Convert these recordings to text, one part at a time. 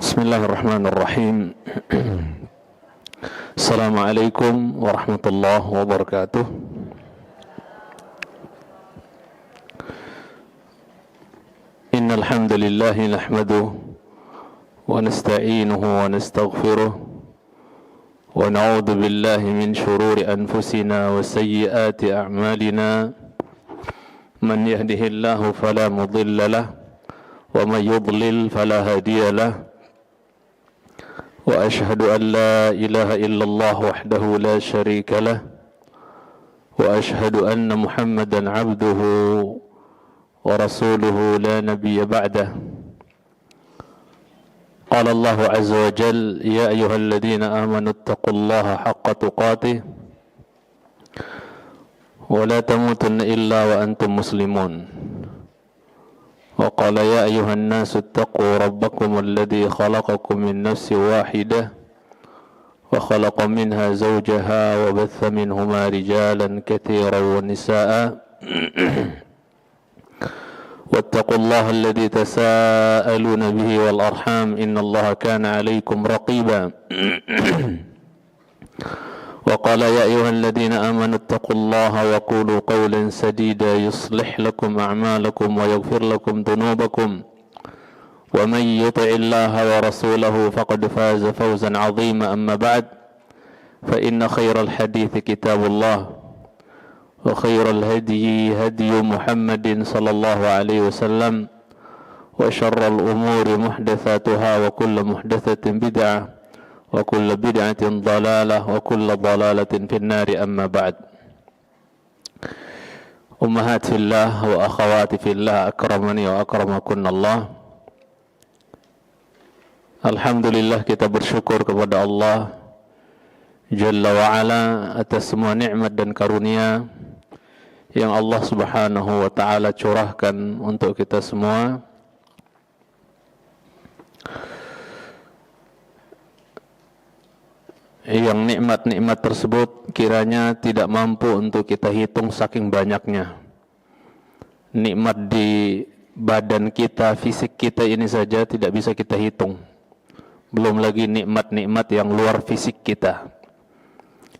Bismillahirrahmanirrahim. Assalamualaikum warahmatullahi wabarakatuh. Innal hamdalillah nahmaduhu wa nasta'inuhu wa nastaghfiruh wa na'udzu billahi min shururi anfusina wa sayyiati a'malina. Man yahdihillahu fala mudilla lahu wa man yudlil fala hadiya lahu. وأشهد أن لا إله إلا الله وحده لا شريك له وأشهد أن محمدا عبده ورسوله لا نبي بعده. قال الله عز وجل يا أيها الذين آمنوا اتقوا الله حق تقاته ولا تموتن إلا وأنتم مسلمون. وقال يا أيها الناس اتقوا ربكم الذي خلقكم من نفس واحدة وخلق منها زوجها وبث منهما رجالا كثيرا ونساء واتقوا الله الذي تساءلون به والأرحام إن الله كان عليكم رقيبا. وقال يا أيها الذين آمنوا اتقوا الله وقولوا قولا سديدا يصلح لكم أعمالكم ويغفر لكم ذنوبكم ومن يطع الله ورسوله فقد فاز فوزا عظيما. أما بعد فإن خير الحديث كتاب الله وخير الهدي هدي محمد صلى الله عليه وسلم وشر الأمور محدثاتها وكل محدثة بدعة وكل بدعة ضلالة وكل ضلالة في النار. أما بعد. Ummahat fillah wa akhawati fillah akramani wa akramakunallah. Alhamdulillah, kita bersyukur kepada Allah Jalla wa Ala atas semua nikmat dan karunia yang Allah Subhanahu wa taala curahkan untuk kita semua. Yang nikmat-nikmat tersebut kiranya tidak mampu untuk kita hitung saking banyaknya. Nikmat di badan kita, fisik kita ini saja tidak bisa kita hitung. Belum lagi nikmat-nikmat yang luar fisik kita.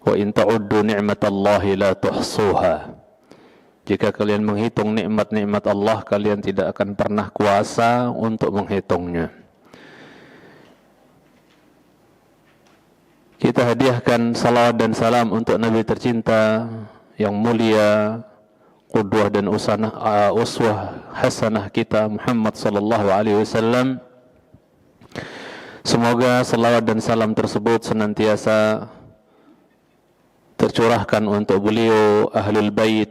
Wa in ta'uddu ni'matallahi la tuhsuha. Jika kalian menghitung nikmat-nikmat Allah, kalian tidak akan pernah kuasa untuk menghitungnya. Kita hadiahkan salawat dan salam untuk Nabi tercinta yang mulia, qudwah dan uswah hasanah kita Muhammad sallallahu alaihi wasallam. Semoga salawat dan salam tersebut senantiasa tercurahkan untuk beliau, ahlul bait,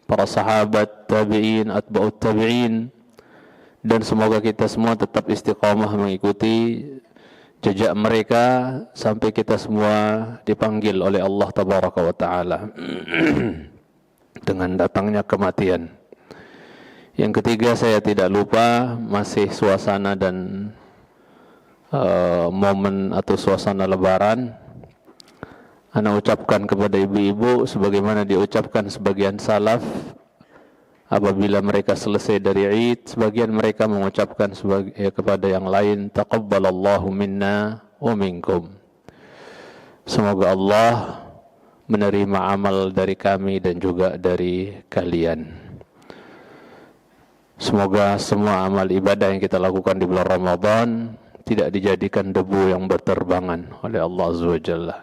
para sahabat, tabi'in, atba'ut tabi'in, dan semoga kita semua tetap istiqamah mengikuti jejak mereka sampai kita semua dipanggil oleh Allah Tabaraka wa Ta'ala dengan datangnya kematian. Yang ketiga, saya tidak lupa masih suasana dan momen atau suasana lebaran. Ana ucapkan kepada ibu-ibu sebagaimana diucapkan sebagian salaf apabila mereka selesai dari Id, sebagian mereka mengucapkan kepada yang lain, taqabbalallahu minna wa minkum. Semoga Allah menerima amal dari kami dan juga dari kalian. Semoga semua amal ibadah yang kita lakukan di bulan Ramadan tidak dijadikan debu yang berterbangan oleh Allah Azza wa Jalla,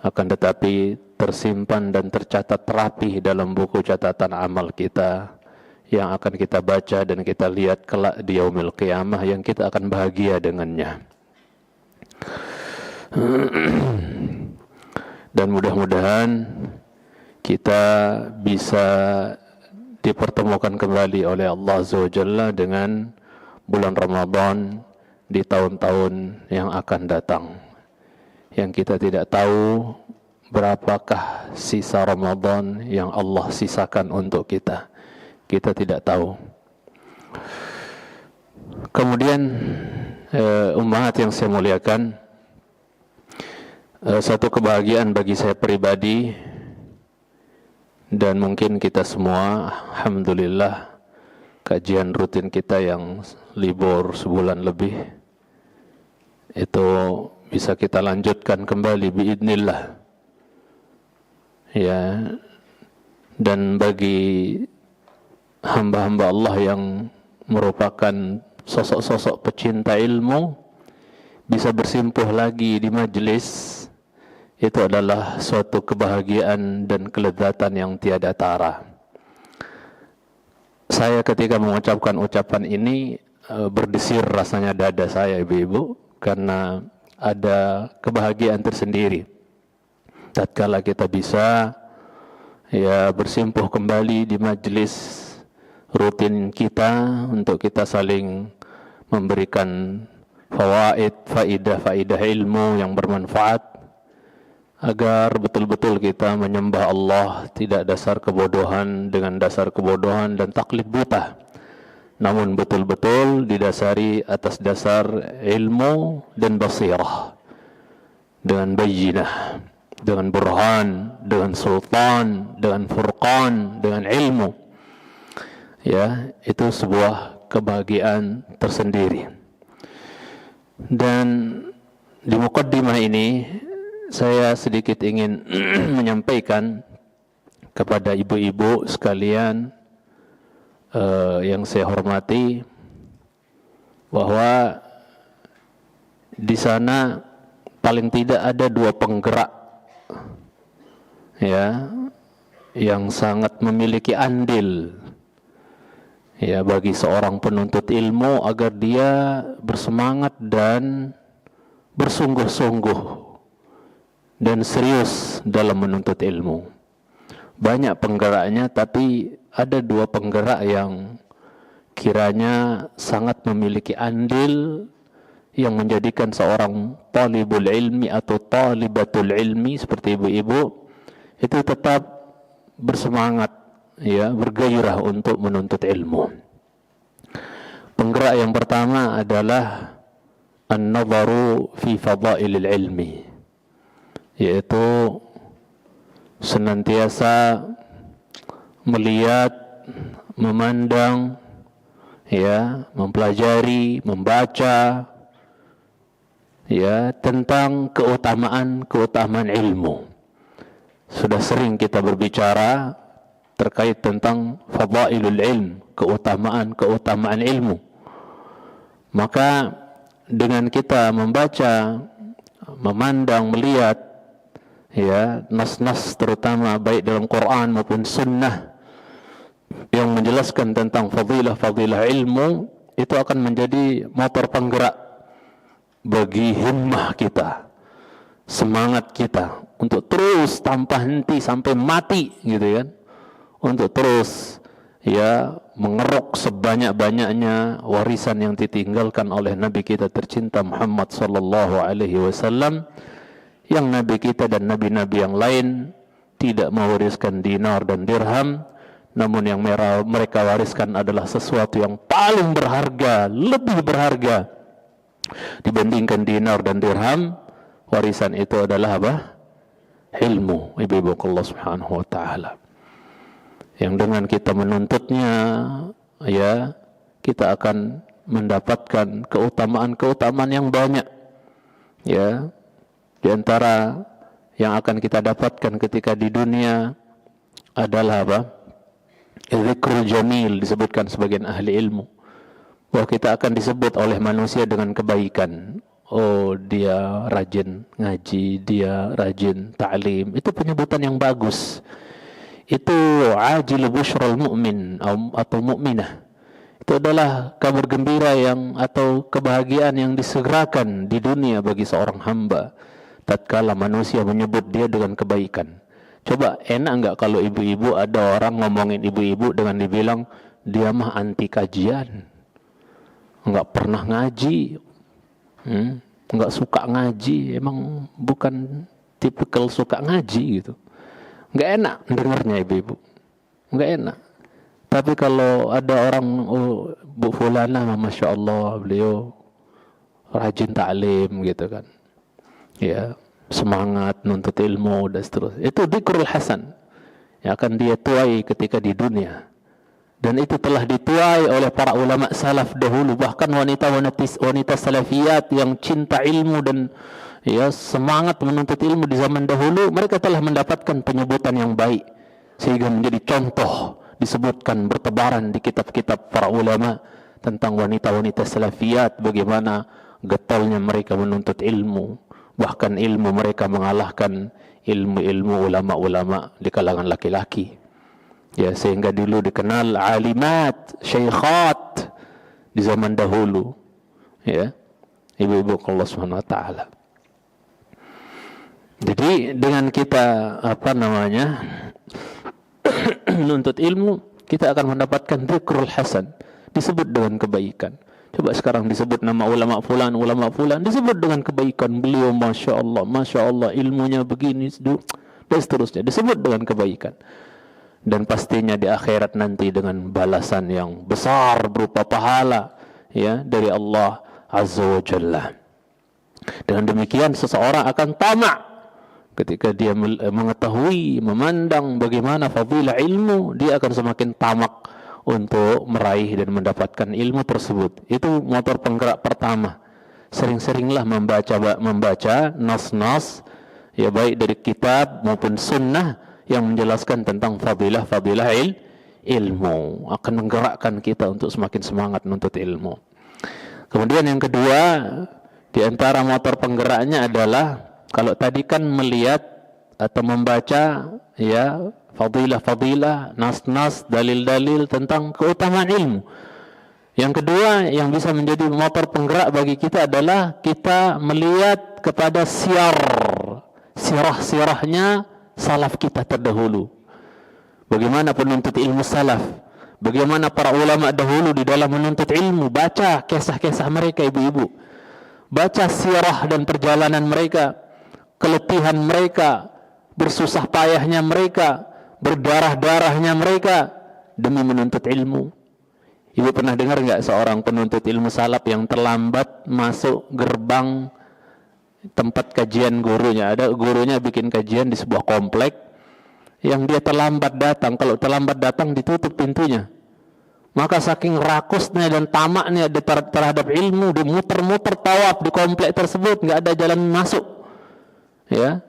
akan tetapi tersimpan dan tercatat rapi dalam buku catatan amal kita yang akan kita baca dan kita lihat kelak di yaumil qiyamah yang kita akan bahagia dengannya. Dan mudah-mudahan kita bisa dipertemukan kembali oleh Allah Azza wa Jalla dengan bulan Ramadan di tahun-tahun yang akan datang, yang kita tidak tahu berapakah sisa Ramadan yang Allah sisakan untuk kita. Kita tidak tahu. Kemudian ummahat yang saya muliakan, satu kebahagiaan bagi saya pribadi dan mungkin kita semua, alhamdulillah, kajian rutin kita yang libur sebulan lebih itu bisa kita lanjutkan kembali biidznillah. Ya, dan bagi hamba-hamba Allah yang merupakan sosok-sosok pecinta ilmu, bisa bersimpuh lagi di majelis, itu adalah suatu kebahagiaan dan kelezatan yang tiada tara. Saya ketika mengucapkan ucapan ini berdesir rasanya dada saya, ibu-ibu, karena ada kebahagiaan tersendiri tatkala kita bisa bersimpuh kembali di majelis rutin kita untuk kita saling memberikan faidah ilmu yang bermanfaat, agar betul-betul kita menyembah Allah tidak dasar kebodohan dengan dasar kebodohan dan taklid buta, namun betul-betul didasari atas dasar ilmu dan basirah, dengan bayyinah, dengan burhan, dengan sultan, dengan furqan, dengan ilmu. Ya, itu sebuah kebahagiaan tersendiri. Dan di muqaddimah ini saya sedikit ingin menyampaikan kepada ibu-ibu sekalian yang saya hormati, bahwa di sana paling tidak ada dua penggerak yang sangat memiliki andil bagi seorang penuntut ilmu agar dia bersemangat dan bersungguh-sungguh dan serius dalam menuntut ilmu. Banyak penggeraknya, tapi ada dua penggerak yang kiranya sangat memiliki andil yang menjadikan seorang talibul ilmi atau talibatul ilmi seperti ibu-ibu itu tetap bersemangat, bergairah untuk menuntut ilmu. Penggerak yang pertama adalah an-nadharu fi fadailil ilmi, yaitu senantiasa melihat, memandang, mempelajari, membaca tentang keutamaan ilmu. Sudah sering kita berbicara terkait tentang fadailul ilm, keutamaan ilmu. Maka dengan kita membaca, memandang, melihat nas-nas terutama baik dalam Quran maupun sunnah yang menjelaskan tentang fadilah ilmu, itu akan menjadi motor penggerak bagi himmah kita, semangat kita untuk terus tanpa henti sampai mati, gitu kan, untuk terus mengeruk sebanyak-banyaknya warisan yang ditinggalkan oleh Nabi kita tercinta Muhammad sallallahu alaihi wasallam, yang Nabi kita dan nabi-nabi yang lain tidak mewariskan dinar dan dirham, namun yang mereka wariskan adalah sesuatu yang paling berharga, lebih berharga dibandingkan dinar dan dirham. Warisan itu adalah apa? Ilmu, ibu-ibu Allah subhanahu wa ta'ala, yang dengan kita menuntutnya kita akan mendapatkan keutamaan yang banyak. Di antara yang akan kita dapatkan ketika di dunia adalah apa? Zikrul jamil, disebutkan sebagian ahli ilmu bahwa kita akan disebut oleh manusia dengan kebaikan. Oh, dia rajin ngaji, dia rajin ta'lim. Itu penyebutan yang bagus. Itu ajil busyral mu'min atau mu'minah. Itu adalah kabar gembira atau kebahagiaan yang disegerakan di dunia bagi seorang hamba tatkala manusia menyebut dia dengan kebaikan. Coba enak enggak kalau ibu-ibu ada orang ngomongin ibu-ibu dengan dibilang dia mah anti kajian, enggak pernah ngaji, enggak suka ngaji, emang bukan tipikal suka ngaji gitu. Enggak enak dengarnya ibu-ibu, enggak enak. Tapi kalau ada orang, oh Bu Fulana, Masya Allah, beliau rajin ta'lim gitu kan, semangat nuntut ilmu dan seterusnya, itu dzikrul hasan yang akan dia tuai ketika di dunia. Dan itu telah dituai oleh para ulama salaf dahulu. Bahkan wanita salafiyat yang cinta ilmu dan ya semangat menuntut ilmu di zaman dahulu, mereka telah mendapatkan penyebutan yang baik sehingga menjadi contoh, disebutkan bertebaran di kitab-kitab para ulama tentang wanita-wanita salafiyat, bagaimana getolnya mereka menuntut ilmu, bahkan ilmu mereka mengalahkan ilmu-ilmu ulama-ulama di kalangan laki-laki. Ya, sehingga dulu dikenal alimat, syaikhat di zaman dahulu. Ya, ibu-ibu Allah Subhanahu wa taala. Jadi dengan kita menuntut ilmu, kita akan mendapatkan dzikrul hasan, disebut dengan kebaikan. Coba sekarang disebut nama ulama fulan, disebut dengan kebaikan. Beliau masya Allah ilmunya begini dan seterusnya, disebut dengan kebaikan. Dan pastinya di akhirat nanti dengan balasan yang besar berupa pahala ya dari Allah Azza wa Jalla. Dengan demikian seseorang akan tamak ketika dia mengetahui, memandang bagaimana fadilah ilmu, dia akan semakin tamak untuk meraih dan mendapatkan ilmu tersebut. Itu motor penggerak pertama. Sering-seringlah membaca nas-nas ya, baik dari kitab maupun sunnah yang menjelaskan tentang fadilah ilmu, akan menggerakkan kita untuk semakin semangat menuntut ilmu. Kemudian yang kedua, di antara motor penggeraknya adalah, kalau tadi kan melihat atau membaca ya fadilah, nas-nas, dalil-dalil tentang keutamaan ilmu. Yang kedua yang bisa menjadi motor penggerak bagi kita adalah kita melihat kepada sirah-sirahnya salaf kita terdahulu. Bagaimana penuntut ilmu salaf, bagaimana para ulama dahulu di dalam menuntut ilmu. Baca kisah-kisah mereka ibu-ibu, baca sirah dan perjalanan mereka, keletihan mereka, bersusah payahnya mereka, berdarah-darahnya mereka demi menuntut ilmu. Ibu pernah dengar nggak seorang penuntut ilmu salaf yang terlambat masuk gerbang tempat kajian gurunya? Ada gurunya bikin kajian di sebuah komplek, yang dia terlambat datang. Kalau terlambat datang ditutup pintunya. Maka saking rakusnya dan tamaknya terhadap ilmu, dia muter-muter tawaf di komplek tersebut, nggak ada jalan masuk. Ya,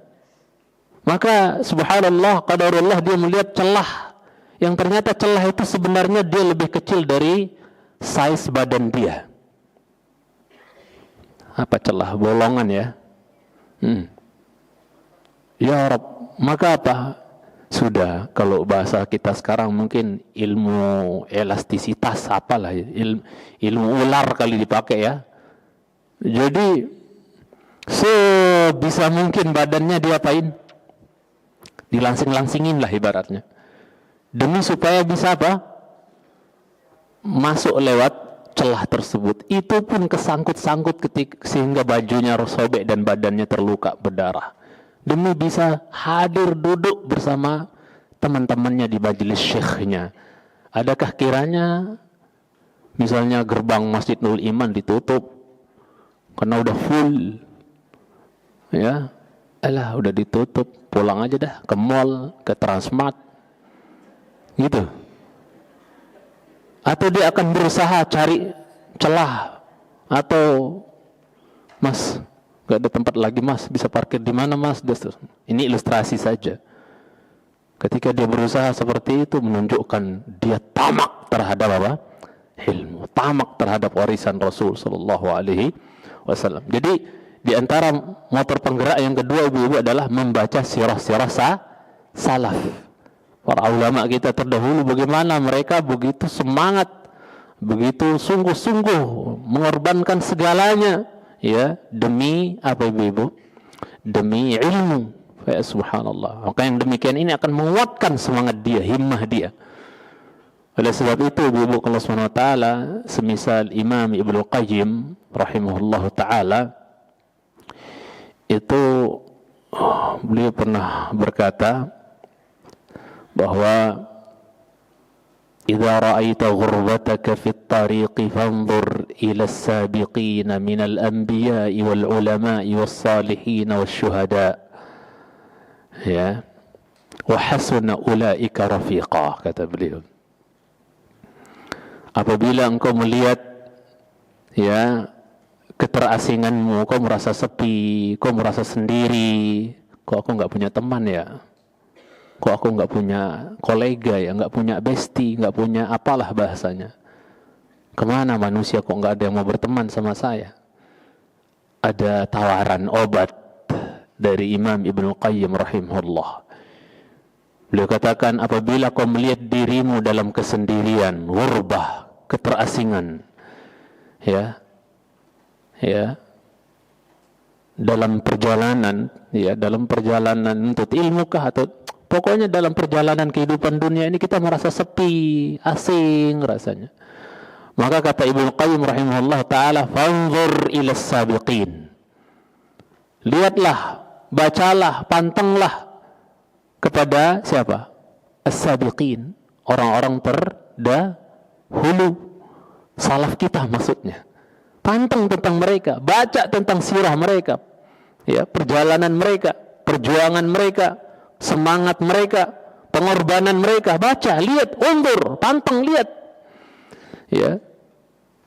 maka subhanallah, qadarullah, dia melihat celah, yang ternyata celah itu sebenarnya dia lebih kecil dari size badan dia. Apa celah? Bolongan ya. Ya Rabb, maka apa? Sudah, kalau bahasa kita sekarang mungkin ilmu elastisitas apalah, ilmu ular kali dipakai ya. Jadi sebisa mungkin badannya diapain? Dilangsing-langsingin lah ibaratnya, demi supaya bisa apa? Masuk lewat celah tersebut. Itu pun kesangkut-sangkut sehingga bajunya sobek dan badannya terluka berdarah, demi bisa hadir duduk bersama teman-temannya di majelis syekhnya. Adakah kiranya misalnya gerbang Masjid Nurul Iman ditutup karena udah full ya, udah ditutup, pulang aja dah ke mall, ke Transmart gitu? Atau dia akan berusaha cari celah, atau mas gak ada tempat lagi mas, bisa parkir di mana mas? Ini ilustrasi saja. Ketika dia berusaha seperti itu, menunjukkan dia tamak terhadap apa? Ilmu, tamak terhadap warisan Rasul Sallallahu Alaihi Wasallam. Jadi di antara motor penggerak yang kedua ibu-ibu adalah membaca sirah-sirah salaf. Para ulama kita terdahulu, bagaimana mereka begitu semangat, begitu sungguh-sungguh mengorbankan segalanya ya demi apa ibu-ibu? Demi ilmu. Ya subhanallah. Maka yang demikian ini akan menguatkan semangat dia, himmah dia. Oleh sebab itu ibu-ibu Allah Subhanahu wa taala, semisal Imam Ibnu Qayyim rahimahullahu taala, itu beliau pernah berkata bahwa idza ra'aita ghurbataka fit tariqi fanzur ila as-sabiqin minal anbiya'i wal ulama'i was salihin wasyuhada ya wa hasuna ulaika rafiqa, kata beliau. Apabila engkau melihat ya keterasinganmu, kau merasa sepi, kau merasa sendiri, kok aku nggak punya teman ya, kok aku nggak punya kolega ya, nggak punya bestie, nggak punya apalah bahasanya. Kemana manusia kok nggak ada yang mau berteman sama saya? Ada tawaran obat dari Imam Ibnu Qayyim rahimahullah. Beliau katakan, apabila kau melihat dirimu dalam kesendirian, gurbah, keterasingan, ya, dalam perjalanan, ya, dalam perjalanan untuk ilmu kah atau pokoknya dalam perjalanan kehidupan dunia ini kita merasa sepi, asing rasanya. Maka kata Ibnu Qayyim rahimahullah taala, fanzur ila sabiqin. Lihatlah, bacalah, pantenglah kepada siapa? As-sabiqin, orang-orang terdahulu, salaf kita maksudnya. Panteng tentang mereka, baca tentang sirah mereka, ya, perjalanan mereka, perjuangan mereka, semangat mereka, pengorbanan mereka, baca, lihat, undur, panteng, lihat. Ya.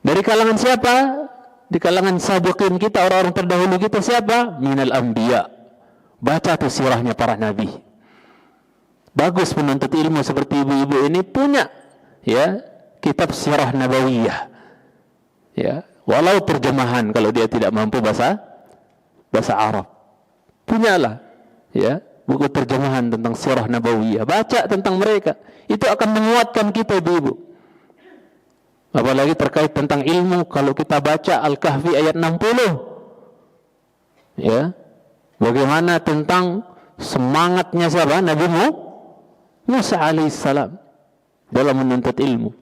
Dari kalangan siapa? Di kalangan sabiqin kita, orang-orang terdahulu kita siapa? Minal anbiya. Baca tuh sirahnya para nabi. Bagus penuntut ilmu seperti ibu-ibu ini punya ya kitab sirah nabawiyah. Ya, walau terjemahan kalau dia tidak mampu bahasa Arab. Punyalah ya buku terjemahan tentang sirah nabawiyah. Baca tentang mereka. Itu akan menguatkan kita ibu-ibu. Apalagi terkait tentang ilmu, kalau kita baca Al-Kahfi ayat 60. Ya. Bagaimana tentang semangatnya siapa? Nabi Musa alaihissalam dalam menuntut ilmu.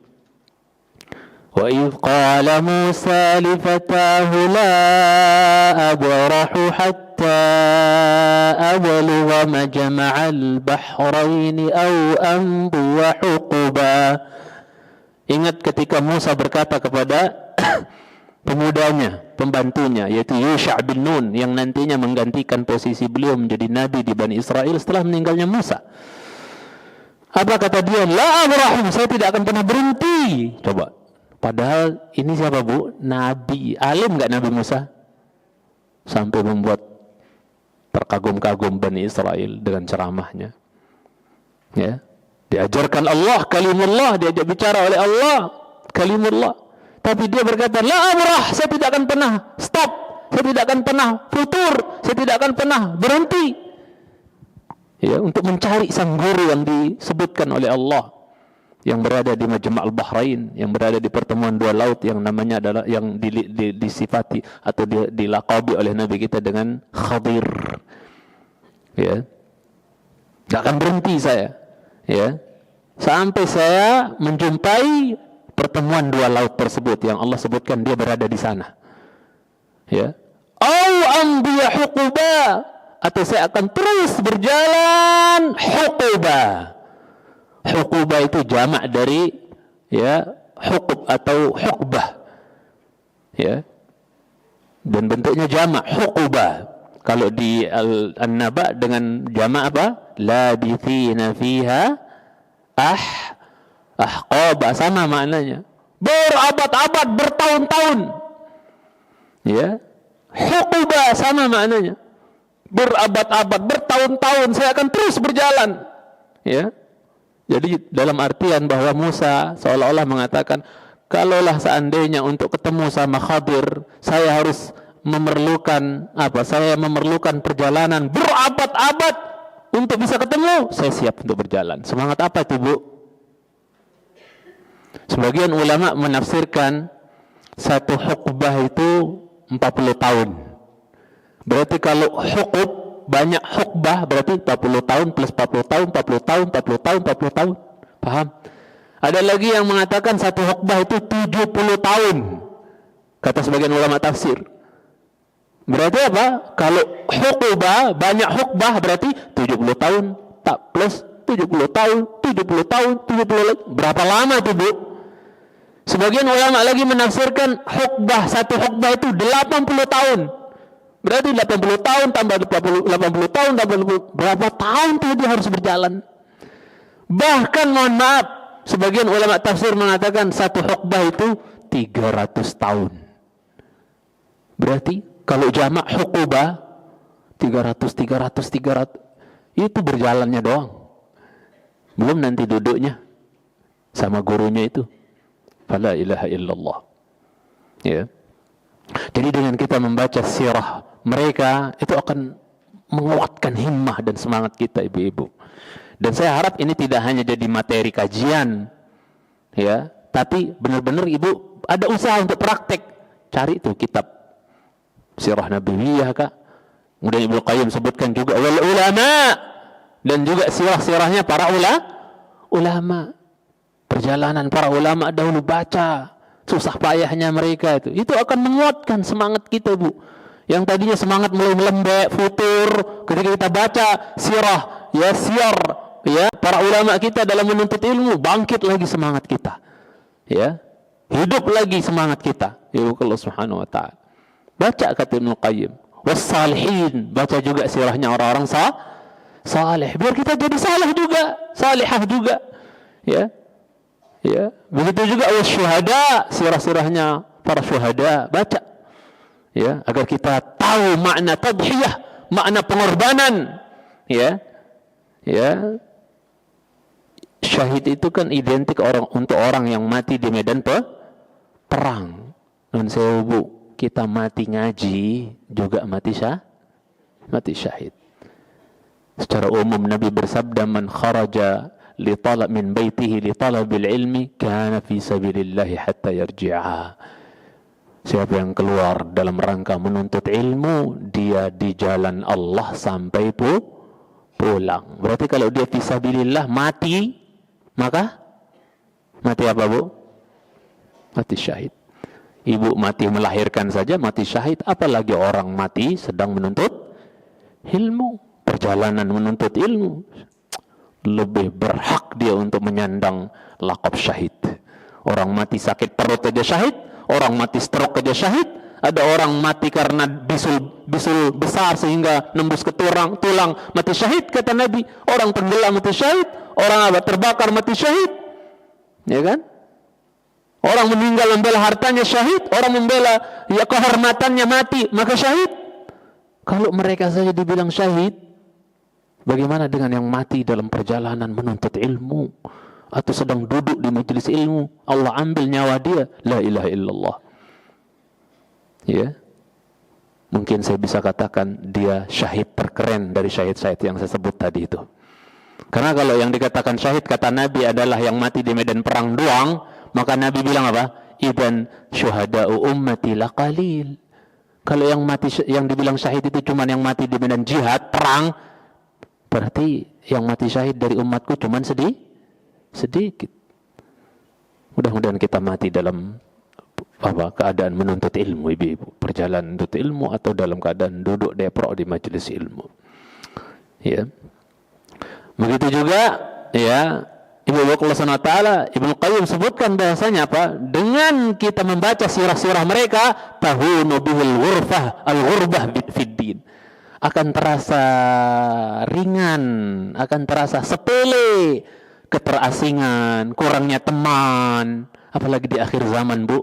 Wa idh qala Musa li fatahu la abrahu hatta ablugha majma'al bahrain aw amdiya huquba. Ingat ketika Musa berkata kepada pemudanya, pembantunya, yaitu Yusha' bin Nun, yang nantinya menggantikan posisi beliau menjadi nabi di Bani Israel setelah meninggalnya Musa. Apa kata dia? La abrahum, saya tidak akan pernah berhenti. Coba. Padahal ini siapa bu? Nabi. Alim nggak Nabi Musa? Sampai membuat terkagum-kagum Bani Israel dengan ceramahnya. Ya. Diajarkan Allah, kalimullah, diajak bicara oleh Allah, kalimullah. Tapi dia berkata, la abrah, saya tidak akan pernah stop, saya tidak akan pernah futur, saya tidak akan pernah berhenti. Ya, untuk mencari sang guru yang disebutkan oleh Allah, yang berada di Majma' al-Bahrain, yang berada di pertemuan dua laut, yang namanya adalah, yang disifati atau dilaqabi oleh Nabi kita dengan Khadir. Ya, tidak akan berhenti saya. Ya, sampai saya menjumpai pertemuan dua laut tersebut yang Allah sebutkan dia berada di sana. Ya, au ambiya huquba, atau saya akan terus berjalan huquba. Huquba itu jamak dari ya huqub atau huqbah. Ya. Dan bentuknya jamak huquba. Kalau di An-Naba dengan jamak apa? Labithina fiha ahqaba, sama maknanya. Berabad-abad, bertahun-tahun. Ya. Huquba sama maknanya. Berabad-abad, bertahun-tahun saya akan terus berjalan. Ya. Jadi dalam artian bahwa Musa seolah-olah mengatakan, kalaulah seandainya untuk ketemu sama Khadir, saya harus memerlukan apa? Saya memerlukan perjalanan berabad-abad untuk bisa ketemu. Saya siap untuk berjalan. Semangat apa itu, Bu? Sebagian ulama menafsirkan satu huqbah itu 40 tahun. Berarti kalau huqub banyak hukbah berarti 40 tahun plus 40 tahun, 40 tahun, 40 tahun, 40 tahun. Paham? Ada lagi yang mengatakan satu hukbah itu 70 tahun. Kata sebagian ulama tafsir. Berarti apa? Kalau hukbah, banyak hukbah berarti 70 tahun, tak plus 70 tahun, 70 tahun, 70 berapa lama itu, Bu? Sebagian ulama lagi menafsirkan hukbah, satu hukbah itu 80 tahun. Berarti 80 tahun tambah 80 tahun tambah 80, berapa tahun tuh dia harus berjalan. Bahkan mohon maaf, Sebagian ulama tafsir mengatakan satu hukbah itu 300 tahun. Berarti kalau jamak hukubah 300 itu berjalannya doang. Belum nanti duduknya sama gurunya itu. Fala ilaha illallah. Ya. Jadi dengan kita membaca sirah mereka itu akan menguatkan himmah dan semangat kita, ibu-ibu. Dan saya harap ini tidak hanya jadi materi kajian, ya, tapi benar-benar ibu ada usaha untuk praktek. Cari tuh kitab sirah nabawiyah, Kak. Kemudian Ibnu Qayyim sebutkan juga wal ulama, dan juga sirah-sirahnya para ulama. Perjalanan para ulama dahulu, baca susah payahnya mereka itu akan menguatkan semangat kita, Bu. Yang tadinya semangat mulai melembek, futur, ketika kita baca sirah, ya, siar, ya, para ulama kita dalam menuntut ilmu, bangkit lagi semangat kita, ya, hidup lagi semangat kita. Ya Allah Subhanahu wa taala. Baca kata Ibnu Qayyim, was-salihin, baca juga sirahnya orang-orang saleh, biar kita jadi saleh juga, salihah juga, ya. Ya, begitu juga was-syuhada, sirah-sirahnya para syuhada, baca. Ya, agar kita tahu makna tadhiyah, makna pengorbanan, ya. Ya. Syahid itu kan identik untuk orang yang mati di medan perang. Dan saya, Bu, kita mati ngaji juga mati syahid. Secara umum Nabi bersabda, man kharaja min baitihi li talabil ilmi kana fi sabilillah hatta yarji'a. Siapa yang keluar dalam rangka menuntut ilmu, dia di jalan Allah sampai pulang. Berarti kalau dia fi sabilillah mati, maka mati apa, Bu? Mati syahid. Ibu mati melahirkan saja mati syahid, apalagi orang mati sedang menuntut ilmu, perjalanan menuntut ilmu. Lebih berhak dia untuk menyandang laqab syahid. Orang mati sakit perut aja syahid, orang mati stroke aja syahid, ada orang mati karena bisul besar sehingga nembus ke tulang mati syahid, kata Nabi. Orang tenggelam mati syahid, orang terbakar mati syahid, ya kan? Orang meninggal membela hartanya syahid, orang membela ya kehormatannya mati, maka syahid. Kalau mereka saja dibilang syahid, bagaimana dengan yang mati dalam perjalanan menuntut ilmu atau sedang duduk di majelis ilmu, Allah ambil nyawa dia, la ilaha illallah. Ya. Mungkin saya bisa katakan dia syahid terkeren dari syahid-syahid yang saya sebut tadi itu. Karena kalau yang dikatakan syahid kata Nabi adalah yang mati di medan perang doang, maka Nabi bilang apa? Idzan syuhada'u ummati laqalil. Kalau yang dibilang syahid itu cuma yang mati di medan jihad, perang, berarti yang mati syahid dari umatku cuma sedikit. Mudah-mudahan kita mati dalam keadaan menuntut ilmu, ibu-ibu, perjalanan menuntut ilmu atau dalam keadaan duduk deprok di majelis ilmu. Ya. Begitu juga, ya, Ibu-ibu Allah Subhanahu wa taala, Ibnu Qayyim sebutkan bahasanya apa? Dengan kita membaca sirah-sirah mereka, tahunu bihil ghurfah, al-ghurbah fid din. Akan terasa ringan, akan terasa sepele keterasingan, kurangnya teman, apalagi di akhir zaman, Bu.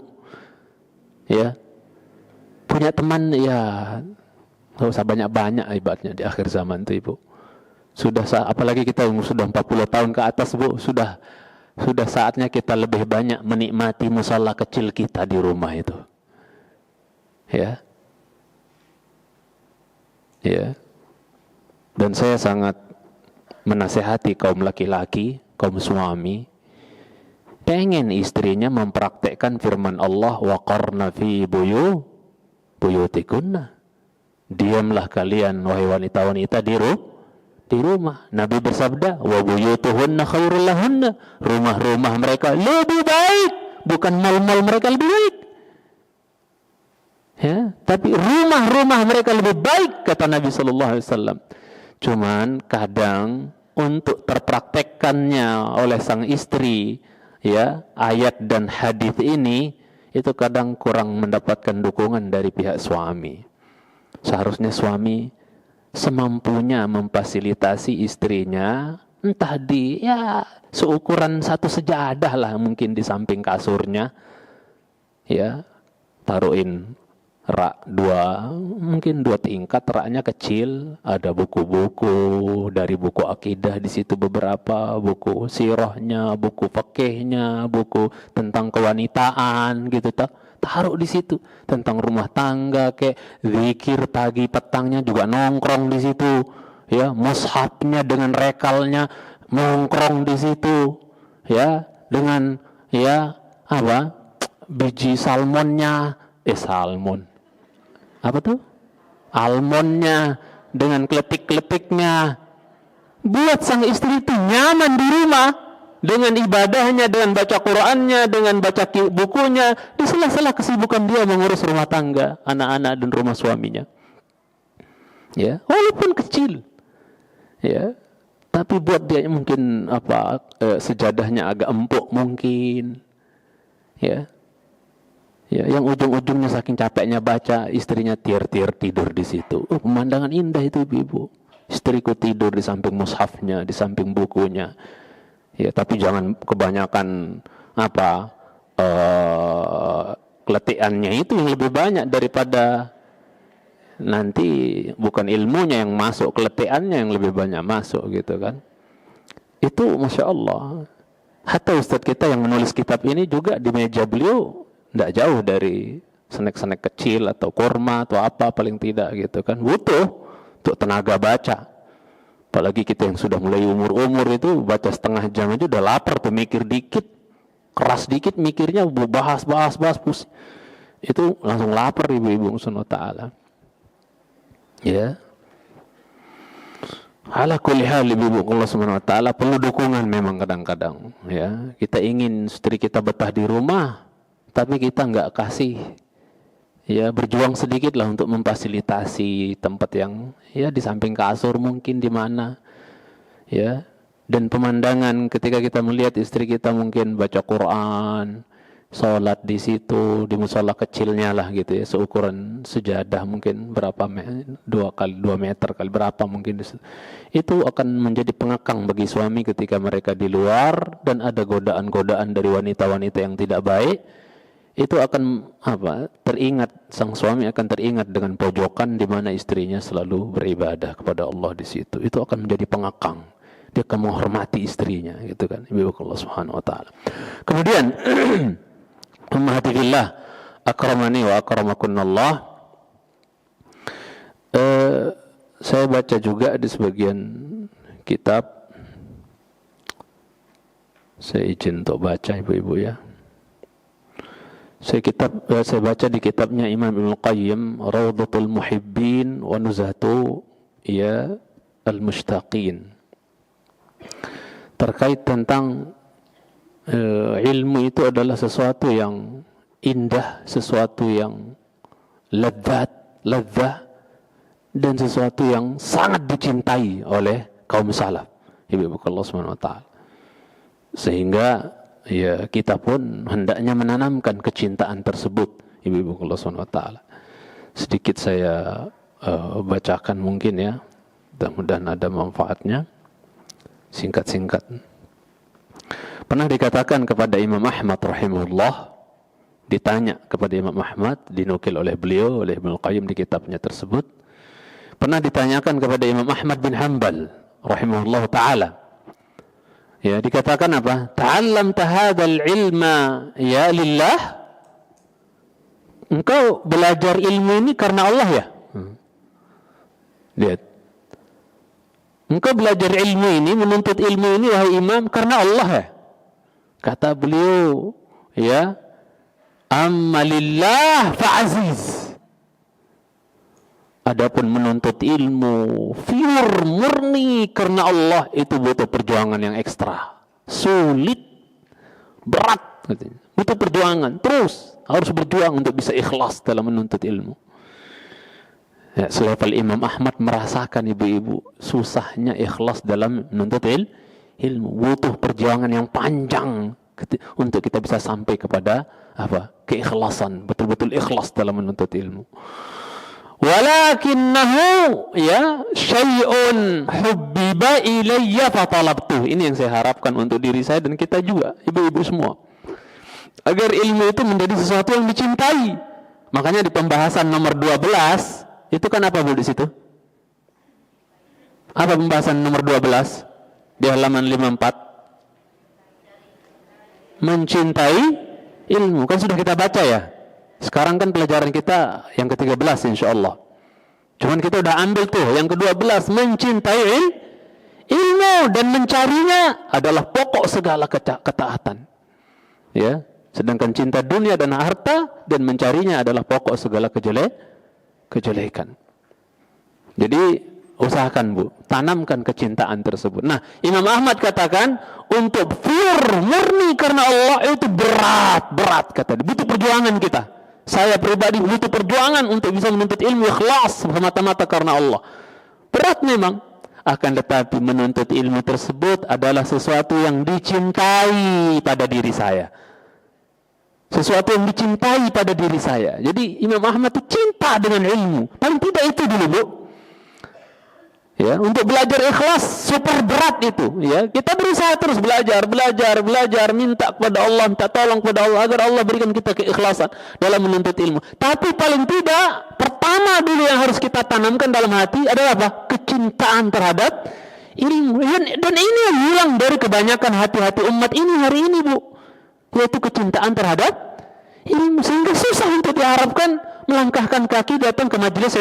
Ya. Punya teman ya enggak usah banyak-banyak ibaratnya di akhir zaman itu, Ibu. Apalagi kita sudah 40 tahun ke atas, Bu, sudah saatnya kita lebih banyak menikmati musala kecil kita di rumah itu. Ya. Ya. Dan saya sangat menasehati kaum laki-laki, kaum suami, pengen istrinya mempraktekkan firman Allah, waqarna fi buyutikunna. Diamlah kalian wahai wanita-wanita di rumah. Nabi bersabda, wa buyutuhunna khairul lahunna. Rumah-rumah mereka lebih baik, bukan mal-mal mereka lebih baik. Ya, tapi rumah-rumah mereka lebih baik, kata Nabi sallallahu alaihi wasallam. Cuman kadang untuk terpraktekkannya oleh sang istri, ya, ayat dan hadis ini itu kadang kurang mendapatkan dukungan dari pihak suami. Seharusnya suami semampunya memfasilitasi istrinya entah di ya seukuran satu sejadah lah mungkin di samping kasurnya, ya taruhin rak mungkin 2 tingkat, raknya kecil, ada buku-buku dari buku akidah di situ, beberapa buku sirahnya, buku fikihnya, buku tentang kewanitaan gitu, taruh di situ, tentang rumah tangga, kayak zikir pagi petangnya juga nongkrong di situ, ya mushafnya dengan rekalnya nongkrong di situ, ya dengan ya apa biji salmonnya, apa tuh? Almondnya dengan kletik-kletiknya. Buat sang istri itu nyaman di rumah dengan ibadahnya, dengan baca Qur'annya, dengan baca bukunya, di sela-sela kesibukan dia mengurus rumah tangga, anak-anak dan rumah suaminya. Ya, walaupun kecil. Ya. Tapi buat dia mungkin sejadahnya agak empuk mungkin. Ya. Ya, yang ujung-ujungnya saking capeknya baca, istrinya tiar-tiar tidur di situ. Pemandangan indah itu ibu-ibu. Istriku tidur di samping mushafnya, di samping bukunya. Ya, tapi jangan kebanyakan keletiannya itu yang lebih banyak daripada nanti bukan ilmunya yang masuk, keletiannya yang lebih banyak masuk gitu kan. Itu Masya Allah. Hatta Ustadz kita yang menulis kitab ini juga di meja beliau tidak jauh dari snack-snack kecil atau kurma atau apa paling tidak gitu kan. Butuh untuk tenaga baca. Apalagi kita yang sudah mulai umur-umur itu baca setengah jam aja udah lapar tuh, mikir dikit, keras dikit mikirnya, bahas pusing. Itu langsung lapar ibu-ibu subhanahu wa ta'ala. Ya. Ala kulli hal ibu-ibu Allah subhanahu wa ta'ala perlu dukungan memang kadang-kadang. Ya. Kita ingin istri kita betah di rumah, tapi kita nggak kasih, ya berjuang sedikit lah untuk memfasilitasi tempat yang ya di samping kasur mungkin di mana, ya. Dan pemandangan ketika kita melihat istri kita mungkin baca Quran, sholat di situ di musola kecilnya lah gitu ya, seukuran sejadah mungkin berapa 2 kali 2 meter kali berapa mungkin, itu akan menjadi pengekang bagi suami ketika mereka di luar dan ada godaan-godaan dari wanita-wanita yang tidak baik. Itu akan teringat, sang suami akan teringat dengan pojokan di mana istrinya selalu beribadah kepada Allah di situ. Itu akan menjadi pengekang. Dia akan menghormati istrinya gitu kan. Ibu Allah Subhanahu wa taala. Kemudian ummahatibillah akramani wa akramakunallah. Saya baca juga di sebagian kitab. Saya izin untuk baca ibu-ibu ya. Saya baca di kitabnya Imam Ibnu Qayyim, Rawdatul Muhibbin wa Nuzhatu ya al-Mushtaqin, terkait tentang ilmu itu adalah sesuatu yang indah, sesuatu yang lezat, dan sesuatu yang sangat dicintai oleh kaum salaf, ibu-ibu Allah Subhanahu wa ta'ala. Sehingga ya kita pun hendaknya menanamkan kecintaan tersebut, ibu-ibu Allah Subhanahu wa ta'ala. Sedikit saya bacakan mungkin ya, mudah-mudahan ada manfaatnya. Singkat-singkat. Pernah dikatakan kepada Imam Ahmad rahimahullah, ditanya kepada Imam Ahmad, dinukil oleh beliau, oleh Ibnu Qayyim di kitabnya tersebut. Pernah ditanyakan kepada Imam Ahmad bin Hanbal rahimahullah ta'ala. Ya, dikatakan apa? Ta'allamta hadzal ilma ya lillah? Engkau belajar ilmu ini karena Allah ya? Lihat. Engkau belajar ilmu ini, menuntut ilmu ini wahai imam karena Allah ya? Kata beliau, ya, amma lillah fa'aziz. Adapun menuntut ilmu pure murni karena Allah itu butuh perjuangan yang ekstra, sulit, berat, butuh perjuangan, terus harus berjuang untuk bisa ikhlas dalam menuntut ilmu. Ya, selevel Imam Ahmad merasakan ibu-ibu susahnya ikhlas dalam menuntut ilmu, butuh perjuangan yang panjang untuk kita bisa sampai kepada keikhlasan, betul-betul ikhlas dalam menuntut ilmu. Walakinnahu ya syai'un hubbiba ilayya fatalabtuh. Ini yang saya harapkan untuk diri saya dan kita juga, ibu-ibu semua. Agar ilmu itu menjadi sesuatu yang dicintai. Makanya di pembahasan nomor 12, itu kan apa Bu di situ? Apa pembahasan nomor 12? Di halaman 54. Mencintai ilmu. Kan sudah kita baca ya. Sekarang kan pelajaran kita yang ke-13 insyaallah. Cuman kita udah ambil tuh yang ke-12, mencintai ilmu dan mencarinya adalah pokok segala ketaatan. Ya, sedangkan cinta dunia dan harta dan mencarinya adalah pokok segala kejelekan. Jadi usahakan Bu, tanamkan kecintaan tersebut. Nah, Imam Ahmad katakan untuk pure murni karena Allah itu berat kata dia. Butuh perjuangan kita. Saya pribadi butuh perjuangan untuk bisa menuntut ilmu ikhlas semata-mata karena Allah. Berat memang, akan tetapi menuntut ilmu tersebut adalah sesuatu yang dicintai pada diri saya. Sesuatu yang dicintai pada diri saya. Jadi Imam Ahmad itu cinta dengan ilmu. Paling tidak itu dulu Bu. Ya, untuk belajar ikhlas super berat itu, ya. Kita berusaha terus belajar, minta kepada Allah, minta tolong kepada Allah agar Allah berikan kita keikhlasan dalam menuntut ilmu. Tapi paling tidak pertama dulu yang harus kita tanamkan dalam hati adalah apa? Kecintaan terhadap ilmu. Dan ini yang hilang dari kebanyakan hati-hati umat ini hari ini, Bu. Yaitu kecintaan terhadap ilmu, sehingga susah untuk diharapkan melangkahkan kaki datang ke majelis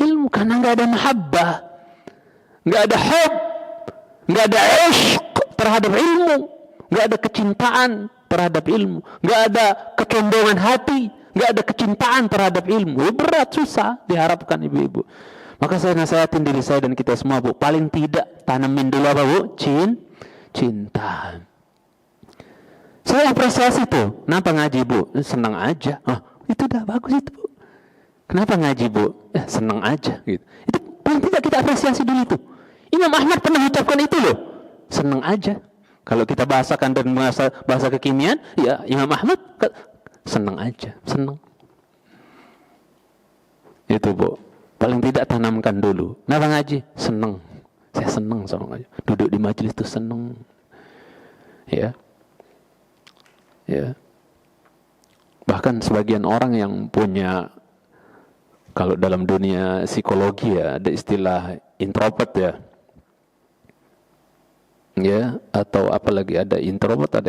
ilmu karena nggak ada mahabbah. Nggak ada hub, nggak ada ishq terhadap ilmu, nggak ada kecintaan terhadap ilmu, nggak ada kecondongan hati, nggak ada kecintaan terhadap ilmu. Berat, susah diharapkan ibu-ibu. Maka saya nasihatin diri saya dan kita semua Bu, paling tidak tanamin dulu apa Bu? Cinta. Saya apresiasi tuh. Kenapa ngaji Bu? Senang aja. Itu udah bagus itu Bu. Kenapa ngaji Bu? Senang aja gitu. Itu paling tidak kita apresiasi dulu itu. Imam Ahmad pernah ucapkan itu loh. Senang aja. Kalau kita bahasakan dan bahasa kekinian, ya Imam Ahmad senang aja, senang. Itu Bu. Paling tidak tanamkan dulu. Kenapa ngaji? Senang. Saya senang sama ngaji. Duduk di majelis itu senang. Ya. Ya. Bahkan sebagian orang yang punya, kalau dalam dunia psikologi ya ada istilah introvert ya. Ya, atau apalagi ada introvert, ada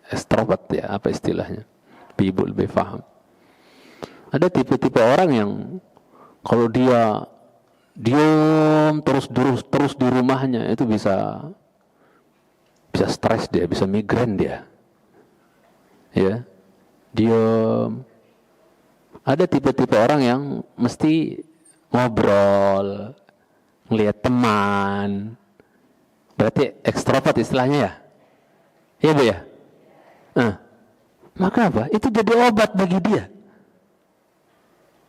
extrovert ya, apa istilahnya? Ibu lebih paham. Ada tipe-tipe orang yang kalau dia diam terus di rumahnya itu bisa stres dia, bisa migrain dia. Ya. Diam. Ada tipe-tipe orang yang mesti ngobrol, ngelihat teman. Berarti ekstrovert istilahnya ya? Iya Bu ya? Maka apa? Itu jadi obat bagi dia.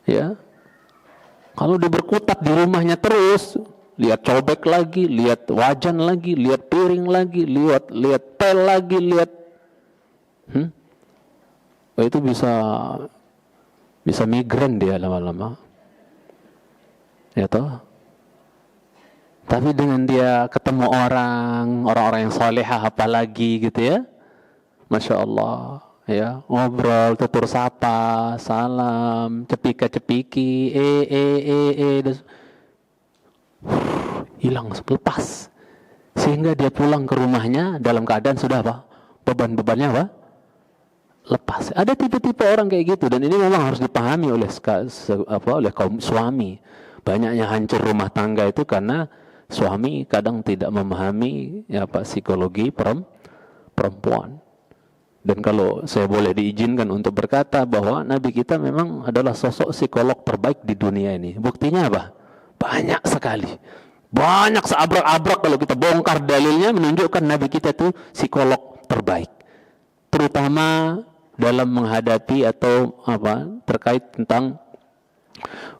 Ya. Kalau dia berkutat di rumahnya terus, lihat cobek lagi, lihat wajan lagi, lihat piring lagi, lihat pel lagi, lihat itu bisa migrain dia lama-lama. Ya toh? Tapi dengan dia ketemu orang-orang yang solehah apalagi gitu ya, Masya Allah, ya, ngobrol, tutur sapa, salam, cepika-cepiki, hilang, lepas. Sehingga dia pulang ke rumahnya dalam keadaan sudah apa? Beban-bebannya apa? Lepas. Ada tipe-tipe orang kayak gitu, dan ini memang harus dipahami oleh kaum suami. Banyaknya hancur rumah tangga itu karena suami kadang tidak memahami psikologi perempuan. Dan kalau saya boleh diizinkan untuk berkata bahwa Nabi kita memang adalah sosok psikolog terbaik di dunia ini. Buktinya apa? Banyak sekali. Banyak seabrak-abrak kalau kita bongkar dalilnya menunjukkan Nabi kita itu psikolog terbaik. Terutama dalam menghadapi atau terkait tentang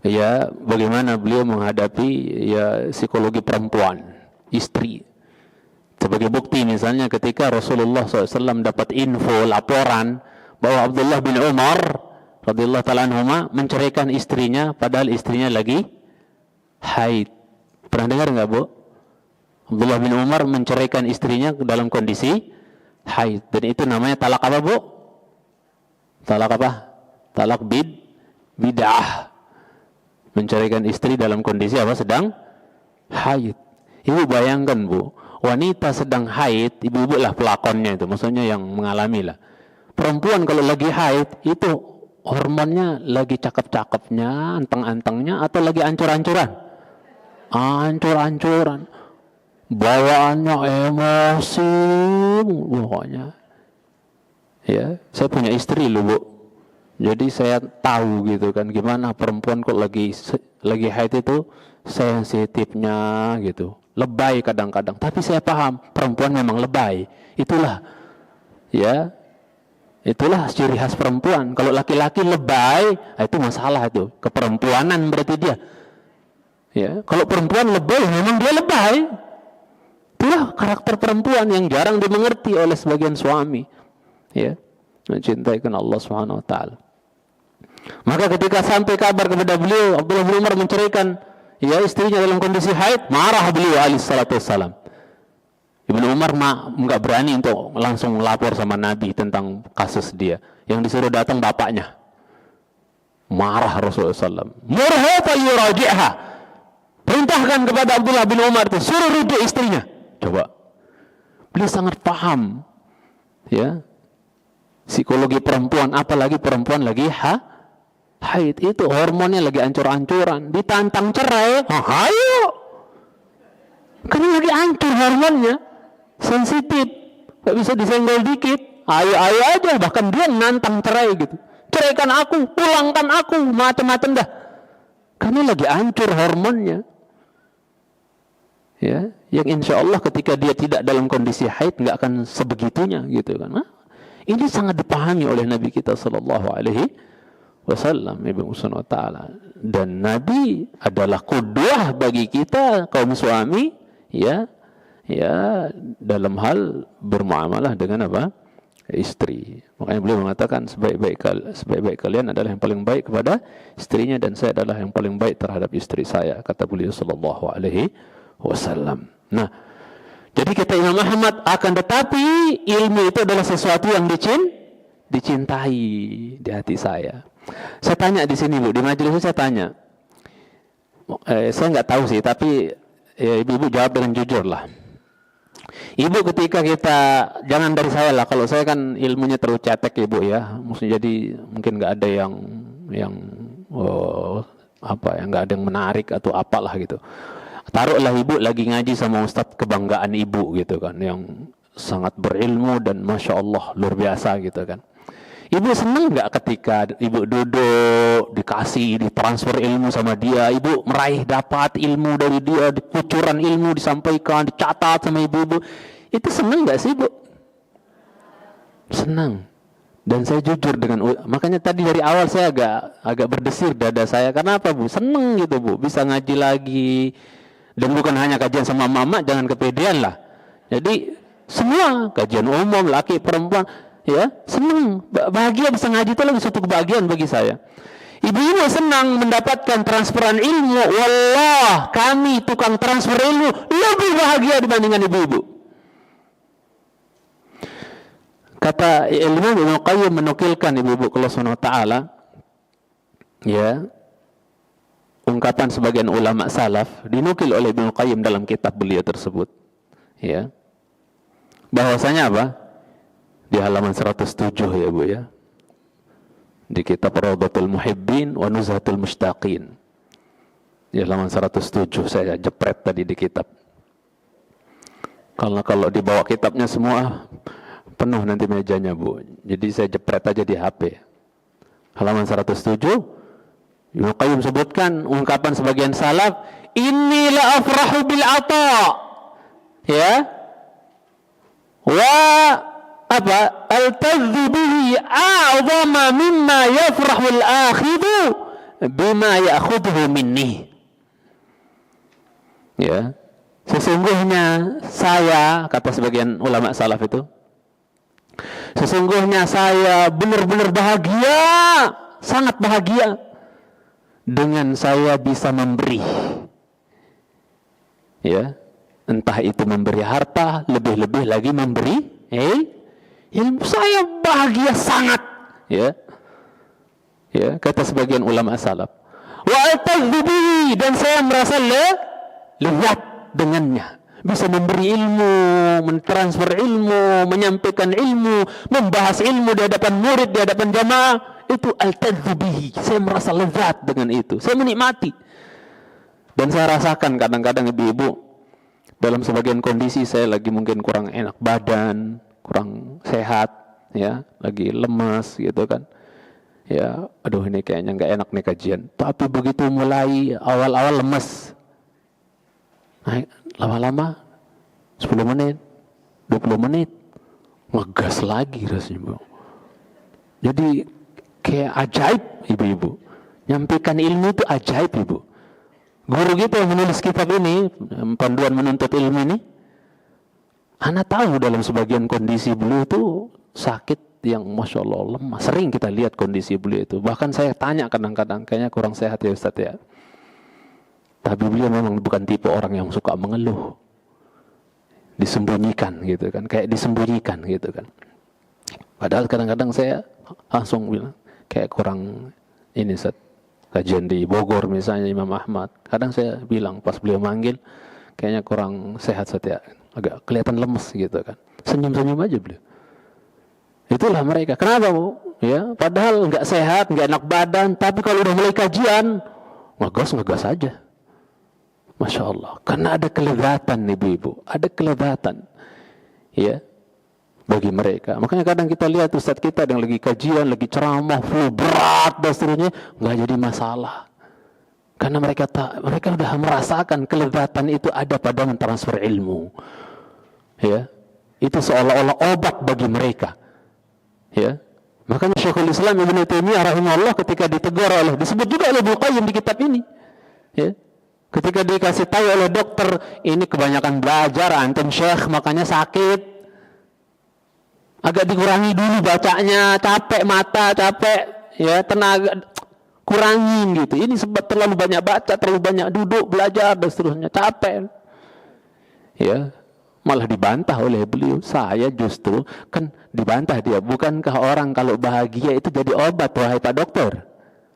ya bagaimana beliau menghadapi psikologi perempuan, istri. Sebagai bukti misalnya ketika Rasulullah SAW dapat info, laporan bahwa Abdullah bin Umar radhiyallahu ta'ala anhuma menceraikan istrinya padahal istrinya lagi haid. Pernah dengar enggak, Bu? Abdullah bin Umar menceraikan istrinya dalam kondisi haid. Dan itu namanya talak apa, Bu? Talak apa? Talak bid'ah. Menceraikan istri dalam kondisi apa? Sedang haid. Ibu bayangkan, Bu, wanita sedang haid, ibu-ibu lah pelakonnya itu, maksudnya yang mengalami lah. Perempuan kalau lagi haid itu hormonnya lagi cakep-cakepnya, anteng-antengnya, atau lagi ancur-ancuran? Ancur-ancuran. Bawaannya emosi pokoknya. Ya, saya punya istri loh, Bu. Jadi saya tahu gitu kan gimana perempuan kok lagi haid itu sensitifnya gitu. Lebay kadang-kadang, tapi saya paham perempuan memang lebay. Itulah ciri khas perempuan. Kalau laki-laki lebay, itu masalah itu, keperempuanan berarti dia. Ya, kalau perempuan lebay memang dia lebay. Itulah karakter perempuan yang jarang dimengerti oleh sebagian suami. Ya, mencintai karena Allah Subhanahu wa taala. Maka ketika sampai kabar kepada beliau Abdullah bin Umar menceraikan istrinya dalam kondisi haid, marah beliau alaihi salatu wassalam. Ibnu Umar enggak berani untuk langsung lapor sama Nabi tentang kasus dia. Yang disuruh datang bapaknya. Marah Rasulullah SAW. Murha fa yuraji'ha. Perintahkan kepada Abdullah bin Umar itu suruh rujuk istrinya. Coba. Beliau sangat paham ya psikologi perempuan, apalagi perempuan lagi haid, itu hormonnya lagi ancur-ancuran, ditantang cerai, ayo, kan lagi ancur hormonnya, sensitif, gak bisa disenggol dikit, ayo aja, bahkan dia nantang cerai gitu, ceraikan aku, pulangkan aku, macam-macam dah, karena lagi ancur hormonnya, ya, yang insya Allah ketika dia tidak dalam kondisi haid nggak akan sebegitunya gitu kan. Nah, ini sangat dipahami oleh Nabi kita Sallallahu Alaihi Wasallam, Ibu Subhanahu wa Taala. Dan Nabi adalah qudwah bagi kita kaum suami, ya dalam hal bermuamalah dengan apa? Istri. Makanya beliau mengatakan sebaik-baik kalian adalah yang paling baik kepada istrinya, dan saya adalah yang paling baik terhadap istri saya, kata beliau Sallallahu Alaihi Wasallam. Nah, jadi kata Imam Ahmad, akan tetapi ilmu itu adalah sesuatu yang dicintai di hati saya. Saya tanya di sini, Bu, di majelis saya tanya. Saya nggak tahu sih, tapi ibu jawab dengan jujur lah. Ibu, ketika kita, jangan dari saya lah, kalau saya kan ilmunya terlalu cetek, Ibu ya. Maksudnya jadi mungkin nggak ada yang nggak ada yang menarik atau apalah gitu. Taruhlah Ibu lagi ngaji sama Ustadz kebanggaan Ibu gitu kan, yang sangat berilmu dan Masya Allah luar biasa gitu kan. Ibu senang nggak ketika Ibu duduk, ditransfer ilmu sama dia, Ibu meraih dapat ilmu dari dia, kucuran ilmu disampaikan, dicatat sama ibu-ibu, itu senang nggak sih, Bu? Senang. Dan saya jujur makanya tadi dari awal saya agak berdesir dada saya, karena apa, Bu? Senang gitu, Bu, bisa ngaji lagi. Dan bukan hanya kajian sama mama, jangan kepedean lah. Jadi semua kajian umum, laki perempuan, ya senang, bahagia bisa ngaji, itu lagi suatu kebahagiaan bagi saya. Ibu-ibu senang mendapatkan transferan ilmu. Wallah, kami tukang transfer ilmu lebih bahagia dibandingkan ibu-ibu. Kata Imam Ibnu Qayyim menukilkan, ibu-ibu kalau Subhanahu wa taala, ya, ungkapan sebagian ulama salaf dinukil oleh Ibnu Qayyim dalam kitab beliau tersebut, ya, bahwasanya apa? Di halaman 107 ya, Bu ya, di kitab Rawdatul Muhibbin wa Nuzhatul Mushtaqin, di halaman 107, saya jepret tadi di kitab, karena kalau dibawa kitabnya semua penuh nanti mejanya, Bu, jadi saya jepret aja di HP. Halaman 107, Ibnu Qayyim sebutkan ungkapan sebagian salaf, inni la afrahu bil ata, ya, wa apa, altazzu bihi a'zama mimma yafrahu al-akhidhu bima ya'khudhu minni. Ya, sesungguhnya saya, kata sebagian ulama salaf itu, sesungguhnya saya benar-benar bahagia sangat bahagia dengan saya bisa memberi. Ya, entah itu memberi harta, lebih-lebih lagi memberi ilmu. Saya bahagia sangat. Ya, kata sebagian ulama salaf. Wa altadzubi, dan saya merasa lezat dengannya. Bisa memberi ilmu, mentransfer ilmu, menyampaikan ilmu, membahas ilmu di hadapan murid, di hadapan jamaah. Itu altadzubi. Saya merasa lezat dengan itu. Saya menikmati. Dan saya rasakan kadang-kadang ibu-ibu, dalam sebagian kondisi saya lagi mungkin kurang enak badan, kurang sehat, ya, lagi lemas gitu kan. Ya, aduh ini kayaknya nggak enak nih kajian. Tapi begitu mulai awal-awal lemas, naik lama-lama 10 menit, 20 menit, ngegas lagi rasanya, Bu. Jadi kayak ajaib, ibu-ibu. Nyampaikan ilmu itu ajaib, ibu. Guru kita yang menulis kitab ini, panduan menuntut ilmu ini, ana tahu dalam sebagian kondisi beliau itu sakit yang Masya Allah lemah. Sering kita lihat kondisi beliau itu. Bahkan saya tanya kadang-kadang, kayaknya kurang sehat ya Ustaz ya. Tapi beliau memang bukan tipe orang yang suka mengeluh. Disembunyikan gitu kan. Kayak disembunyikan gitu kan. Padahal kadang-kadang saya langsung bilang, kayak kurang ini Ustaz. Kajian di Bogor misalnya Imam Ahmad. Kadang saya bilang pas beliau manggil, kayaknya kurang sehat Ustaz ya. Agak kelihatan lemes gitu kan. Senyum-senyum aja beliau. Itulah mereka. Kenapa, Bu? Ya, padahal nggak sehat, nggak enak badan, tapi kalau udah mulai kajian, ngegas aja. Masya Allah. Karena ada kelezatan, ibu-ibu. Ada kelezatan. Ya, bagi mereka. Makanya kadang kita lihat ustadz kita yang lagi kajian, lagi ceramah, full berat dan seterusnya, nggak jadi masalah. Karena mereka udah merasakan kelezatan itu ada pada mentransfer ilmu. Ya, itu seolah-olah obat bagi mereka. Ya, makanya Syekhul Islam Ibnu Taimiyah rahimahullah ketika ditegur disebut juga oleh Ibnu Qayyim di kitab ini. Ya, ketika dikasih tahu oleh dokter, ini kebanyakan belajar antum Syekh makanya sakit. Agak dikurangi dulu bacanya, capek mata, capek ya tenaga, kurangin gitu. Ini sebab terlalu banyak baca, terlalu banyak duduk belajar dan seterusnya, capek. Ya, malah dibantah oleh beliau. Saya justru kan dibantah dia. Bukankah orang kalau bahagia itu jadi obat, wahai Pak Dokter?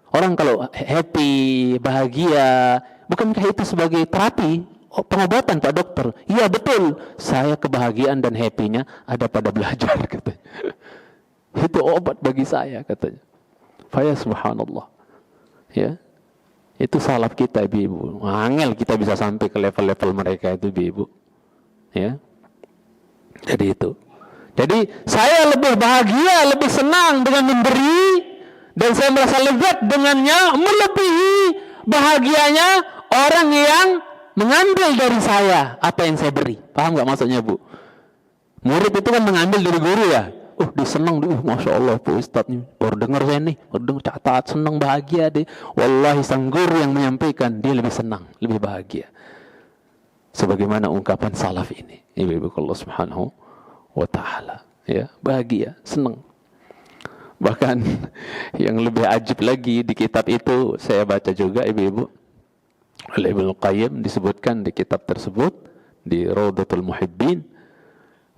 Orang kalau happy, bahagia, bukankah itu sebagai terapi, pengobatan Pak Dokter? Iya betul. Saya kebahagiaan dan happy-nya ada pada belajar katanya. Itu obat bagi saya katanya. Faya subhanallah. Ya, itu salaf kita ibu-ibu. Angel kita bisa sampai ke level-level mereka itu ibu-ibu. Ya, jadi itu. Jadi saya lebih bahagia, lebih senang dengan memberi, dan saya merasa lezat dengannya melebihi bahagianya orang yang mengambil dari saya apa yang saya beri. Paham nggak maksudnya, Bu? Murid itu kan mengambil dari guru ya. Dia senang, Masya Allah Pak Ustadz nih, baru dengar saya nih, baru dengar catat, senang, bahagia deh. Wallahi sang guru yang menyampaikan dia lebih senang, lebih bahagia. Sebagaimana ungkapan salaf ini, ibu-ibu Allah Subhanahu wa Ta'ala, ya, bahagia, senang. Bahkan yang lebih ajib lagi di kitab itu saya baca juga ibu-ibu, oleh Ibnu Qayyim disebutkan di kitab tersebut di Rawdatul Muhibbin,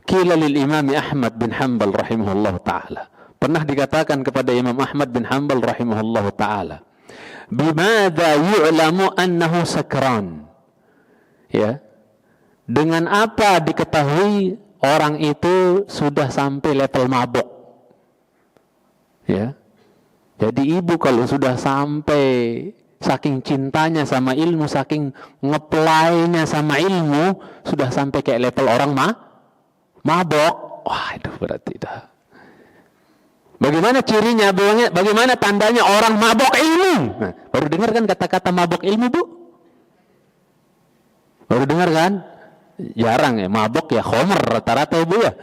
qila lil Imam Ahmad bin Hanbal rahimahullah ta'ala, pernah dikatakan kepada Imam Ahmad bin Hanbal rahimahullah ta'ala, bimadza yu'lamu annahu sakran, ya, dengan apa diketahui orang itu sudah sampai level mabuk. Ya, jadi ibu kalau sudah sampai saking cintanya sama ilmu, saking ngeplay-nya sama ilmu, sudah sampai kayak level orang mabok. Wah, itu berarti dah. Bagaimana cirinya? Bagaimana tandanya orang mabok ilmu? Nah, baru dengar kan kata-kata mabok ilmu, Bu? Baru dengar kan? Jarang ya, mabok ya khomer rata-rata ibu ya.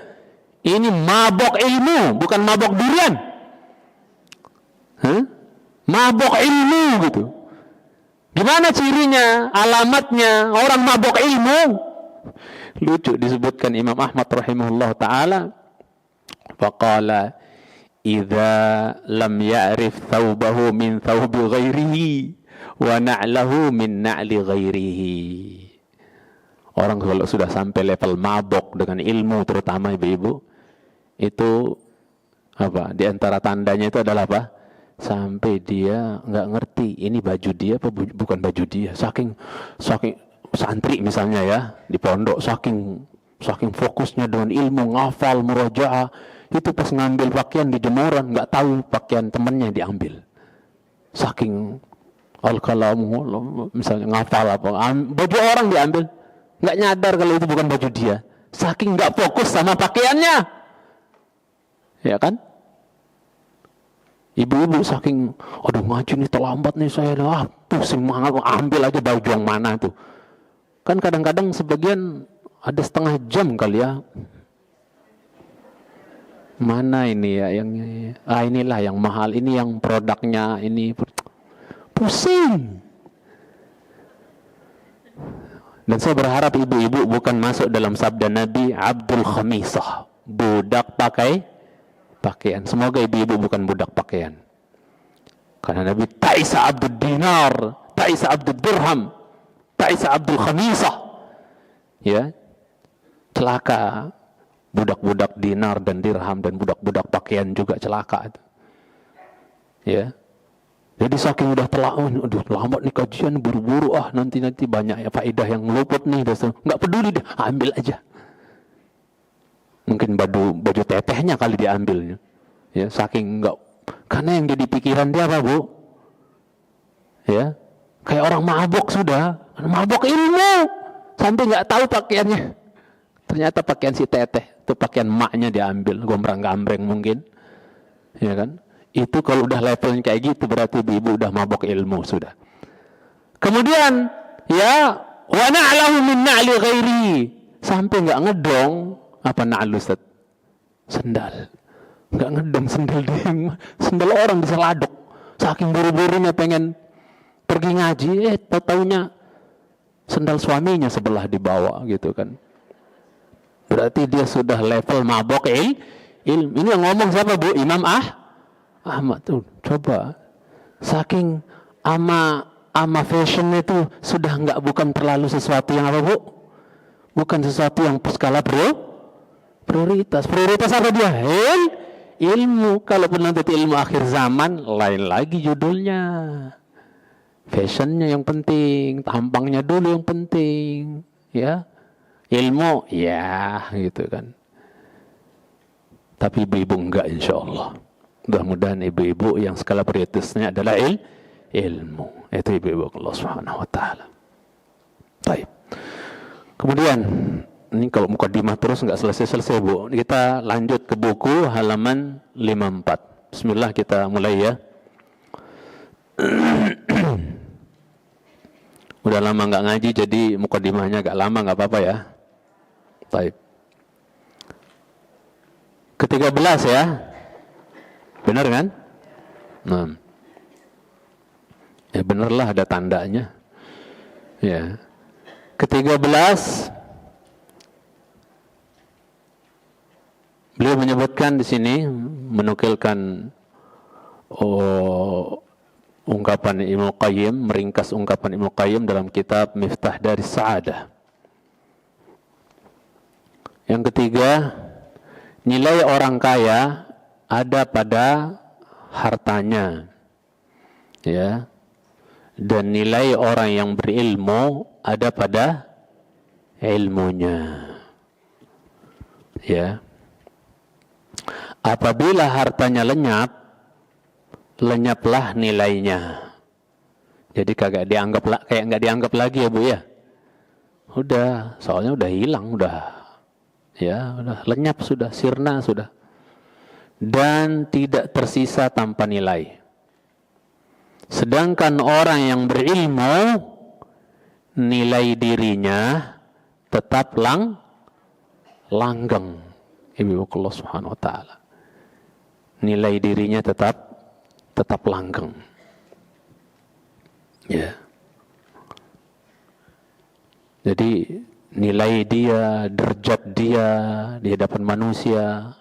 Ini mabok ilmu, bukan mabok durian. Mabok ilmu gitu. Gimana cirinya, alamatnya orang mabok ilmu? Lucu disebutkan Imam Ahmad rahimahullah ta'ala, faqala idza lam ya'rif thawbahu min thawbi ghairihi wa na'lahu min na'li ghairihi. Orang kalau sudah sampai level mabok dengan ilmu, terutama ibu-ibu, itu apa? Di antara tandanya itu adalah apa? Sampai dia nggak ngerti ini baju dia apa bukan baju dia. Saking santri misalnya ya di pondok, saking fokusnya dengan ilmu, ngafal, murojaah, itu pas ngambil pakaian di jemuran nggak tahu pakaian temannya diambil. Saking al-kalamu misalnya ngafal apa, baju orang diambil, nggak nyadar kalau itu bukan baju dia. Saking nggak fokus sama pakaiannya, ya kan? Ibu-ibu saking, aduh ngaji nih terlambat nih saya, pusing banget, ambil aja baju yang mana tuh. Kan kadang-kadang sebagian ada setengah jam kali ya. Mana ini ya yang inilah yang mahal, ini yang produknya ini, pusing. Dan saya berharap ibu-ibu bukan masuk dalam sabda Nabi Abdul Khamisah, budak pakai pakaian. Semoga ibu-ibu bukan budak pakaian. Karena Nabi Ta'isa Abdul Dinar, Ta'isa Abdul Dirham, Ta'isa Abdul Khamisah. Ya, celaka budak-budak dinar dan dirham dan budak-budak pakaian juga celaka. Ya. Jadi saking udah aduh lambat nih kajian, buru-buru nanti banyak ya faedah yang luput nih, nggak peduli deh, ambil aja. Mungkin baju tetehnya kali diambilnya. Ya, saking enggak, karena yang jadi pikiran dia apa, Bu? Ya, kayak orang mabok sudah, mabok ilmu, sampai nggak tahu pakaiannya. Ternyata pakaian si teteh, itu pakaian maknya diambil, gombrang-gambreng mungkin. Ya kan? Itu kalau udah levelnya kayak gitu berarti ibu udah mabok ilmu sudah. Kemudian, ya, wa na'lahu min na'li ghairi, sampai nggak ngedong. Apa na'lu Ustaz? Sendal. Enggak ngedong sendal dia. Sendal orang bisa laduk. Saking buru-burunya pengen pergi ngaji, taunya sendal suaminya sebelah dibawa gitu kan. Berarti dia sudah level mabok ilmu. Ini yang ngomong siapa, Bu? Imam Ahmad tuh. Coba. Saking ama fashion itu sudah bukan terlalu sesuatu yang apa, Bu? Bukan sesuatu yang skala prioritas apa dia? Ilmu. Kalaupun nanti ilmu akhir zaman, lain lagi judulnya. Fashionnya yang penting, tampangnya dulu yang penting, ya. Ilmu, ya, gitu kan. Tapi ibu-ibu enggak, insya Allah. Mudah-mudahan ibu-ibu yang skala prioritasnya adalah ilmu. Itu ibu-ibu Allah Subhanahu Wa Taala. Baik. Kemudian ini kalau mukadimah terus nggak selesai-selesai, Bu. Kita lanjut ke buku halaman 54. Bismillah, kita mulai ya. Udah lama nggak ngaji, jadi mukadimahnya agak lama, nggak apa-apa ya. Baik. Ke-13 ya. Benar kan? Nah. Ya benarlah, ada tandanya. Ya. Ke-13 beliau menyebutkan di sini, menukilkan ungkapan Ibnu Qayyim, meringkas ungkapan Ibnu Qayyim dalam kitab Miftah Daris Sa'adah. Yang ketiga, nilai orang kaya ada pada hartanya, ya, dan nilai orang yang berilmu ada pada ilmunya, ya. Apabila hartanya lenyap, lenyaplah nilainya. Jadi kagak dianggap, kayak nggak dianggap lagi ya, Bu ya. Udah, soalnya udah hilang, udah lenyap sudah, sirna sudah. Dan tidak tersisa tanpa nilai. Sedangkan orang yang berilmu, nilai dirinya tetap langgeng. Ibu Allah Subhanahu Wa Taala. Nilai dirinya tetap langgeng. Ya. Jadi nilai dia, derajat dia di hadapan manusia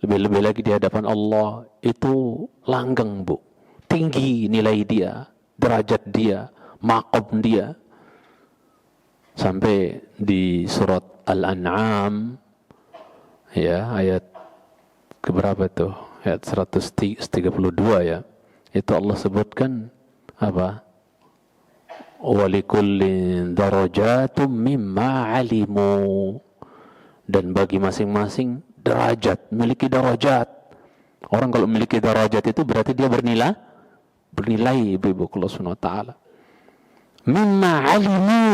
lebih-lebih lagi di hadapan Allah, itu langgeng, Bu. Tinggi nilai dia, derajat dia, maqam dia. Sampai di surat Al-An'am, ya, ayat keberapa tuh? Ayat 132 ya. Itu Allah sebutkan apa? Walikullin darajatum mimma alimu. Dan bagi masing-masing derajat, memiliki derajat. Orang kalau memiliki derajat itu berarti dia bernilai ibu Allah Subhanahu wa taala. Mimma alimu,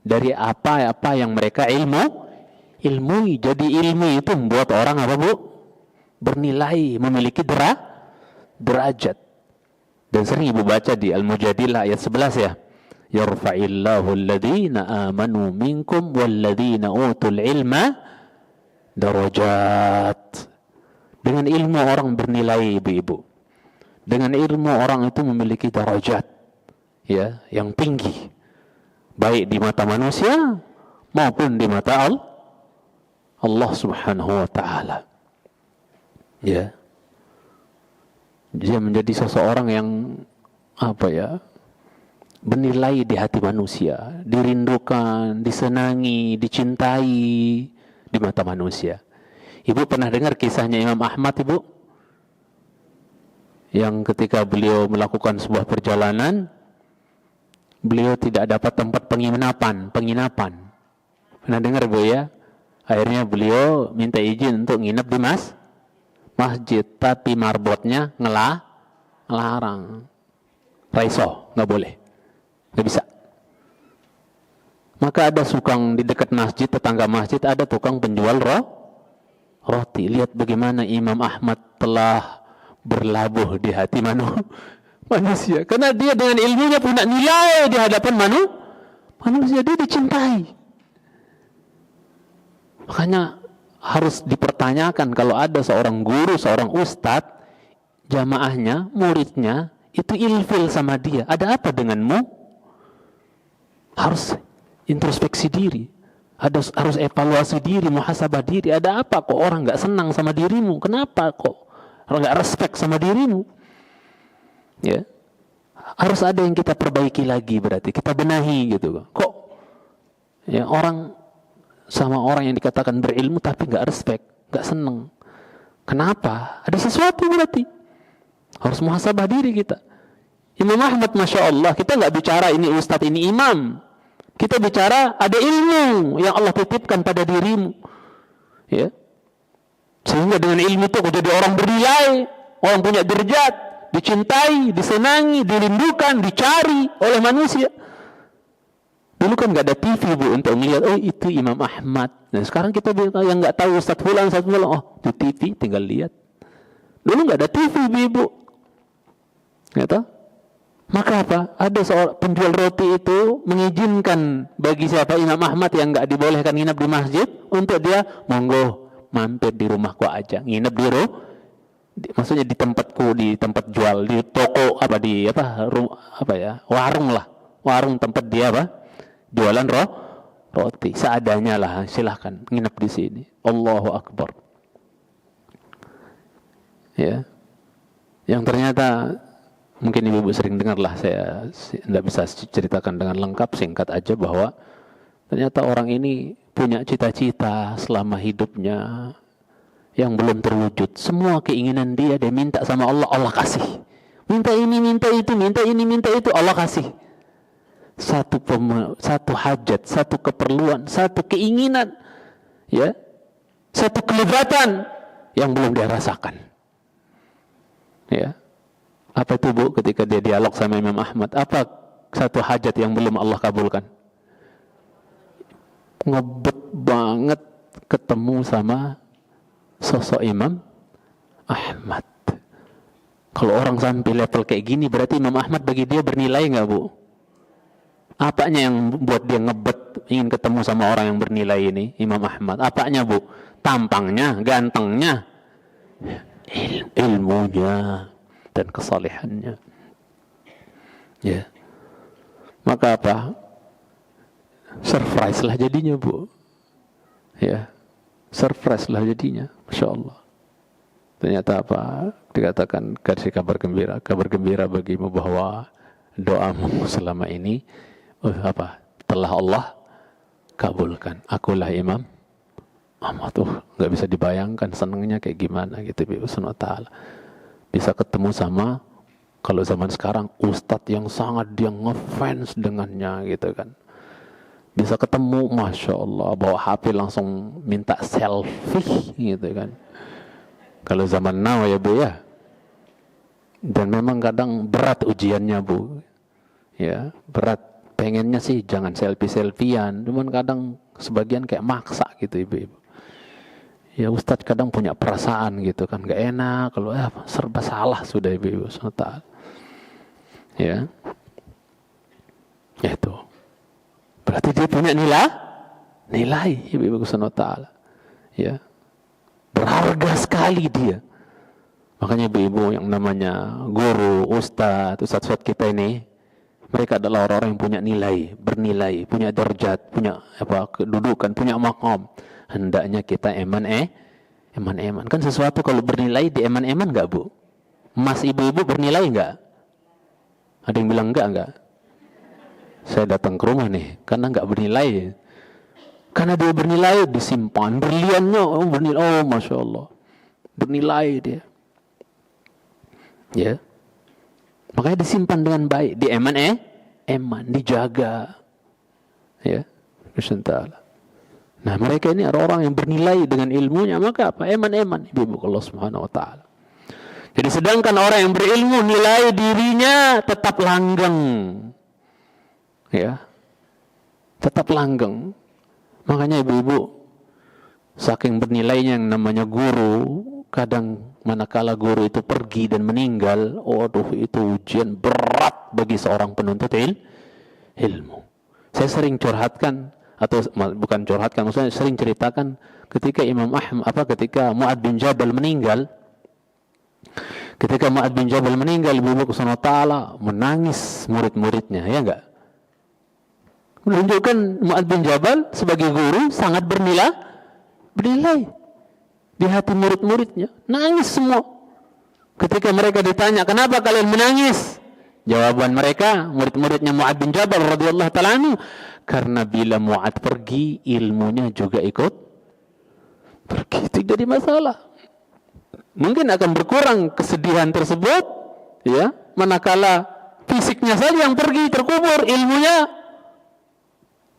dari apa-apa yang mereka ilmui. Jadi ilmu itu membuat orang apa, Bu? Bernilai, memiliki derajat. Dan sering Ibu baca di Al-Mujadilah ayat 11 ya. Yarfa'illahu alladhina amanu minkum walladhina utul ilma darajat. Dengan ilmu orang bernilai, ibu-ibu. Dengan ilmu orang itu memiliki derajat, ya, yang tinggi, baik di mata manusia maupun di mata Allah Subhanahu wa taala. Ya. Dia menjadi seseorang yang apa ya? Bernilai di hati manusia, dirindukan, disenangi, dicintai di mata manusia. Ibu pernah dengar kisahnya Imam Ahmad, Ibu? Yang ketika beliau melakukan sebuah perjalanan, beliau tidak dapat tempat penginapan. Pernah dengar, Bu, ya? Akhirnya beliau minta izin untuk nginep di masjid, tapi marbotnya ngelarang. Raiso, nggak boleh. Nggak bisa. Maka ada tukang di dekat masjid, tetangga masjid, ada tukang penjual roti. Lihat bagaimana Imam Ahmad telah berlabuh di hati manusia. Karena dia dengan ilmunya punya nilai di hadapan manusia. Dia dicintai. Makanya harus dipertanyakan kalau ada seorang guru, seorang ustadz, jamaahnya, muridnya, itu ilfil sama dia. Ada apa denganmu? Harus introspeksi diri, harus evaluasi diri, muhasabah diri. Ada apa kok orang nggak senang sama dirimu? Kenapa kok orang nggak respect sama dirimu? Ya, harus ada yang kita perbaiki lagi, berarti kita benahi gitu. Kok ya orang sama orang yang dikatakan berilmu tapi nggak respect, nggak senang? Kenapa? Ada sesuatu berarti. Harus muhasabah diri kita. Imam Ahmad, Masya Allah, kita nggak bicara ini ustadz, ini imam. Kita bicara ada ilmu yang Allah titipkan pada dirimu. Ya. Sehingga dengan ilmu itu kau jadi orang bernilai, orang punya derajat, dicintai, disenangi, dirindukan, dicari oleh manusia. Dulu kan nggak ada TV, Bu, untuk melihat, oh itu Imam Ahmad. Nah sekarang kita yang nggak tahu Ustadz Fulan, oh di TV tinggal lihat. Dulu nggak ada TV, Bu. Nggak tahu. Maka apa? Ada seorang penjual roti itu mengizinkan bagi siapa Imam Ahmad yang nggak dibolehkan nginep di masjid, untuk dia monggo mampir di rumahku aja, nginep maksudnya di tempatku, di tempat jual, di toko warung tempat dia jualan roti, seadanya lah, silahkan nginep di sini. Allahu Akbar. Ya, yang ternyata mungkin ibu sering dengar lah, saya tidak bisa ceritakan dengan lengkap, singkat aja, bahwa ternyata orang ini punya cita-cita selama hidupnya yang belum terwujud. Semua keinginan dia minta sama Allah, Allah kasih. Minta ini, minta itu, minta ini, minta itu, Allah kasih. Satu hajat, satu keperluan, satu keinginan, ya, satu kelezatan yang belum dia rasakan. Ya. Apa itu, Bu, ketika dia dialog sama Imam Ahmad? Apa satu hajat yang belum Allah kabulkan? Ngebet banget ketemu sama sosok Imam Ahmad. Kalau orang sampai level kayak gini, berarti Imam Ahmad bagi dia bernilai nggak, Bu? Apanya yang buat dia ngebet ingin ketemu sama orang yang bernilai ini, Imam Ahmad? Apanya, Bu? Tampangnya, gantengnya, ilmunya, dan kesalehannya. Ya. Maka apa? Surprise lah jadinya, Bu. Ya. Surprise lah jadinya. Masya Allah. Ternyata apa? Dikatakan kasih kabar gembira bagimu bahwa doamu selama ini telah Allah kabulkan. Akulah Imam Ahmad. Nggak bisa dibayangkan senangnya kayak gimana gitu, Ibu Subhanahu wa Ta'ala. Bisa ketemu sama, kalau zaman sekarang, ustadz yang sangat dia ngefans dengannya gitu kan. Bisa ketemu, Masya Allah, bawa HP langsung minta selfie gitu kan. Kalau zaman now ya Bu ya. Dan memang kadang berat ujiannya Bu. Ya, berat. Pengennya sih jangan selfie-selfian, cuman kadang sebagian kayak maksa gitu Ibu-ibu. Ya Ustadz kadang punya perasaan gitu kan, gak enak kalau serba salah sudah Ibu-ibu. Ya. Itu. Berarti dia punya nilai Ibu-ibu Subhanahu wa Ta'ala. Ya. Berharga sekali dia. Makanya ibu-ibu yang namanya guru, ustadz kita ini, mereka adalah orang-orang yang punya nilai, bernilai, punya derajat, punya kedudukan, punya maqam. Hendaknya kita eman. Kan sesuatu kalau bernilai di eman enggak Bu? Mas ibu-ibu bernilai enggak? Ada yang bilang enggak? Saya datang ke rumah nih, karena enggak bernilai. Karena dia bernilai, disimpan berliannya, bernilai, Masya Allah, bernilai dia. Ya, makanya disimpan dengan baik, di eman, dijaga. Ya, Bismillah. Nah, mereka ini orang-orang yang bernilai dengan ilmunya, maka apa? Eman, ibu Allah Subhanahu wa Ta'ala. Jadi sedangkan orang yang berilmu nilai dirinya tetap langgeng. Ya. Tetap langgeng. Makanya ibu-ibu, saking bernilainya yang namanya guru, kadang manakala guru itu pergi dan meninggal, itu ujian berat bagi seorang penuntut ilmu. Saya sering curhatkan, atau bukan curhatkan, maksudnya sering ceritakan ketika ketika Mu'ad bin Jabal meninggal. Ketika Mu'ad bin Jabal meninggal, ibu-ibu Subhanahu wa Ta'ala menangis murid-muridnya, ya enggak? Menunjukkan Mu'ad bin Jabal sebagai guru sangat bernilai di hati murid-muridnya. Nangis semua. Ketika mereka ditanya, kenapa kalian menangis? Jawaban mereka, murid-muridnya Mu'ad bin Jabal radhiyallahu ta'ala anhu, karena bila Mu'ad pergi, ilmunya juga ikut pergi. Itu jadi masalah. Mungkin akan berkurang kesedihan tersebut, ya, manakala fisiknya saja yang pergi, terkubur, ilmunya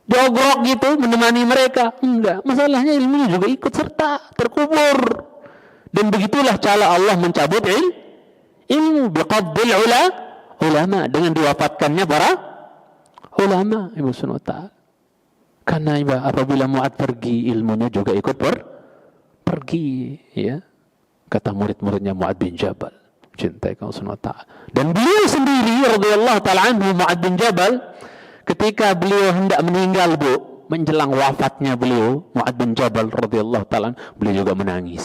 jogrok gitu menemani mereka. Enggak, masalahnya ilmunya juga ikut serta terkubur. Dan begitulah cara Allah mencabut ilmu biqabdil ulama, dengan diwafatkannya para ulama, Ibu Subhanahu wa Ta'ala. Karena apabila Mu'ad pergi, ilmunya juga ikut pergi, ya. Kata murid-muridnya Mu'ad bin Jabal, cintai Allah Subhanahu wa Ta'ala. Dan beliau sendiri radhiyallahu ta'ala anhu, Mu'ad bin Jabal, ketika beliau hendak meninggal Bu, menjelang wafatnya beliau, Mu'ad bin Jabal radhiyallahu ta'ala, beliau juga menangis.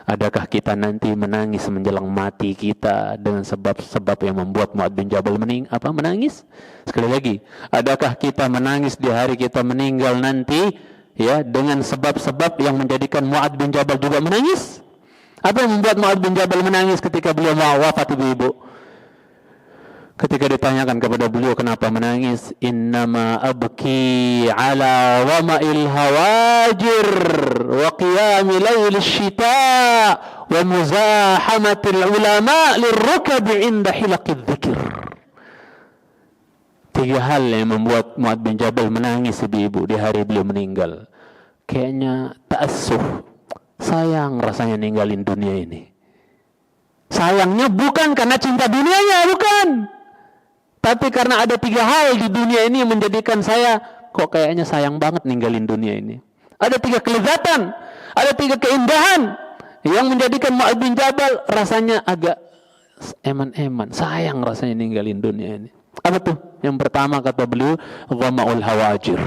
Adakah kita nanti menangis menjelang mati kita dengan sebab-sebab yang membuat Mu'ad bin Jabal menangis? Sekali lagi, adakah kita menangis di hari kita meninggal nanti, ya, dengan sebab-sebab yang menjadikan Mu'ad bin Jabal juga menangis? Apa yang membuat Mu'ad bin Jabal menangis ketika beliau mau wafat ibu-ibu? Ketika ditanyakan kepada beliau kenapa menangis, innama abki ala wama'il hawajir wa qiyami layl syita wa muzahamatil ulama lirrukab inda hilaqidh dzikr. 3 hal yang membuat Mu'ad bin Jabal menangis ibu-ibu di hari beliau meninggal. Kayaknya ta'assuh, sayang rasanya ninggalin dunia ini. Sayangnya bukan karena cinta dunianya, bukan. Tapi karena ada 3 hal di dunia ini yang menjadikan saya kok kayaknya sayang banget ninggalin dunia ini. Ada 3 kelezatan, ada 3 keindahan yang menjadikan Mu'ad bin Jabal rasanya agak eman-eman, sayang rasanya ninggalin dunia ini. Apa tuh? Yang pertama kata beliau, dhama'ul hawajir.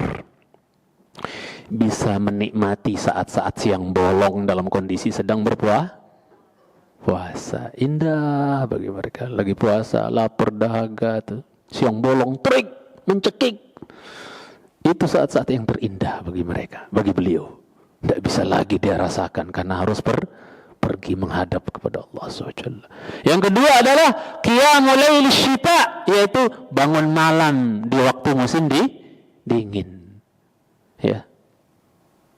Bisa menikmati saat-saat siang bolong dalam kondisi sedang puasa, indah bagi mereka. Lagi puasa, lapar dahaga tuh, siang bolong, terik, mencekik. Itu saat-saat yang terindah bagi mereka, bagi beliau. Tidak bisa lagi dia rasakan karena harus pergi menghadap kepada Allah SWT. Yang kedua adalah qiyamul lail syita, yaitu bangun malam di waktu musim dingin. Ya.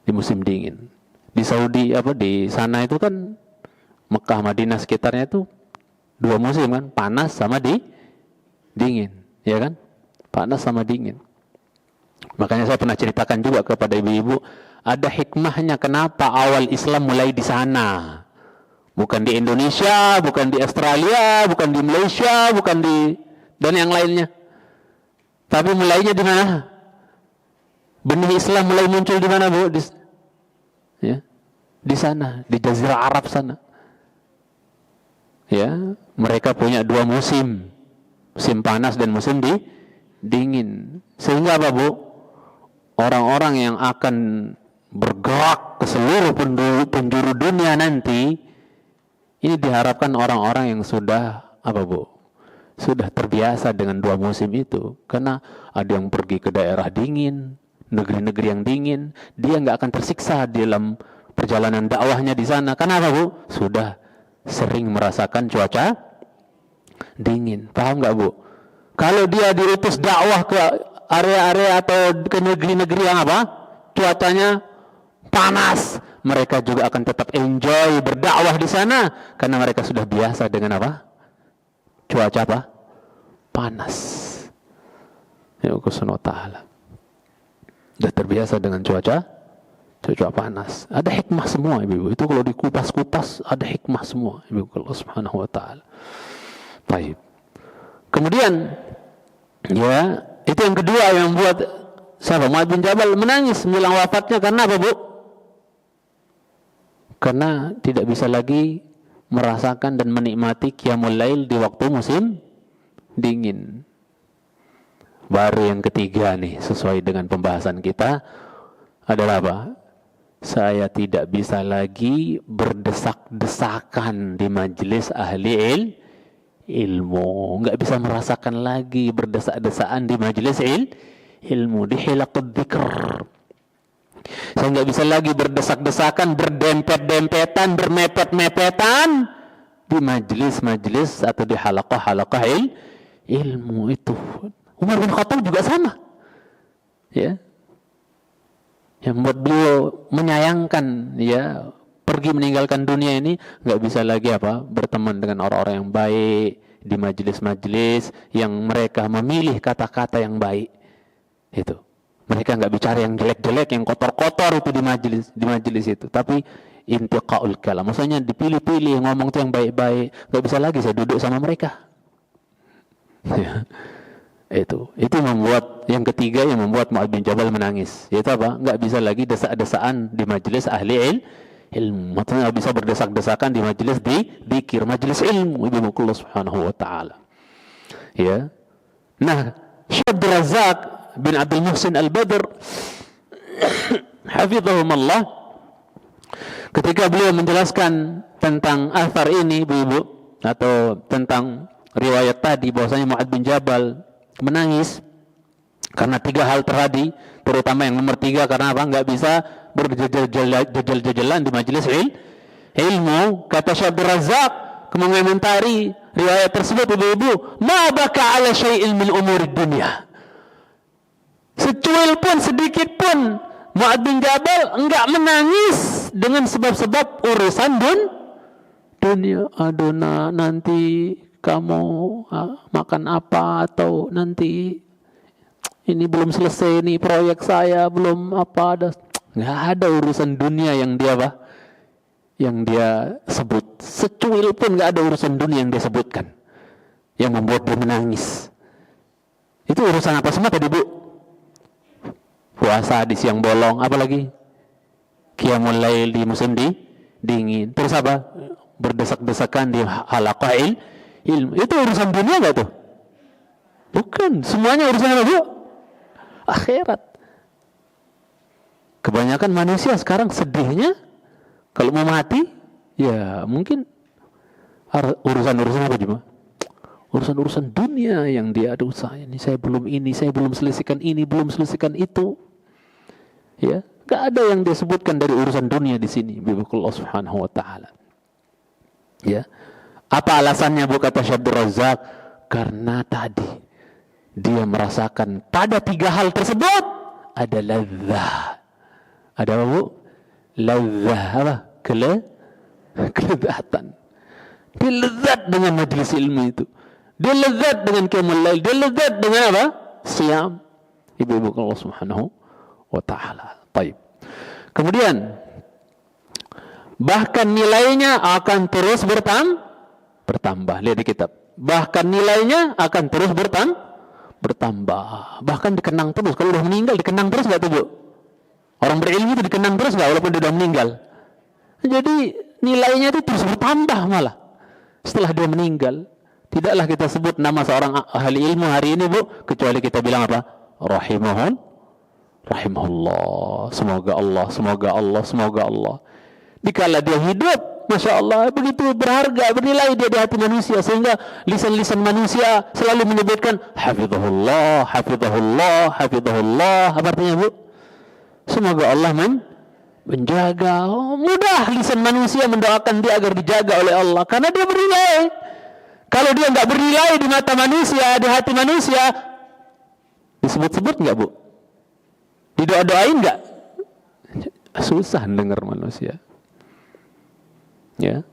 Di musim dingin. Di Saudi di sana itu kan Mekah, Madinah sekitarnya itu 2 musim kan, panas sama dingin, ya kan? Panas sama dingin. Makanya saya pernah ceritakan juga kepada ibu-ibu, ada hikmahnya kenapa awal Islam mulai di sana. Bukan di Indonesia, bukan di Australia, bukan di Malaysia, bukan di dan yang lainnya. Tapi mulainya di mana? Benih Islam mulai muncul di mana, Bu? Di sana, di Jazirah Arab sana. Ya, mereka punya 2 musim. Musim panas dan musim dingin. Sehingga apa, Bu? Orang-orang yang akan bergerak ke seluruh penjuru dunia nanti, ini diharapkan orang-orang yang sudah sudah terbiasa dengan 2 musim itu. Karena ada yang pergi ke daerah dingin, negeri-negeri yang dingin, dia nggak akan tersiksa dalam perjalanan dakwahnya di sana. Kenapa, Bu? Sudah sering merasakan cuaca dingin. Paham nggak, Bu? Kalau dia diutus dakwah ke area-area atau ke negeri-negeri yang cuacanya panas, mereka juga akan tetap enjoy berdakwah di sana karena mereka sudah biasa dengan cuaca panas. Ya Allah Subhanahu wa taala. Sudah terbiasa dengan cuaca panas. Ada hikmah semua, ibu. Itu kalau dikupas-kupas ada hikmah semua, ibu Allah Subhanahu wa taala. Baik. Kemudian ya, itu yang kedua yang membuat Mu'adz bin Jabal menangis menjelang wafatnya. Karena apa, Bu? Karena tidak bisa lagi merasakan dan menikmati qiyamul lail di waktu musim dingin. Baru yang ketiga nih, sesuai dengan pembahasan kita, adalah apa? Saya tidak bisa lagi berdesak-desakan di majelis ahli ilmu. Nggak bisa merasakan lagi berdesak-desakan di majelis ilmu, di hilaqud dzikr. Saya nggak bisa lagi berdesak-desakan, berdempet-dempetan, bermepet-mepetan di majelis-majelis atau di halaqah-halaqah ilmu itu. Umar bin Khattab juga sama. Ya. Yang membuat beliau menyayangkan, ya, pergi meninggalkan dunia ini, nggak bisa lagi berteman dengan orang-orang yang baik di majelis-majelis yang mereka memilih kata-kata yang baik. Itu. Mereka nggak bicara yang jelek-jelek, yang kotor-kotor itu di majelis itu. Tapi intiqaul kalam, maksudnya dipilih-pilih ngomong itu yang baik-baik. Nggak bisa lagi saya duduk sama mereka. Ya. Itu membuat yang ketiga yang membuat Mu'adz bin Jabal menangis. Yaitu nggak bisa lagi desak-desaan di majelis ahli ilmu. Maksudnya nggak bisa berdesak-desakan di majelis dzikir, majelis ilmu ibu Allah Subhanahu wa taala. Ya. Nah, Syekh Abdul Razak bin Abdul Muhsin Al-Badr hafizahumullah, ketika beliau menjelaskan tentang athar ini, ibu-ibu, atau tentang riwayat tadi bahwasanya Mu'adz bin Jabal menangis karena 3 hal tadi, terutama yang nomor 3 karena nggak bisa berjejal-jejalan di majelis ilmu. Kata Syekh Abdul Razak mengomentari riwayat tersebut, ibu-ibu, ma baka ala syai'in min umurid dunya. Secuil pun, sedikit pun Mu'adz bin Jabal enggak menangis dengan sebab-sebab urusan dunia. Aduh, nanti kamu makan apa, atau nanti ini belum selesai nih proyek saya, belum ada. Nggak ada urusan dunia yang dia sebut. Secuil pun nggak ada urusan dunia yang dia sebutkan yang membuat dia menangis. Itu urusan apa semua tadi, Bu? Puasa di siang bolong, apalagi qiyamul lail di musim dingin. Terus berdesak-desakan di halaqah ilmu. Itu urusan dunia nggak tuh? Bukan. Semuanya urusan apa, Bu? Akhirat. Kebanyakan manusia sekarang sedihnya kalau mau mati, ya mungkin urusan-urusan apa cuma? Urusan-urusan dunia yang dia, aduh saya belum selesaikan ini, belum selesaikan itu. Ya, nggak ada yang disebutkan dari urusan dunia di sini, biqullah subhanahu wa ta'ala. Ya. Apa alasannya Bu kata Syekh Abdul Razak? Karena tadi dia merasakan pada 3 hal tersebut ada ladzah. Ada apa Bu? Ladzah apa? Kelezatan. Dia lezat dengan majlis ilmu itu. Dia lezat dengan qiyamul lail. Dia lezat dengan apa? Siyam. Ibu-ibu Allah Subhanahu wa taala. Baik. Kemudian bahkan nilainya akan terus bertambah. Lihat di kitab. Bahkan nilainya akan terus bertambah. Bahkan dikenang terus. Kalau udah meninggal dikenang terus enggak tuh, Bu? Orang berilmu itu dikenang terus enggak walaupun dia sudah meninggal? Jadi nilainya itu terus bertambah malah setelah dia meninggal. Tidaklah kita sebut nama seorang ahli ilmu hari ini, Bu, kecuali kita bilang apa? Rahimahullah. Semoga Allah. Dikala dia hidup, Masya Allah, begitu berharga, bernilai dia di hati manusia, sehingga lisan-lisan manusia selalu menyebutkan hafizahullah. Apa artinya, Bu? Semoga Allah menjaga. Mudah lisan manusia mendoakan dia agar dijaga oleh Allah, karena dia bernilai. Kalau dia nggak bernilai di mata manusia, di hati manusia, disebut-sebut nggak, Bu? Didoa-doain nggak? Susah dengar manusia. Ya,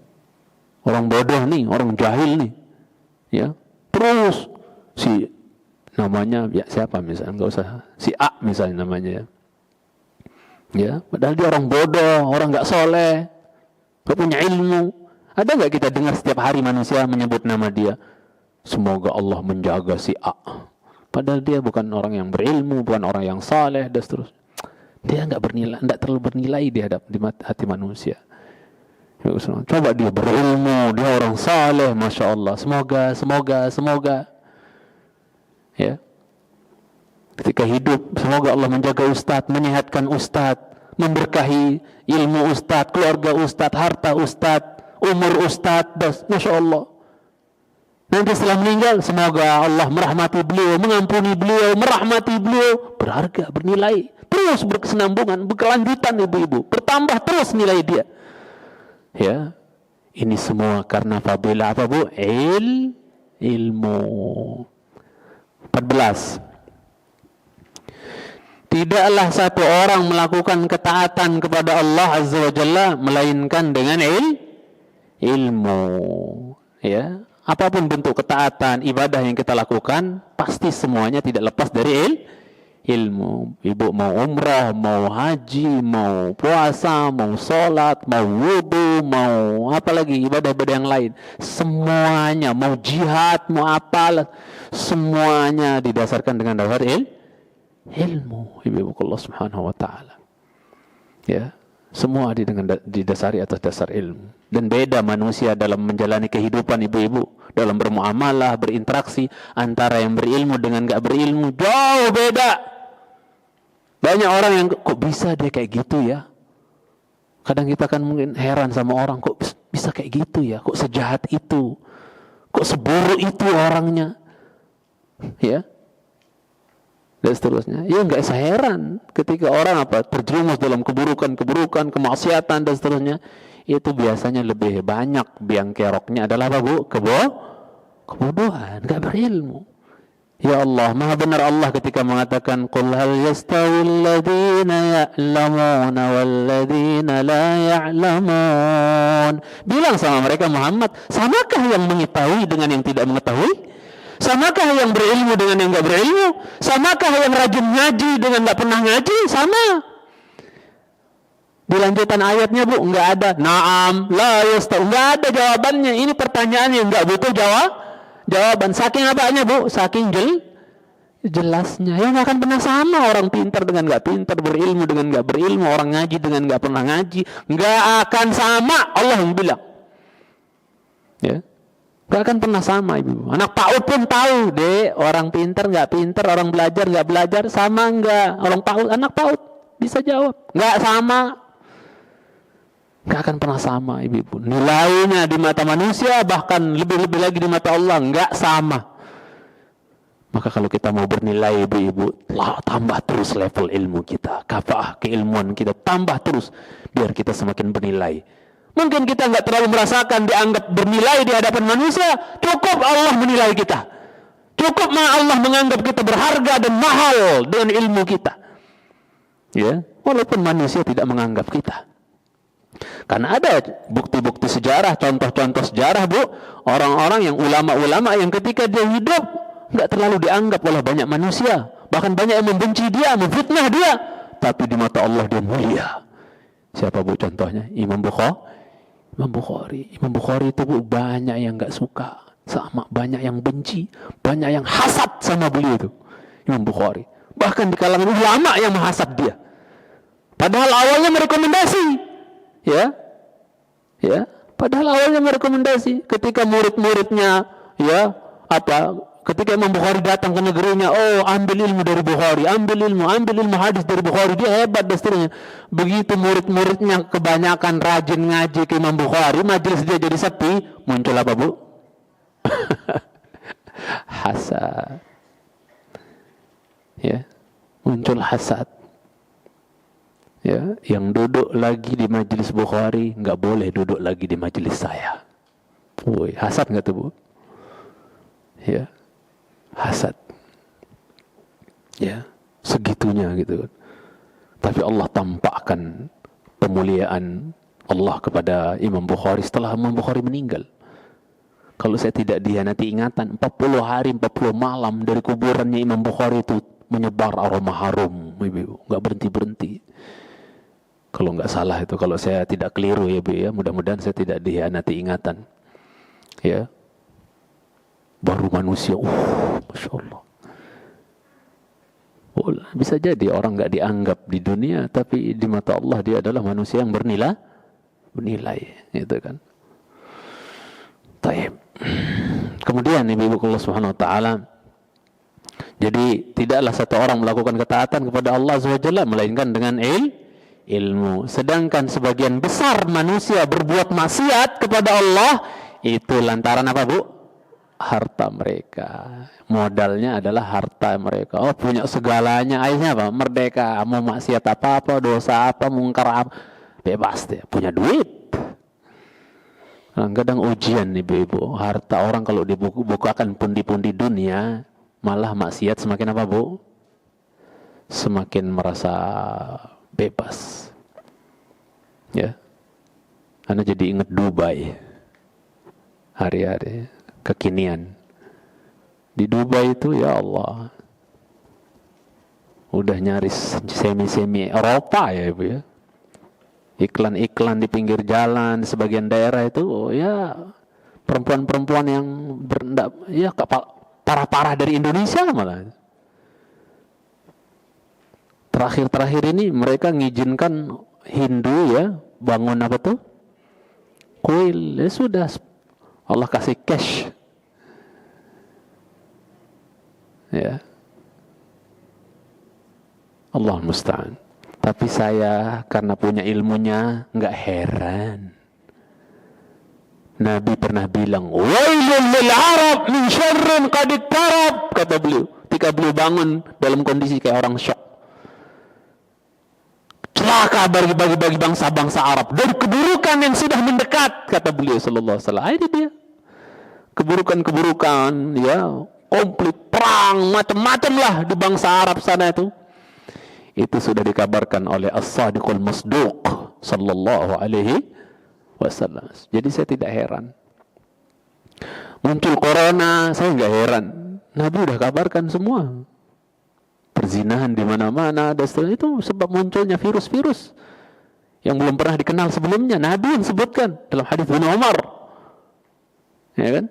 orang bodoh nih, orang jahil nih, ya, terus si namanya ya siapa misalnya, nggak usah si A misalnya namanya, ya, padahal dia orang bodoh, orang nggak soleh, nggak punya ilmu. Ada nggak kita dengar setiap hari manusia menyebut nama dia? Semoga Allah menjaga si A. Padahal dia bukan orang yang berilmu, bukan orang yang saleh, dan seterusnya. Dia nggak bernilai, nggak terlalu bernilai di hati manusia. Coba dia berilmu, dia orang saleh, Masya Allah. Semoga. Ya. Ketika hidup, semoga Allah menjaga ustadz, menyehatkan ustadz, memberkahi ilmu ustadz, keluarga ustadz, harta ustadz, umur ustadz, Masya Allah. Nanti setelah meninggal, semoga Allah merahmati beliau, mengampuni beliau, merahmati beliau. Berharga, bernilai, terus berkesinambungan, berkelanjutan ibu-ibu, bertambah terus nilai dia. Ya, ini semua karena fadilah apa, Bu? Ilmu. 14. Tidaklah satu orang melakukan ketaatan kepada Allah Azza wa Jalla melainkan dengan ilmu. Ya, apapun bentuk ketaatan, ibadah yang kita lakukan, pasti semuanya tidak lepas dari ilmu. Ibu mau umrah, mau haji, mau puasa, mau sholat, mau wudu, mau apa lagi ibadah-ibadah yang lain, semuanya, mau jihad, mau apa, semuanya didasarkan dengan dasar ilmu. Ibu Allah Subhanahu wa taala. Ya, semua didasari atas dasar ilmu. Dan beda manusia dalam menjalani kehidupan, ibu-ibu, dalam bermuamalah, berinteraksi antara yang berilmu dengan enggak berilmu, jauh beda. Banyak orang yang kok bisa dia kayak gitu ya. Kadang kita kan mungkin heran sama orang, kok bisa kayak gitu ya, kok sejahat itu, kok seburuk itu orangnya, ya, dan seterusnya. Ya nggak usah heran ketika orang terjerumus dalam keburukan, kemaksiatan dan seterusnya. Itu biasanya lebih banyak biang keroknya adalah apa, Bu? Kebodohan, nggak berilmu. Ya Allah, maha benar Allah ketika mengatakan qul hal yastawil ladzina ya'lamuna wal ladzina la ya'lamun. Bilang sama mereka Muhammad, samakah yang mengetahui dengan yang tidak mengetahui? Samakah yang berilmu dengan yang enggak berilmu? Samakah yang rajin ngaji dengan enggak pernah ngaji? Sama. Di lanjutan ayatnya, Bu, enggak ada na'am, la yastawi, enggak ada jawabannya. Ini pertanyaan yang enggak butuh jawaban. Saking apanya, Bu? Saking jelasnya. Ya nggak akan pernah sama orang pintar dengan nggak pintar, berilmu dengan nggak berilmu, orang ngaji dengan nggak pernah ngaji. Nggak akan sama, Allah yang bilang. Ya, nggak akan pernah sama, ibu. Anak PAUD pun tahu, deh, orang pintar nggak pintar, orang belajar nggak belajar, sama nggak? Orang PAUD, anak PAUD bisa jawab, nggak sama. Nggak akan pernah sama, ibu-ibu. Nilainya di mata manusia, bahkan lebih-lebih lagi di mata Allah, nggak sama. Maka kalau kita mau bernilai, ibu-ibu, tambah terus level ilmu kita, kafaah keilmuan kita, tambah terus, biar kita semakin bernilai. Mungkin kita nggak terlalu merasakan dianggap bernilai di hadapan manusia. Cukup Allah menilai kita. Cukup Allah menganggap kita berharga dan mahal dengan ilmu kita. Ya, walaupun manusia tidak menganggap kita. Karena ada bukti-bukti sejarah, contoh-contoh sejarah, Bu, orang-orang yang ulama-ulama yang ketika dia hidup nggak terlalu dianggap oleh banyak manusia, bahkan banyak yang membenci dia, memfitnah dia, tapi di mata Allah dia mulia. Siapa, Bu, contohnya? Imam Bukhari. Imam Bukhari itu, Bu, banyak yang nggak suka sama, banyak yang benci, banyak yang hasad sama beliau itu, Imam Bukhari. Bahkan di kalangan ulama yang menghasad dia. Padahal awalnya merekomendasi, ya. Padahal awalnya merekomendasi. Ketika murid-muridnya, ketika Imam Bukhari datang ke negerinya, oh, ambil ilmu dari Bukhari, ambil ilmu hadis dari Bukhari, dia hebat dan seterusnya. Begitu murid-muridnya kebanyakan rajin ngaji ke Imam Bukhari, majelis dia jadi sepi, muncul apa, Bu? Hasad. Ya, muncul hasad. Ya, yang duduk lagi di majelis Bukhari nggak boleh duduk lagi di majelis saya. Woi, hasad nggak tuh, Bu? Ya, hasad. Ya, segitunya gitu. Tapi Allah tampakkan pemuliaan Allah kepada Imam Bukhari setelah Imam Bukhari meninggal. Kalau saya tidak dihianati ingatan, 40 hari 40 malam dari kuburannya Imam Bukhari itu menyebar aroma harum, Ibu, nggak berhenti-berhenti. Kalau nggak salah itu, kalau saya tidak keliru ya, Bu, ya, mudah-mudahan saya tidak dihianati ingatan. Ya, baru manusia, Masya Allah. Bisa jadi orang nggak dianggap di dunia, tapi di mata Allah dia adalah manusia yang bernilai, gitu kan. Taib. Kemudian Ibu Allah Subhanahu Wa Taala, jadi tidaklah satu orang melakukan ketaatan kepada Allah Subhanahu Wa Taala melainkan dengan ilmu. Sedangkan sebagian besar manusia berbuat maksiat kepada Allah itu lantaran apa, Bu? Harta mereka. Modalnya adalah harta mereka. Oh, punya segalanya, akhirnya apa? Merdeka. Mau maksiat apa-apa, dosa apa, mungkar apa, bebas deh. Punya duit. Kadang ujian nih, Ibu. Harta orang kalau dibukakan pundi-pundi dunia, malah maksiat semakin apa, Bu? Semakin merasa bebas. Ya. Anda jadi ingat Dubai. Hari-hari kekinian. Di Dubai itu, ya Allah, udah nyaris semi-semi Eropa ya, Ibu, ya. Iklan-iklan di pinggir jalan, di sebagian daerah itu, ya perempuan-perempuan yang parah-parah dari Indonesia malah. Terakhir-terakhir ini mereka ngizinkan Hindu, ya, bangun apa tuh? Kuil. Ya sudah, Allah kasih cash. Ya. Allah musta'an. Tapi saya karena punya ilmunya nggak heran. Nabi pernah bilang, "Wailul lil Arab min syarrin qad iqtarab," kata beliau. Ketika beliau bangun dalam kondisi kayak orang syok. Celaka bagi bangsa-bangsa Arab dari keburukan yang sudah mendekat, kata beliau sallallahu alaihi wasallam. Ini dia. Keburukan-keburukan, ya, konflik, perang, macam-macam lah di bangsa Arab sana itu. Itu sudah dikabarkan oleh As-Sadiqul Masduq sallallahu alaihi wasallam. Jadi saya tidak heran. Muncul corona, saya nggak heran. Nabi udah kabarkan semua. Perzinahan di mana-mana, dan seterusnya, itu sebab munculnya virus-virus yang belum pernah dikenal sebelumnya. Nabi yang sebutkan dalam hadis Ibnu Umar. Ya kan?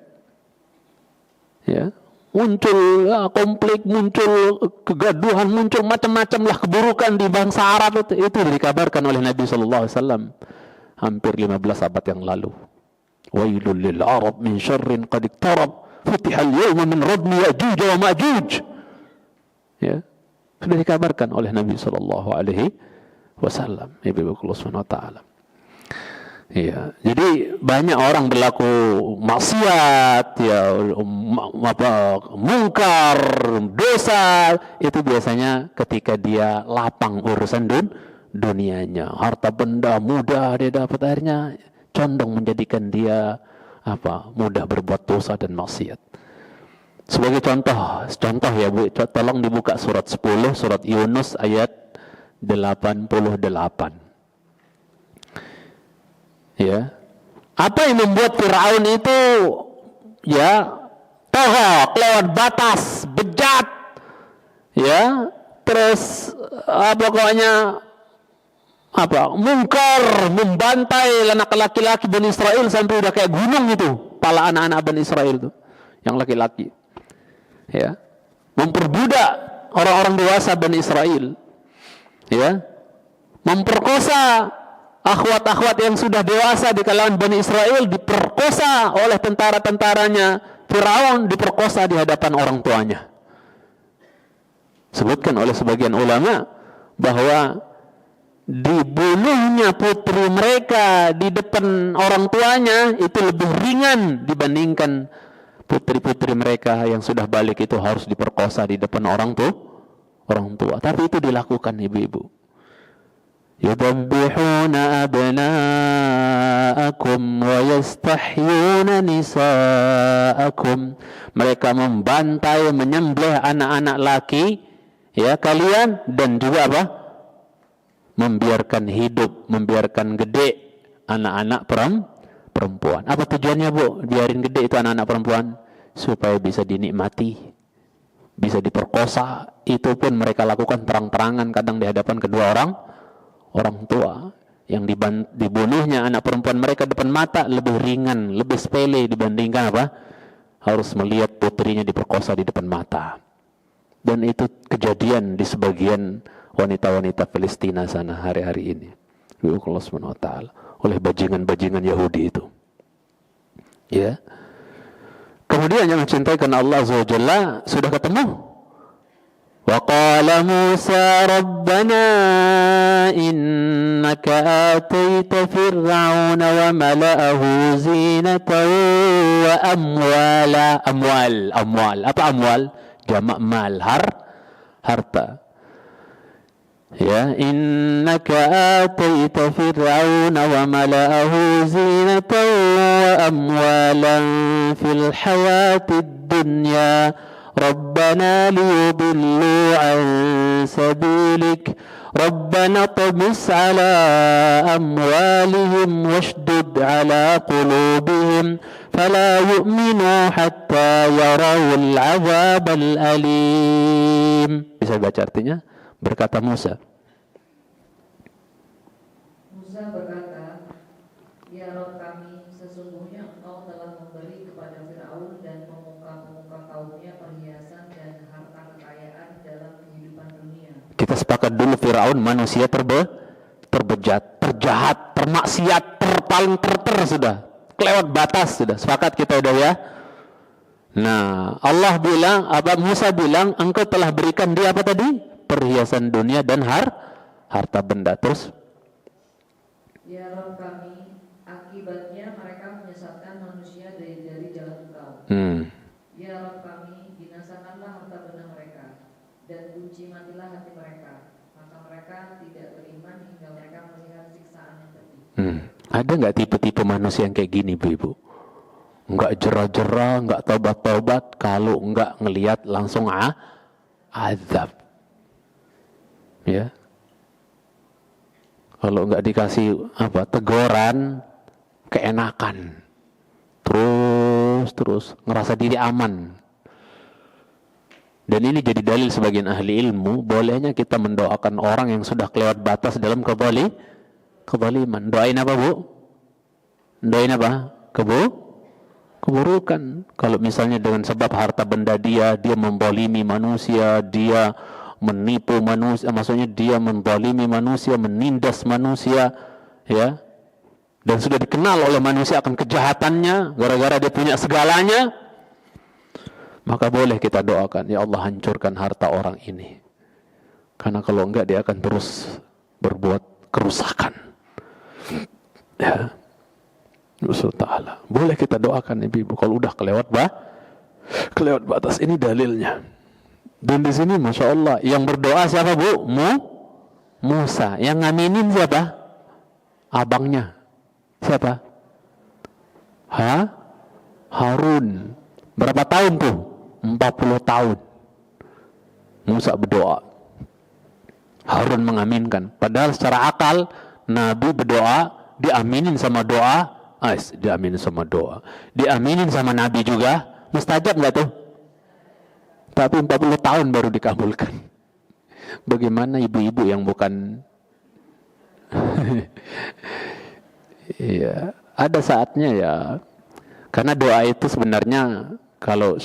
Ya. Muncul konflik, muncul kegaduhan, muncul macam-macam lah keburukan di bangsa Arab itu dikabarkan oleh Nabi sallallahu alaihi wasallam hampir 15 abad yang lalu. Wailul lil Arab min syarrin qad iqtarab, futihal yawma min radmi Ya'juj wa Ma'juj. Ya. Sudah dikabarkan oleh Nabi sallallahu alaihi wasallam. Ibu Allah Subhanahu wa taala. Iya, jadi banyak orang berlaku maksiat, ya, mungkar, dosa, itu biasanya ketika dia lapang urusan dunianya, harta benda mudah dia dapat, akhirnya condong menjadikan dia mudah berbuat dosa dan maksiat. Sebagai contoh ya Bu, tolong dibuka surat 10, surat Yunus ayat 88. Ya. Apa yang membuat Firaun itu ya tohok, lewat batas, bejat, ya, terus pokoknya mungkar, membantai anak laki-laki Bani Israel sampai udah kayak gunung itu, pala anak-anak Bani Israel itu, yang laki-laki, ya, memperbudak orang-orang dewasa Bani Israel, ya, memperkosa akhwat-akhwat yang sudah dewasa di kalangan Bani Israel, diperkosa oleh tentara-tentaranya Firaun, diperkosa di hadapan orang tuanya. Sebutkan oleh sebagian ulama bahwa dibunuhnya putri mereka di depan orang tuanya itu lebih ringan dibandingkan putri-putri mereka yang sudah balik itu harus diperkosa di depan orang tua. Tapi itu dilakukan ibu-ibu. Yudabbihuna abna'akum wa yastahyuna nisa'akum. Mereka membantai, menyembelih anak-anak laki ya kalian, dan juga membiarkan hidup, membiarkan gede anak-anak perempuan. Apa tujuannya Bu? Biarin gede itu anak-anak perempuan supaya bisa dinikmati, bisa diperkosa. Itu pun mereka lakukan terang-terangan kadang di hadapan kedua orang tua. Yang dibunuhnya anak perempuan mereka depan mata lebih ringan, lebih sepele dibandingkan harus melihat putrinya diperkosa di depan mata. Dan itu kejadian di sebagian wanita-wanita Palestina sana hari-hari ini, Allah Subhanahu wa ta'ala, oleh bajingan-bajingan Yahudi itu. Ya. Kemudian yang mencintai karena Allah Azza wa Jalla sudah ketemu. Wa qala Musa rabbana innaka ataita fir'auna wa mala'ahu zinatan wa amwal. Apa amwal? Jamak mal, harta. Ya, innaka ataita fir'auna wa mala'ahu zinatan wa amwalan fil hayatid dunya rabbana liyudillu an sabilik rabbana tamis ala amwalihim washdud ala qulubihim fala yu'minu hatta yarawul azabal alim. Bisa baca artinya? Berkata Musa berkata, ya Rabb kami, sesungguhnya Engkau telah memberi kepada Firaun dan pemuka-pemuka kaumnya perhiasan dan harta kekayaan dalam kehidupan dunia. Kita sepakat dulu, Firaun manusia terbejat, terjahat, termaksiat, paling terter sudah, kelewat batas sudah. Sepakat kita udah ya. Nah, Allah bilang, Musa bilang, engkau telah berikan dia apa tadi? Perhiasan dunia dan harta benda. Terus ya Rabb kami, akibatnya mereka menyesatkan manusia dari jalan Engkau. Ya Rabb kami, binasakanlah harta benda mereka dan kunci matilah hati mereka, maka mereka tidak beriman hingga mereka melihat siksaan yang pedih. Ada nggak tipe-tipe manusia yang kayak gini, Bu-ibu? Nggak jerah-jerah, nggak taubat-taubat, kalau nggak ngelihat langsung azab. Ya, kalau nggak dikasih teguran, keenakan, terus ngerasa diri aman. Dan ini jadi dalil sebagian ahli ilmu, bolehnya kita mendoakan orang yang sudah kelewat batas dalam kezaliman. Doain apa Bu? Doain apa? Keburukan. Kalau misalnya dengan sebab harta benda dia membolimi manusia, dia menipu manusia, maksudnya dia menzalimi manusia, menindas manusia, ya, dan sudah dikenal oleh manusia akan kejahatannya, gara-gara dia punya segalanya, maka boleh kita doakan, ya Allah hancurkan harta orang ini, karena kalau enggak dia akan terus berbuat kerusakan. Ya, Rasul Ta'ala, boleh kita doakan ibu-ibu kalau udah kelewat batas. Ini dalilnya. Dan di sini Masya Allah yang berdoa siapa Bu? Musa. Yang ngaminin siapa? Abangnya. Siapa? Harun. Berapa tahun tuh? 40 tahun. Musa berdoa. Harun mengaminkan. Padahal secara akal Nabi berdoa diaminin sama doa. Diaminin sama doa. Diaminin sama Nabi juga. Mustajab nggak tuh? Tapi 40 tahun baru dikabulkan. Bagaimana ibu-ibu yang bukan ya, ada saatnya ya. Karena doa itu sebenarnya kalau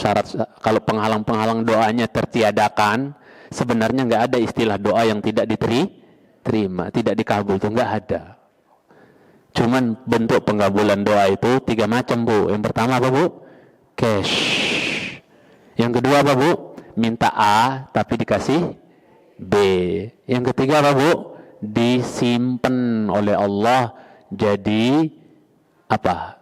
penghalang-penghalang doanya tertiadakan, sebenarnya nggak ada istilah doa yang tidak diterima, tidak dikabul, itu nggak ada. Cuman bentuk pengkabulan doa itu 3 macam, Bu. Yang pertama apa, Bu? Cash. Yang kedua apa, Bu? Minta A tapi dikasih B. Yang ketiga apa, Bu? Disimpan oleh Allah jadi apa?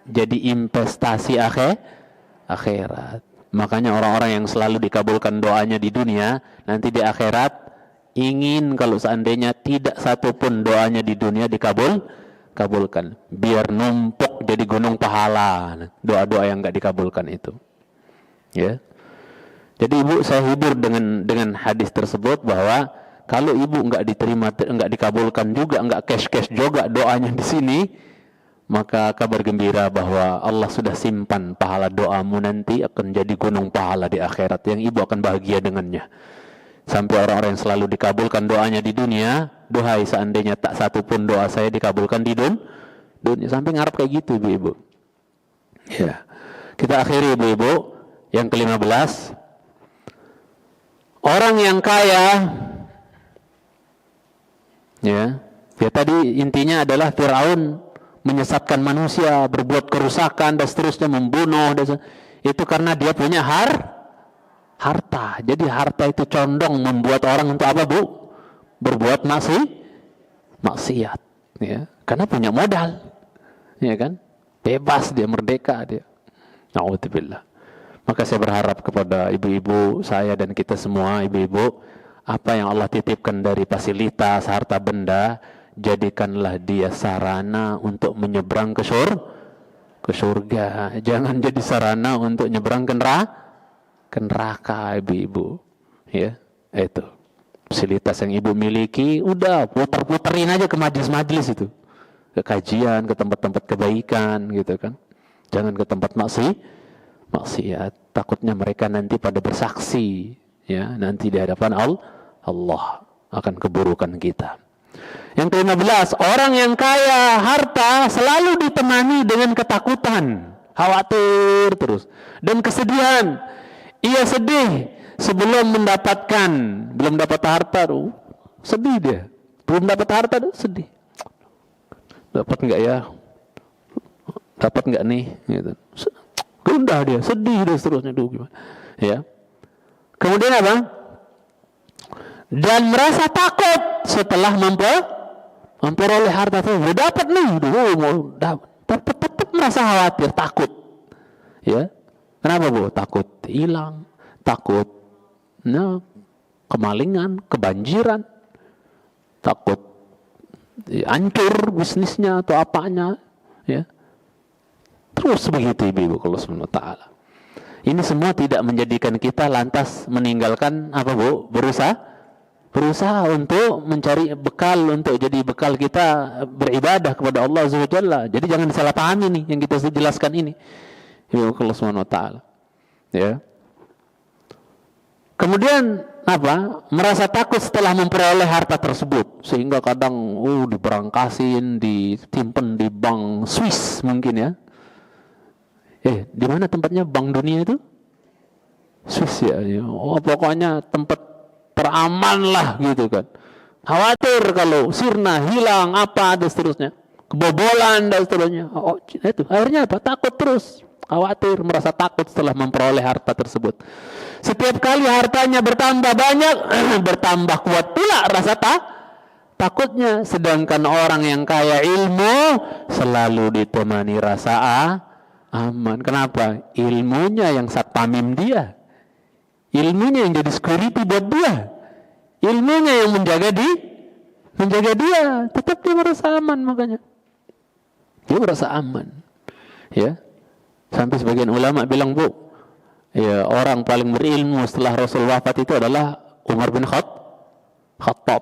Jadi investasi akhirat. Makanya orang-orang yang selalu dikabulkan doanya di dunia, nanti di akhirat ingin kalau seandainya tidak satupun doanya di dunia kabulkan, biar numpuk jadi gunung pahala doa-doa yang nggak dikabulkan itu. Ya. Jadi ibu, saya hibur dengan hadis tersebut bahwa kalau ibu nggak diterima, nggak dikabulkan juga, nggak cash juga doanya di sini, maka kabar gembira bahwa Allah sudah simpan pahala doamu nanti akan jadi gunung pahala di akhirat yang ibu akan bahagia dengannya. Sampai orang-orang yang selalu dikabulkan doanya di dunia, duhai seandainya tak satu pun doa saya dikabulkan di dunia. Sampai ngarep kayak gitu ibu-ibu. Ya. Kita akhiri ibu-ibu yang ke-15. Orang yang kaya, ya tadi intinya adalah Fir'aun menyesatkan manusia, berbuat kerusakan dan seterusnya, membunuh, itu karena dia punya harta. Jadi harta itu condong membuat orang untuk apa, Bu? Berbuat maksiat, ya. Karena punya modal, ya kan? Bebas dia, merdeka dia. Na'udzubillah. Maka saya berharap kepada ibu-ibu saya dan kita semua, ibu-ibu, apa yang Allah titipkan dari fasilitas, harta benda, jadikanlah dia sarana untuk menyeberang ke surga. Jangan jadi sarana untuk nyeberang ke neraka, ibu-ibu. Ya, itu. Fasilitas yang ibu miliki, udah puter-puterin aja ke majelis-majelis itu. Ke kajian, ke tempat-tempat kebaikan gitu kan. Jangan ke tempat maksiat. Takutnya mereka nanti pada bersaksi, ya, nanti di hadapan Allah akan keburukan kita. Yang ke-15, orang yang kaya harta selalu ditemani dengan ketakutan, khawatir terus, dan kesedihan. Ia sedih sebelum belum dapat harta, sedih dia. Belum dapat harta, sedih. Dapat nggak ya? Dapat nggak nih? Gitu. Gundah dia, sedih dia seterusnya, gimana? Ya. Kemudian apa? Dan merasa takut setelah memperoleh harta itu. Udah dapat nih, tetap merasa khawatir, takut. Ya. Kenapa, Bu? Takut hilang, takut kemalingan, kebanjiran, takut hancur bisnisnya atau apanya, ya. Terus begitu ibu-ibu kalau subhanahu wa ta'ala. Ini semua tidak menjadikan kita lantas meninggalkan apa, Bu? Berusaha untuk mencari bekal, untuk jadi bekal kita beribadah kepada Allah Azza wa Jalla. Jadi jangan disalahpahami nih yang kita jelaskan ini. Ibu Allah subhanahu wa ta'ala. Ya. Kemudian apa? Merasa takut setelah memperoleh harta tersebut, sehingga kadang diberangkasin, disimpan di bank Swiss mungkin ya. Di mana tempatnya bank dunia itu? Swiss ya. Pokoknya tempat teraman lah gitu kan. Khawatir kalau sirna, hilang apa dan seterusnya, kebobolan dan seterusnya. Itu akhirnya apa? Takut terus, khawatir, merasa takut setelah memperoleh harta tersebut. Setiap kali hartanya bertambah banyak, bertambah kuat pula rasa takutnya. Sedangkan orang yang kaya ilmu selalu ditemani rasa aman. Kenapa? Ilmunya yang satpamim dia. Ilmunya yang jadi security buat dia. Ilmunya yang menjaga dia. Tetap dia merasa aman makanya. Dia merasa aman. Ya. Sampai sebagian ulama bilang, Bu, ya, orang paling berilmu setelah Rasul wafat itu adalah Umar bin Khattab.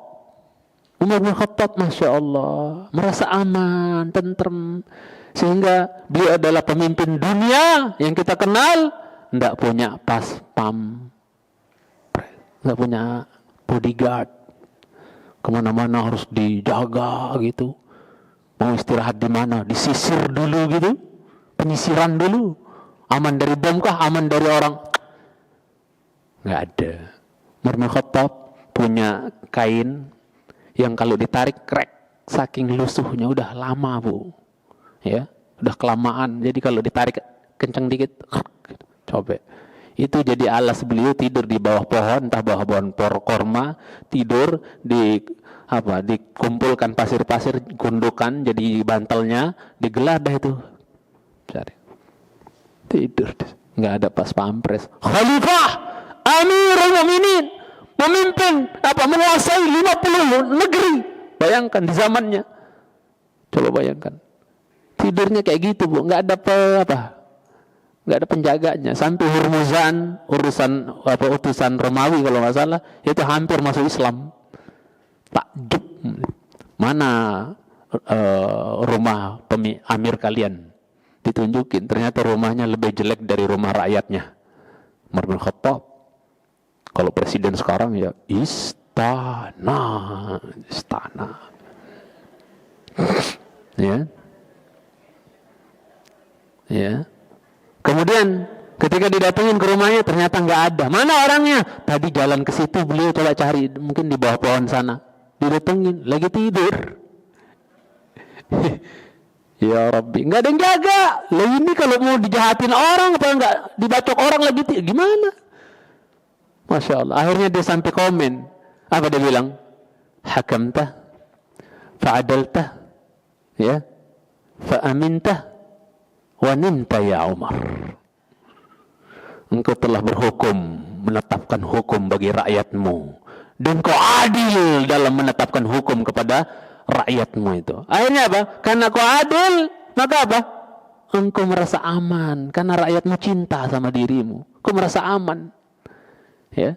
Umar bin Khattab, Masya Allah, merasa aman, tentrem, sehingga beliau adalah pemimpin dunia yang kita kenal, tidak punya pas-pam, tidak punya bodyguard, kemana-mana harus dijaga gitu. Mau istirahat di mana, disisir dulu gitu, penyisiran dulu. Aman dari bom kah, aman dari orang? Nggak ada. Umar bin Khattab punya kain yang kalau ditarik krek, saking lusuhnya, udah lama, Bu. Ya, udah kelamaan. Jadi kalau ditarik kencang dikit, coba. Itu jadi alas beliau tidur di bawah pohon, entah bawah pohon korma, tidur di dikumpulkan pasir-pasir, gundukan jadi bantalnya, digeladah itu. Cari. Tidur, nggak ada pas pampres. Khalifah Amirul Mukminin, memimpin menguasai 50 negeri. Bayangkan di zamannya. Coba bayangkan. Tidurnya kayak gitu, Bu, nggak ada nggak ada penjaganya. Sampai Hurmuzan, utusan Romawi kalau nggak salah, itu hampir masuk Islam. Takjub, mana rumah amir kalian? Ditunjukin, ternyata rumahnya lebih jelek dari rumah rakyatnya. Umar bin Khattab. Kalau presiden sekarang ya istana. Ya. Kemudian ketika didatengin ke rumahnya ternyata nggak ada. Mana orangnya? Tadi jalan ke situ, beliau coba cari, mungkin di bawah pohon sana. Didatengin, lagi tidur. Ya Rabbi, nggak ada yang jaga. Lah ini kalau mau dijahatin orang apa nggak dibacok orang lagi gimana? Masya Allah. Akhirnya dia sampai komen. Apa dia bilang? Hakamtah, fa'adaltah, ya, fa'amintah, wa nimta ya Umar. Engkau telah berhukum, menetapkan hukum bagi rakyatmu, dan kau adil dalam menetapkan hukum kepada rakyatmu itu. Akhirnya apa? Karena kau adil, maka apa? Engkau merasa aman, karena rakyatmu cinta sama dirimu. Kau merasa aman. Ya.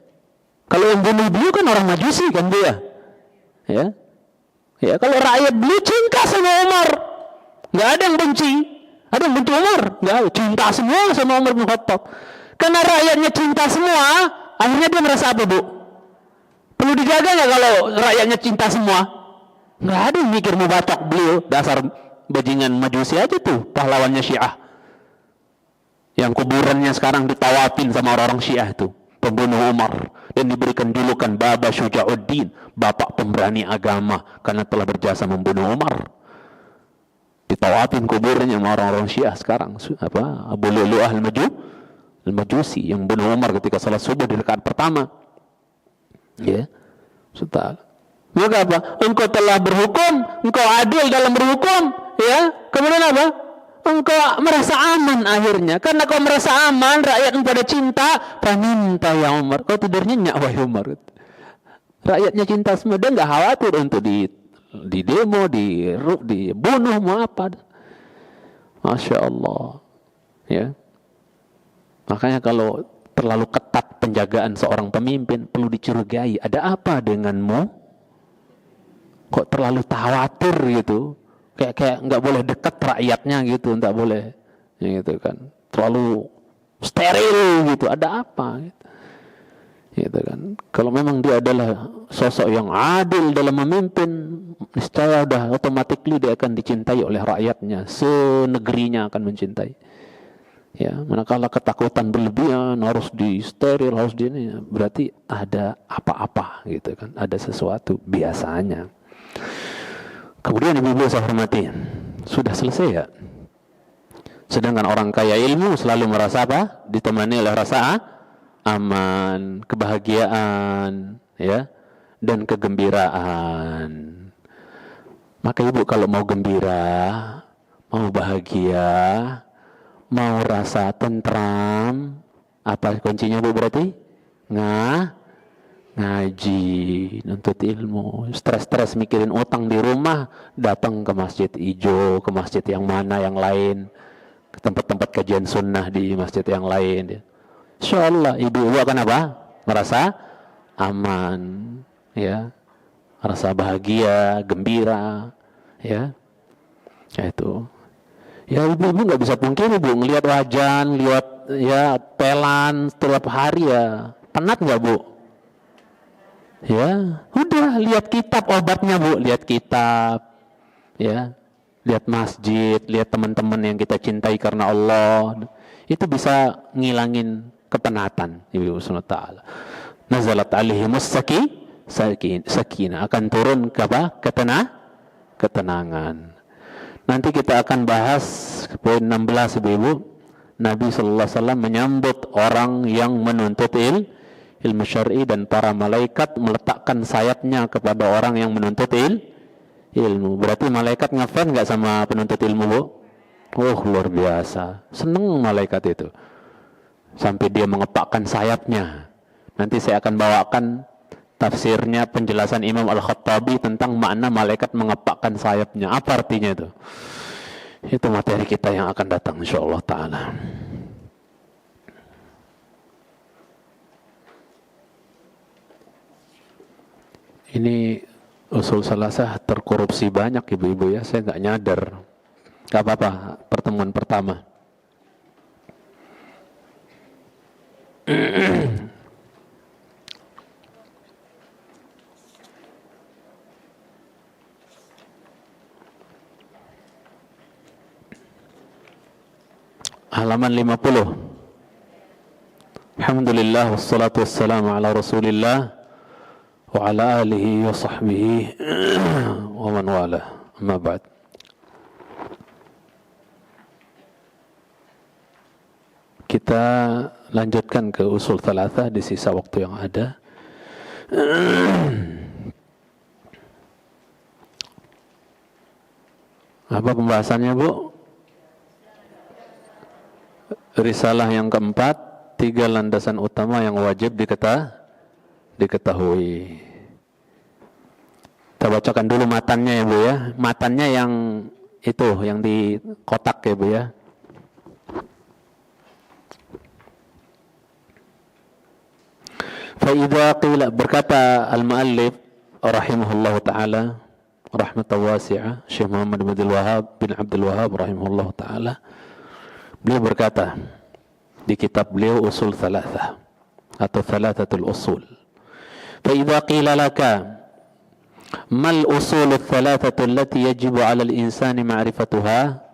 Kalau yang bunuh beliau kan orang Majusi kan dia. Ya. Ya, kalau rakyat beliau cinta sama Umar. Nggak ada yang benci. Ada yang benci Umar? Nggak ada. Cinta semua sama Umar bin Khattab. Karena rakyatnya cinta semua, akhirnya dia merasa apa, Bu? Perlu dijaga nggak kalau rakyatnya cinta semua? Nggak ada yang mikir mau bacok beliau. Dasar bajingan Majusi aja tuh, pahlawannya Syiah. Yang kuburannya sekarang ditawafin sama orang-orang Syiah itu, pembunuh Umar, dan diberikan julukan Baba Syuja'uddin, bapak pemberani agama, karena telah berjasa membunuh Umar. Ditawafin kuburnya sama orang-orang Syiah sekarang. Abu Lu'lu'ah al-Majusi yang bunuh Umar ketika salat subuh di rakaat pertama. Ya, sudah. Maka apa? Engkau telah berhukum, engkau adil dalam berhukum, ya. Kemudian apa? Engkau merasa aman akhirnya. Karena kau merasa aman, rakyat pada cinta, paminta ya Umar. Kau tidur nyenyak wahai Umar. Rakyatnya cinta semua, dia nggak khawatir untuk di demo, dibunuh, mau apa. Masya Allah. Ya. Makanya kalau terlalu ketat penjagaan seorang pemimpin, perlu dicurigai. Ada apa denganmu? Kok terlalu khawatir gitu? Kayak nggak boleh dekat rakyatnya gitu, nggak boleh, gitu kan? Terlalu steril gitu. Ada apa? Gitu kan? Kalau memang dia adalah sosok yang adil dalam memimpin, niscaya udah automatically dia akan dicintai oleh rakyatnya, senegerinya akan mencintai. Ya, manakala ketakutan berlebihan, harus di steril, harus di ini, berarti ada apa-apa gitu kan? Ada sesuatu biasanya. Kemudian ibu-ibu saya hormati, sudah selesai ya? Sedangkan orang kaya ilmu selalu merasa apa? Ditemani oleh rasa aman, kebahagiaan, ya, dan kegembiraan. Maka ibu kalau mau gembira, mau bahagia, mau rasa tentram, apa kuncinya Bu berarti? Ngaji. ngaji, nuntut ilmu, stres-stres mikirin utang di rumah, datang ke masjid hijau, ke masjid yang mana yang lain, ke tempat-tempat kajian sunnah di masjid yang lain. Insya Allah ibu-ibu akan apa? Merasa aman, ya, merasa bahagia, gembira, ya, itu. Ya ibu-ibu nggak bisa pungkiri bu, ngelihat wajan, lihat ya pelan setiap hari ya, penat nggak bu? Ya, udah lihat kitab obatnya bu, lihat kitab, ya, lihat masjid, lihat teman-teman yang kita cintai karena Allah, itu bisa ngilangin kepenatan. Ibu Subhanahu wa taala. Nazalat alaihimus sakinah, akan turun ke apa? Ketenangan. Nanti kita akan bahas poin 16 ibu. Nabi sallallahu alaihi wasallam menyambut orang yang menuntut ilmu syar'i dan para malaikat meletakkan sayapnya kepada orang yang menuntut ilmu. Berarti malaikat ngefans nggak sama penuntut ilmu bu? Oh luar biasa, seneng malaikat itu sampai dia mengepakkan sayapnya. Nanti saya akan bawakan tafsirnya, penjelasan Imam Al-Khattabi tentang makna malaikat mengepakkan sayapnya. Apa artinya itu? Itu materi kita yang akan datang insyaallah ta'ala. Ini usul salasah terkorupsi banyak ibu-ibu ya, saya nggak nyadar. Gak apa-apa, pertemuan pertama. Halaman 50. Alhamdulillah wassalatu wassalamu ala Rasulillah wa ala alihi wa sahbihi wa man wala. Amma ba'd. Kita lanjutkan ke usul thalathah di sisa waktu yang ada. Apa pembahasannya bu? Risalah yang keempat, 3 landasan utama yang wajib diketahui. Kita bacakan dulu matannya ya bu ya. Matannya yang itu, yang di kotak ya bu ya. Fa'idha qila, berkata al-muallif rahimahullah ta'ala rahmatan wasi'ah, Syekh Muhammad bin Abdul Wahhab rahimahullah ta'ala, beliau berkata di kitab beliau Usul Thalathah atau Thalathatul Usul, fa'idha qila laka mal usul thalathatu allati yajibu 'ala al-insani ma'rifatuha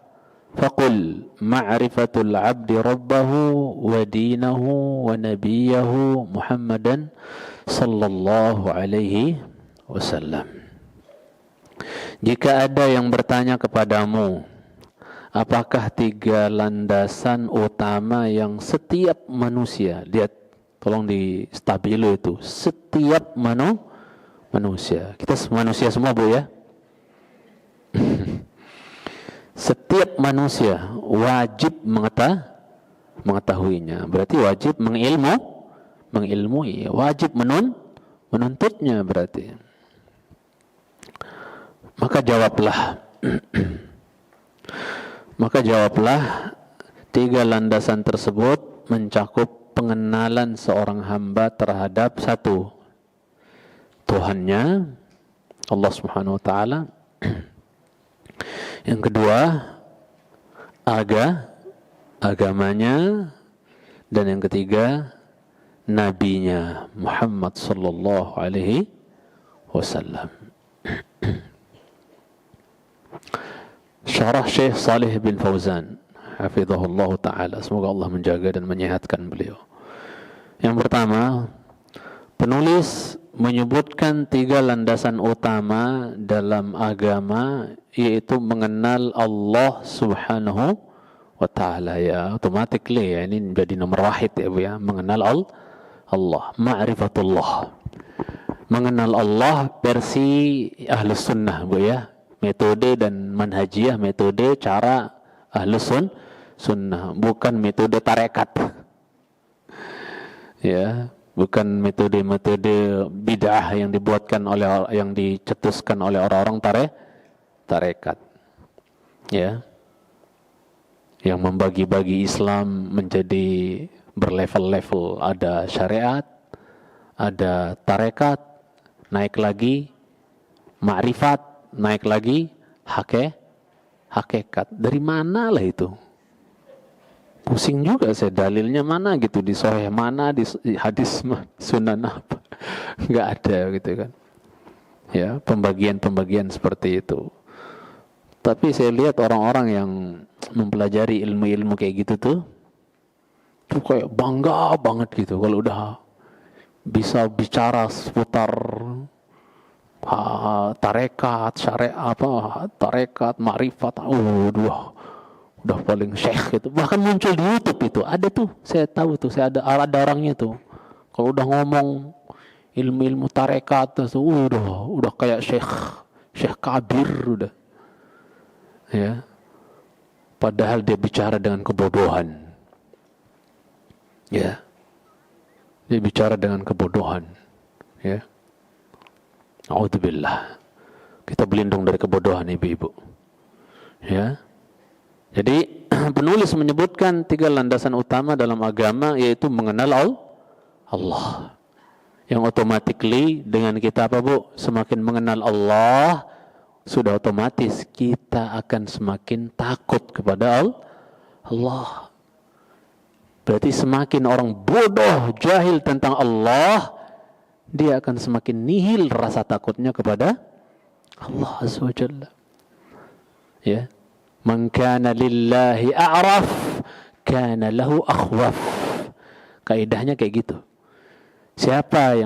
faqul ma'rifatul 'abdi rabbahu wa dinahu wa nabiyahu Muhammadan sallallahu alaihi wasallam. Jika ada yang bertanya kepadamu, apakah 3 landasan utama yang setiap manusia, lihat tolong di stabilo itu, setiap manusia, kita manusia semua bu ya, setiap manusia wajib mengetahuinya. Berarti wajib mengilmui, wajib menuntutnya berarti. Maka jawablah 3 landasan tersebut mencakup pengenalan seorang hamba terhadap 1, Tuhannya Allah Subhanahu wa taala. Yang kedua, agamanya, dan yang ketiga, nabinya Muhammad sallallahu alaihi wasallam. Syarah Syekh Salih bin Fauzan hafizahullah ta'ala, semoga Allah menjaga dan menyehatkan beliau. Yang pertama, penulis menyebutkan 3 landasan utama dalam agama, yaitu mengenal Allah Subhanahu wa ta'ala ya. Automatically ya, ini jadi nomor wahid ya bu ya, mengenal Allah, ma'rifatullah, mengenal Allah versi Ahlus Sunnah bu ya, metode dan manhajiyah, metode cara Ahlus Sunnah, bukan metode tarekat ya. bukan metode-metode bid'ah yang dicetuskan oleh orang-orang tarekat. Ya. Yang membagi-bagi Islam menjadi berlevel-level, ada syariat, ada tarekat, naik lagi ma'rifat, naik lagi hakikat. Dari mana lah itu? Pusing juga saya, dalilnya mana gitu, di sahih mana, di hadis sunan apa. Enggak ada gitu kan. Ya, pembagian-pembagian seperti itu. Tapi saya lihat orang-orang yang mempelajari ilmu-ilmu kayak gitu tuh kayak bangga banget gitu kalau udah bisa bicara seputar tarekat, syariat, tarekat, ma'rifat, udah paling syekh gitu. Bahkan muncul di YouTube itu, ada tuh, saya tahu tuh, saya ada orangnya tuh. Kalau udah ngomong ilmu-ilmu tarekat tuh, udah kayak syekh kabir udah. Ya. Padahal dia bicara dengan kebodohan. Ya. Dia bicara dengan kebodohan. Ya. A'udzubillah. Kita berlindung dari kebodohan, ibu-ibu. Ya. Jadi penulis menyebutkan 3 landasan utama dalam agama, yaitu mengenal Allah. Yang automatically dengan kita apa, Bu? Semakin mengenal Allah, sudah otomatis kita akan semakin takut kepada Allah. Berarti semakin orang bodoh, jahil tentang Allah, dia akan semakin nihil rasa takutnya kepada Allah Azza wa Jalla. Ya. Man kana lillahi a'raf, kana lahu akhwaf. Kaidahnya kayak gitu.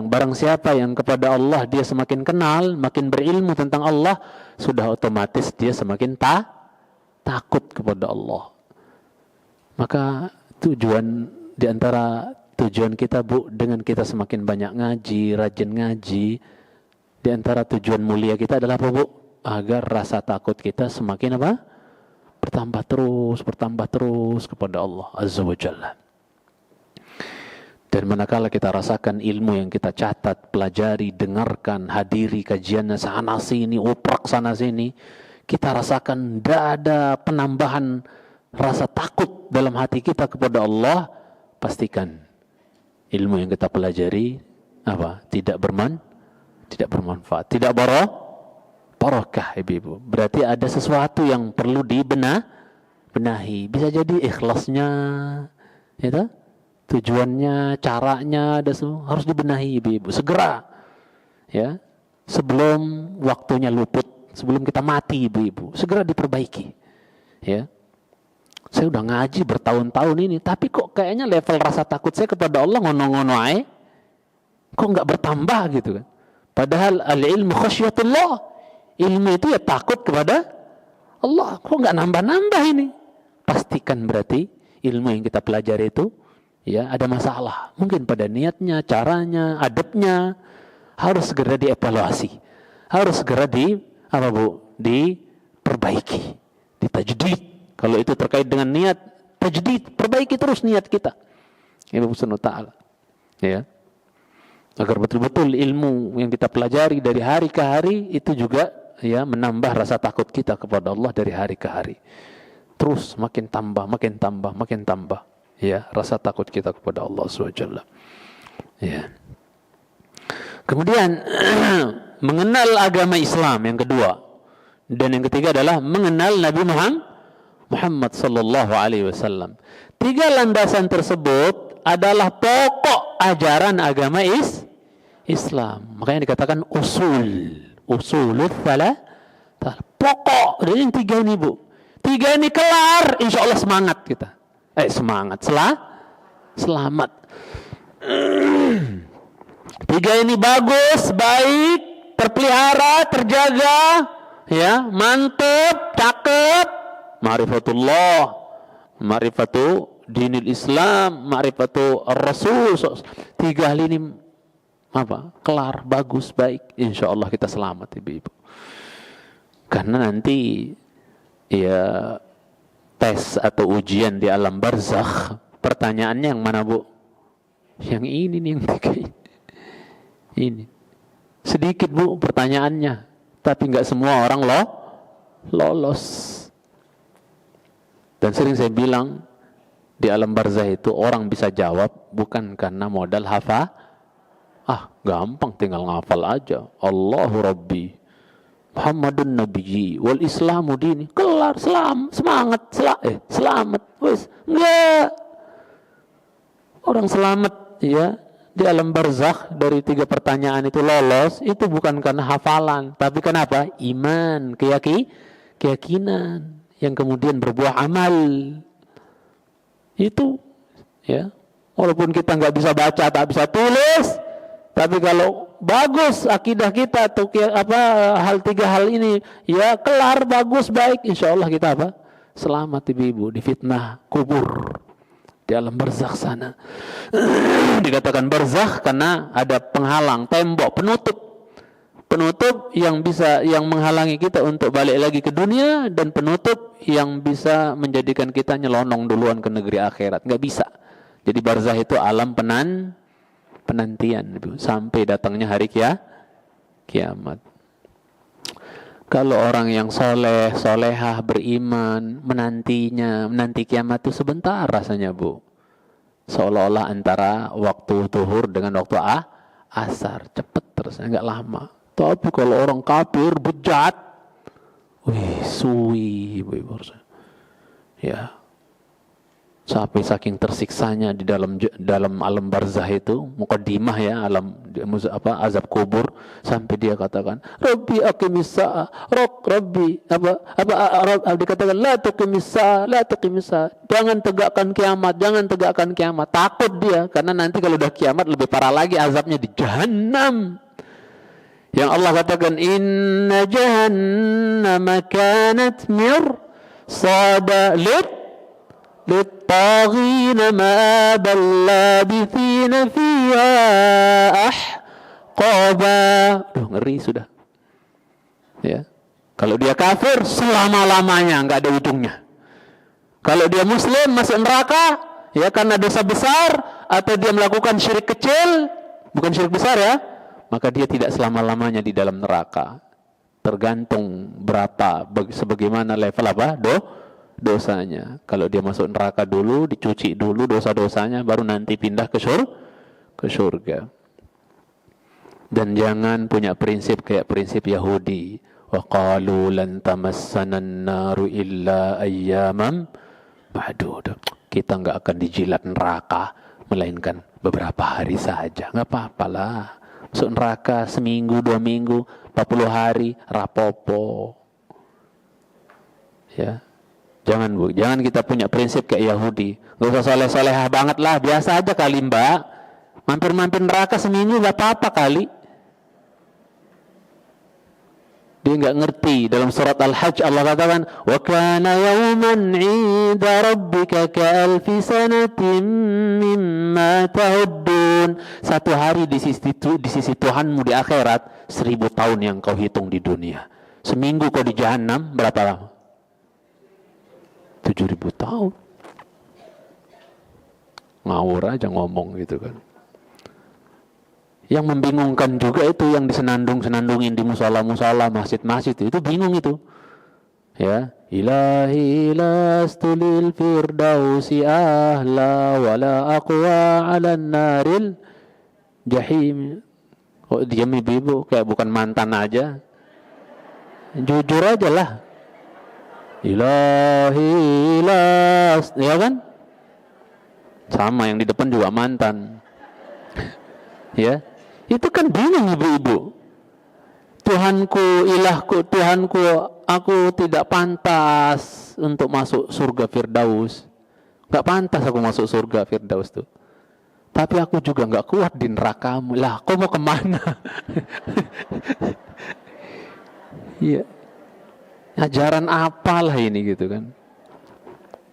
Barang siapa yang kepada Allah dia semakin kenal, makin berilmu tentang Allah, sudah otomatis dia semakin takut kepada Allah. Maka di antara tujuan kita, Bu, dengan kita semakin banyak ngaji, rajin ngaji, di antara tujuan mulia kita adalah apa, Bu? Agar rasa takut kita semakin apa? Bertambah terus kepada Allah Azza wa Jalla. Dan manakala kita rasakan ilmu yang kita catat, pelajari, dengarkan, hadiri kajiannya sana sini, oprak sana sini, kita rasakan tidak ada penambahan rasa takut dalam hati kita kepada Allah, pastikan ilmu yang kita pelajari tidak bermanfaat, tidak barokah, ibu-ibu. Berarti ada sesuatu yang perlu dibenahi. Bisa jadi ikhlasnya, ya, tujuannya, caranya harus dibenahi, ibu-ibu. Segera, ya, sebelum waktunya luput, sebelum kita mati, ibu-ibu, segera diperbaiki. Ya, saya udah ngaji bertahun-tahun ini, tapi kok kayaknya level rasa takut saya kepada Allah ngono-ngono aja, kok nggak bertambah gitu kan? Padahal al-ilmu khasyatullah, ilmu itu ya takut kepada Allah, kok nggak nambah-nambah ini? Pastikan berarti ilmu yang kita pelajari itu ya ada masalah, mungkin pada niatnya, caranya, adabnya, harus segera dievaluasi, harus segera diperbaiki, ditajdid. Kalau itu terkait dengan niat, tajdid, perbaiki terus niat kita, Ibu Subhanahu wa Ta'ala, ya, agar betul-betul ilmu yang kita pelajari dari hari ke hari itu juga ya menambah rasa takut kita kepada Allah dari hari ke hari, terus makin tambah, ya, rasa takut kita kepada Allah SWT. Ya. Kemudian mengenal agama Islam yang kedua, dan yang ketiga adalah mengenal Nabi Muhammad sallallahu alaihi wasallam. 3 landasan tersebut adalah pokok ajaran agama Islam. Makanya dikatakan usulul salah, pokok. Dari yang 3 ini, Bu. 3 ini kelar, insya Allah semangat kita. Selamat. 3 ini bagus, baik, terpelihara, terjaga, ya, mantap, cakep. Ma'rifatullah, ma'rifatu dinil Islam, ma'rifatu Rasul. 3 hal ini kelar, bagus, baik, insya Allah kita selamat, ibu-ibu. Karena nanti ya tes atau ujian di alam barzakh, pertanyaannya yang mana, Bu? Yang ini nih yang tiga ini. Sedikit Bu pertanyaannya, tapi nggak semua orang lolos. Dan sering saya bilang, di alam barzah itu orang bisa jawab bukan karena modal hafal. Gampang tinggal ngafal aja. Allahu Rabbi, Muhammadun Nabiyyi, wal Islamu dini. Kelar, selamat. Wes, enggak. Orang selamat ya di alam barzakh dari 3 pertanyaan itu lolos, itu bukan karena hafalan, tapi kenapa? Iman, keyakinan yang kemudian berbuah amal. Itu ya, walaupun kita nggak bisa baca, tak bisa tulis, tapi kalau bagus akidah kita atau hal 3 hal ini ya kelar, bagus, baik, insya Allah kita selamat ibu-ibu di fitnah kubur di alam barzakh sana. Dikatakan barzakh karena ada penghalang, tembok, penutup yang menghalangi kita untuk balik lagi ke dunia, dan penutup yang bisa menjadikan kita nyelonong duluan ke negeri akhirat. Nggak bisa. Jadi barzakh itu alam penantian sampai datangnya hari kiamat. Kalau orang yang solehah, beriman, menanti kiamat itu sebentar rasanya Bu. Seolah-olah antara waktu zuhur dengan waktu asar, cepet terus, nggak lama. Tapi kalau orang kafir bejat, suwi ibu-ibu. Ya. Sampai saking tersiksanya di dalam alam barzah itu, muqaddimah ya, azab kubur, sampai dia katakan, Rabbi aqimis sa'a, Rabbi dikatakan la tuqimis sa'a, jangan tegakkan kiamat. Takut dia karena nanti kalau udah kiamat lebih parah lagi azabnya di jahannam. Yang Allah katakan, inna jahannama kanat mirsada littaghina ma'abal labithina fiha ahqaba. Ngeri sudah. Ya. Kalau dia kafir selama-lamanya, nggak ada ujungnya. Kalau dia muslim masuk neraka ya karena dosa besar, atau dia melakukan syirik kecil, bukan syirik besar ya, maka dia tidak selama-lamanya di dalam neraka. Tergantung berapa, sebagaimana level dosanya. Kalau dia masuk neraka dulu, dicuci dulu dosa-dosanya, baru nanti pindah ke surga. Dan jangan punya prinsip kayak prinsip Yahudi. Wa qalu lan tamassana an-naru illa ayyaman ma'dudah. Kita enggak akan dijilat neraka melainkan beberapa hari saja. Enggak apa-apalah. Masuk neraka seminggu, 2 minggu, 40 hari, rapopo. Ya. Jangan Bu, jangan kita punya prinsip kayak Yahudi. Gak usah soleh-solehah banget lah, biasa aja kali Mbak. Mampir-mampir neraka seminggu gak apa-apa kali. Dia gak ngerti. Dalam surat Al-Hajj Allah katakan, wa kana yawman 'inda rabbika ka'alfi sanatin mimma ta'uddun. Satu hari di sisi Tuhanmu di akhirat 1000 tahun yang kau hitung di dunia. Seminggu kau di Jahannam berapa lama? 7.000 tahun. Ngawur aja ngomong gitu kan. Yang membingungkan juga itu yang disenandung-senandungin di musola-musola, masjid-masjid itu bingung itu. Ya, ilahi lastulil firdausi ahla wala aqwa 'alan naril jahim. Kok diam ibu kayak bukan mantan aja. Jujur aja lah. Ilahi las, ya kan? Sama yang di depan juga mantan. Ya, itu kan bingung ibu-ibu. Tuhanku, ilahku, Tuhanku, aku tidak pantas untuk masuk surga Firdaus. Gak pantas aku masuk surga Firdaus tuh. Tapi aku juga gak kuat di nerakamu. Lah, kau mau kemana? Iya. Ajaran apalah ini gitu kan.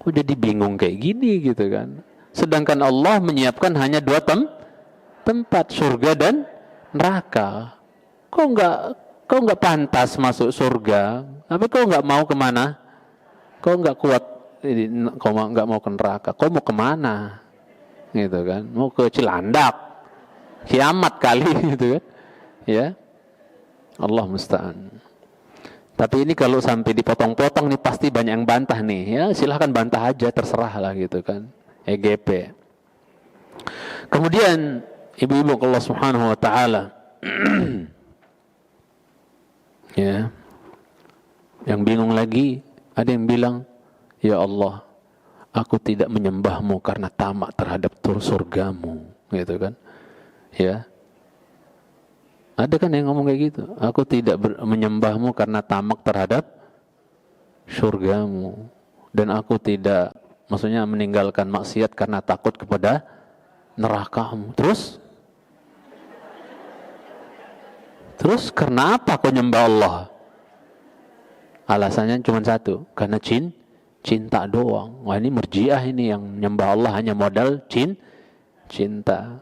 Kok jadi bingung kayak gini gitu kan. Sedangkan Allah menyiapkan hanya 2 tempat, surga dan neraka. Kok enggak pantas masuk surga? Tapi kok enggak mau kemana? Kok enggak kuat? Kok enggak mau ke neraka? Kok mau kemana? gitu kan, mau ke Cilandak, kiamat kali gitu kan, ya. Allah musta'an. Tapi ini kalau sampai dipotong-potong nih pasti banyak yang bantah nih, ya silahkan bantah aja, terserah lah gitu kan, EGP. Kemudian ibu-ibu Allah Subhanahu wa taala ya, yang bingung lagi ada yang bilang, ya Allah, aku tidak menyembahmu karena tamak terhadap surgamu, gitu kan, ya. Ada kan yang ngomong kayak gitu, aku tidak menyembahmu karena tamak terhadap surgamu, dan aku tidak, maksudnya meninggalkan maksiat karena takut kepada nerakamu. Terus karena apa kau nyembah Allah? Alasannya cuma satu, karena cinta doang. Wah, ini Murji'ah ini yang nyembah Allah hanya modal cinta.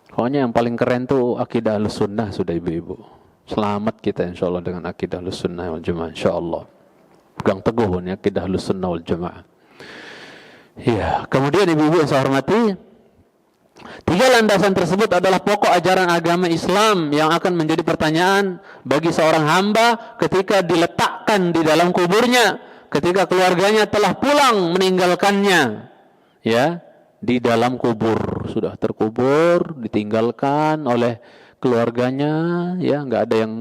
Pokoknya yang paling keren tuh akidah Ahlussunnah, sudah ibu-ibu. Selamat kita insyaallah dengan akidah Ahlussunnah wal Jamaah insyaallah. Pegang teguh nih akidah Ahlussunnah wal Jamaah. Ya, kemudian ibu-ibu yang saya hormati, 3 landasan tersebut adalah pokok ajaran agama Islam yang akan menjadi pertanyaan bagi seorang hamba ketika diletakkan di dalam kuburnya, ketika keluarganya telah pulang meninggalkannya, ya, di dalam kubur, sudah terkubur, ditinggalkan oleh keluarganya, ya, nggak ada yang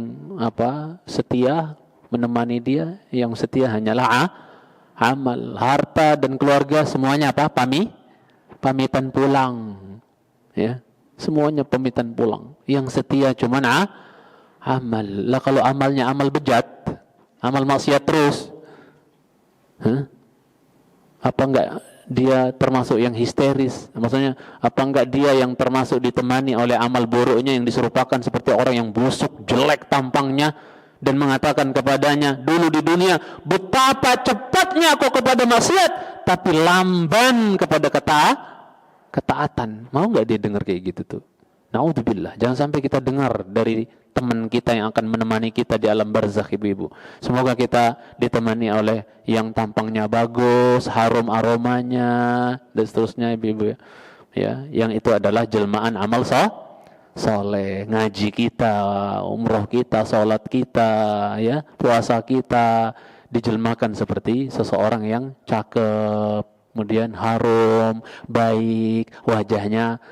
setia menemani dia, yang setia hanyalah amal, harta dan keluarga semuanya pamitan pulang, ya, semuanya pamitan pulang, yang setia cuman amal. Lah kalau amalnya amal bejat, amal maksiat terus, apa enggak dia termasuk yang histeris? Maksudnya apa enggak dia yang termasuk ditemani oleh amal buruknya yang diserupakan seperti orang yang busuk, jelek tampangnya, dan mengatakan kepadanya dulu di dunia, betapa cepatnya kau kepada maksiat tapi lamban kepada ketaatan. Mau enggak dia dengar kayak gitu tuh? Naudzubillah, jangan sampai kita dengar dari teman kita yang akan menemani kita di alam barzakh, ibu-ibu. Semoga kita ditemani oleh yang tampangnya bagus, harum aromanya, dan seterusnya, ibu-ibu, ya. Yang itu adalah jelmaan amal soleh, ngaji kita, umroh kita, sholat kita, ya, puasa kita dijelmakan seperti seseorang yang cakep, kemudian harum, baik, wajahnya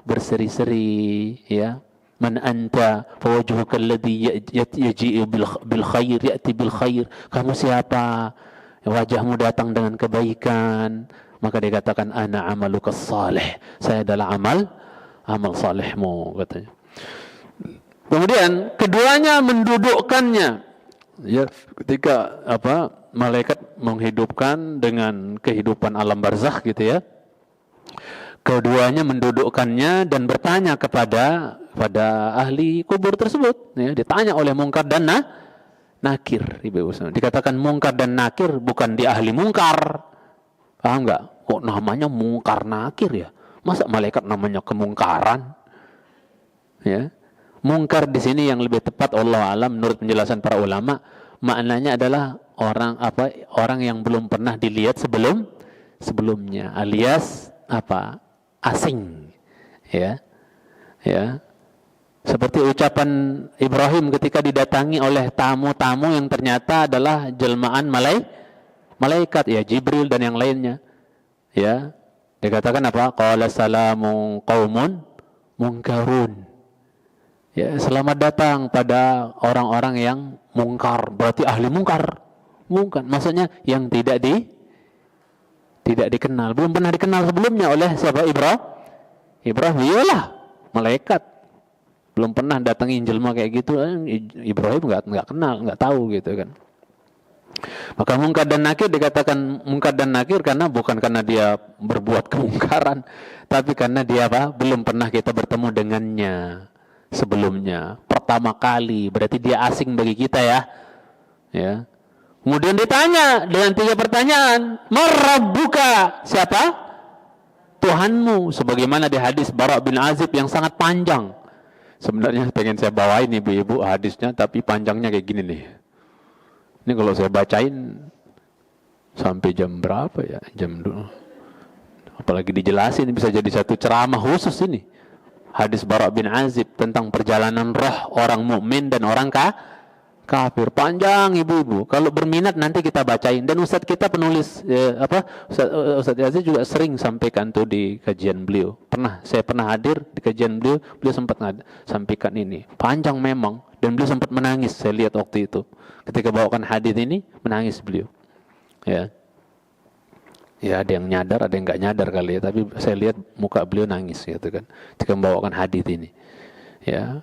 berseri-seri, ya. Man anta fawajhuka alladhi yaji'u bil khair, ya'ti bil khair. Kamu siapa? Wajahmu datang dengan kebaikan. Maka dikatakan ana amaluka salih. Saya adalah amal salihmu, katanya. Kemudian keduanya mendudukkannya, ya, ketika malaikat menghidupkan dengan kehidupan alam barzakh, gitu ya. Keduanya mendudukkannya dan bertanya kepada ahli kubur tersebut, ya, ditanya oleh Munkar dan Nakir, ibu-ibu. Dikatakan Munkar dan Nakir bukan di ahli mungkar. Paham enggak? Kok namanya Munkar Nakir ya? Masa malaikat namanya kemungkaran? Ya. Mungkar di sini yang lebih tepat, Allah alam, menurut penjelasan para ulama, maknanya adalah orang yang belum pernah dilihat sebelumnya, alias asing, ya. Seperti ucapan Ibrahim ketika didatangi oleh tamu-tamu yang ternyata adalah jelmaan malaikat, ya, Jibril dan yang lainnya, ya. Dikatakan qala salamun qaumun munkarun, ya, selamat datang pada orang-orang yang mungkar, berarti ahli mungkar. Maksudnya yang tidak dikenal, belum pernah dikenal sebelumnya oleh siapa? Ibrahim, iyalah, malaikat belum pernah datangin jelma kayak gitu. Ibrahim nggak kenal, nggak tahu, gitu kan. Maka Munkar dan Nakir dikatakan Munkar dan Nakir bukan karena dia berbuat kemungkaran, tapi karena dia belum pernah kita bertemu dengannya sebelumnya, pertama kali, berarti dia asing bagi kita, ya. Kemudian ditanya dengan 3 pertanyaan, Marrabbuka, siapa Tuhanmu? Sebagaimana di hadis Bara' bin Azib yang sangat panjang. Sebenarnya pengen saya bawain ibu-ibu hadisnya, tapi panjangnya kayak gini nih. Ini kalau saya bacain sampai jam berapa ya? Jam dulu. Apalagi dijelasin, bisa jadi satu ceramah khusus ini. Hadis Bara' bin Azib tentang perjalanan roh orang mukmin dan orang kafir. Panjang ibu-ibu. Kalau berminat nanti kita bacain. Dan Ustadz kita penulis Ustadz Aziz juga sering sampaikan tuh di kajian beliau. Saya pernah hadir di kajian beliau. Beliau sempat sampaikan ini. Panjang memang. Dan beliau sempat menangis. Saya lihat waktu itu. Ketika bawakan hadis ini, menangis beliau. Ya. Ya, ada yang nyadar, ada yang nggak nyadar kali ya. Tapi saya lihat muka beliau nangis gitu kan. Ketika membawakan hadis ini. Ya.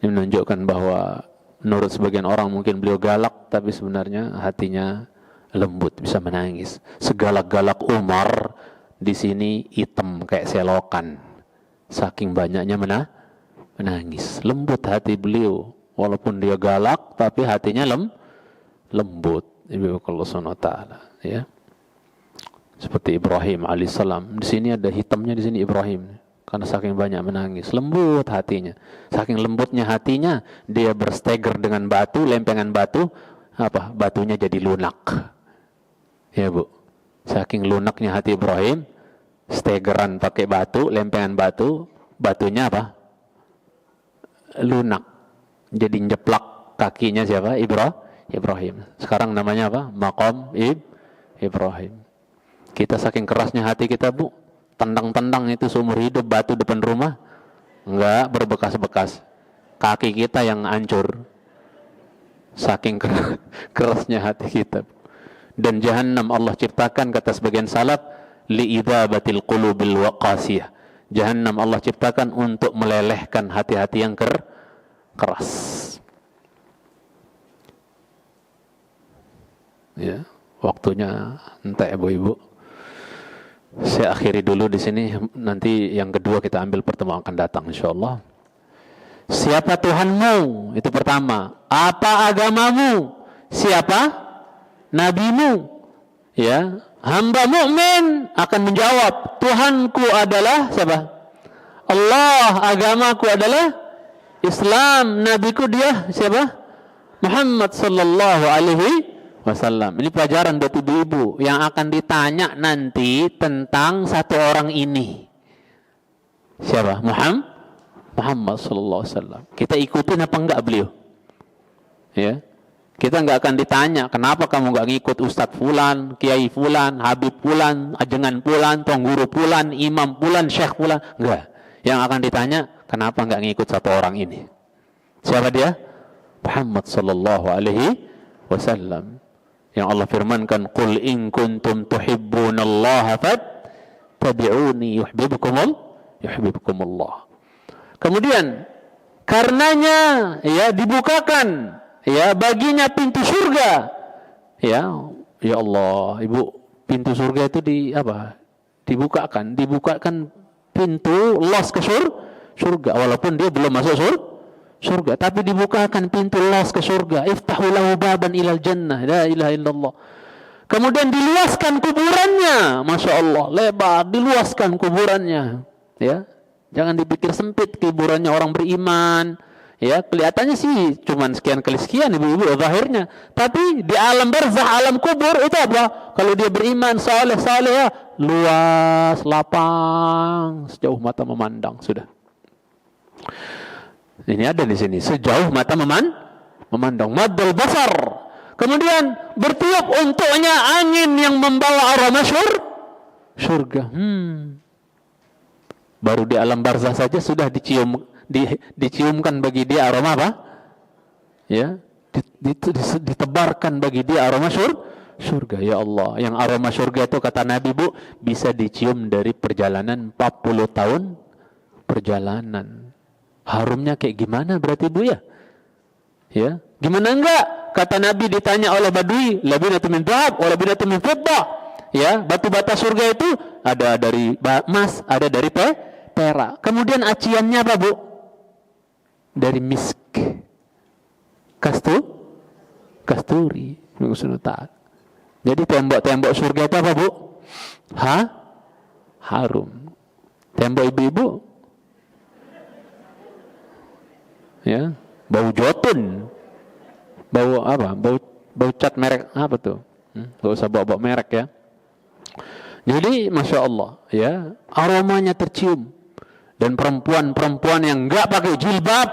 Ini menunjukkan bahwa menurut sebagian orang mungkin beliau galak, tapi sebenarnya hatinya lembut, bisa menangis. Segalak-galak Umar di sini hitam kayak selokan. Saking banyaknya menangis. Lembut hati beliau, walaupun dia galak, tapi hatinya lembut. Ibu Allah Subhanahu wa taala, ya. Seperti Ibrahim alaihissalam. Di sini ada hitamnya, di sini Ibrahim. Karena saking banyak menangis, lembut hatinya. Saking lembutnya hatinya, dia bersteger dengan batu, lempengan batu, batunya jadi lunak. Ya Bu, saking lunaknya hati Ibrahim, stegeran pakai batu, lempengan batu, batunya lunak. Jadi njeplak kakinya siapa? Ibrahim. Sekarang namanya Maqam Ibrahim. Kita saking kerasnya hati kita Bu, tendang-tendang itu seumur hidup batu depan rumah, enggak berbekas-bekas. Kaki kita yang hancur. Saking kerasnya hati kita. Dan jahanam Allah ciptakan, kata sebagian salaf, li'idhabatil qulubil waqasiyah. Jahanam Allah ciptakan untuk melelehkan hati-hati yang keras. Ya, waktunya entek ibu-ibu. Saya akhiri dulu di sini, nanti yang kedua kita ambil pertemuan akan datang insyaallah. Siapa Tuhanmu? Itu pertama. Apa agamamu? Siapa nabimu? Ya, hamba mukmin akan menjawab, Tuhanku adalah siapa? Allah. Agamaku adalah Islam. Nabiku dia siapa? Muhammad sallallahu alaihi wasallam. Ini pelajaran buat ibu-ibu yang akan ditanya nanti tentang satu orang ini. Siapa? Muhammad sallallahu alaihi wasallam. Kita ikutin apa enggak beliau? Ya. Kita enggak akan ditanya, kenapa kamu enggak ngikut Ustadz Fulan, Kiai Fulan, Habib Fulan, Ajengan Fulan, Tuan Guru Fulan, Imam Fulan, Syekh Fulan. Enggak. Yang akan ditanya, kenapa enggak ngikut satu orang ini? Siapa dia? Muhammad sallallahu alaihi wasallam. Yang Allah firmankan, qul in kuntum tuhibbunallaha fattabi'uni yuhibbukumullah. Kemudian karenanya ya dibukakan ya baginya pintu surga. Ya Allah, Ibu, pintu surga itu dibukakan pintu los ke surga walaupun dia belum masuk surga, tapi dibukakan pintu los ke surga. Iftahu lahu baban ilal jannah, la ilaha illallah. Kemudian diluaskan kuburannya, masya Allah, lebar, diluaskan kuburannya. Ya, jangan dipikir sempit kuburannya orang beriman. Ya, kelihatannya sih cuman sekian kali sekian ibu-ibu zahirnya, tapi di alam barzah, alam kubur itu apa? Kalau dia beriman, saleh ya, luas, lapang, sejauh mata memandang sudah. Ini ada di sini, sejauh mata memandang, maddal basar. Kemudian bertiup untuknya angin yang membawa aroma surga. Baru di alam barzah saja sudah diciumkan bagi dia aroma apa? Ya, ditebarkan bagi dia aroma surga. Ya Allah, yang aroma surga itu kata Nabi Bu, bisa dicium dari perjalanan 40 tahun perjalanan. Harumnya kayak gimana berarti Bu ya? Ya, gimana enggak? Kata Nabi ditanya oleh Badui, labinatu min dhahab wa labinatu min fiddah. Ya, batu bata surga itu ada dari emas, ada dari perak. Kemudian aciannya apa Bu? Dari misk. Kasturi. Jadi tembok-tembok surga itu apa Bu? Harum. Tembok ibu-ibu, ya, bau jotun, bau apa? Bau cat merek apa tuh? Gak usah bawa merek ya. Jadi Masya Allah ya, aromanya tercium. Dan perempuan-perempuan yang nggak pakai jilbab,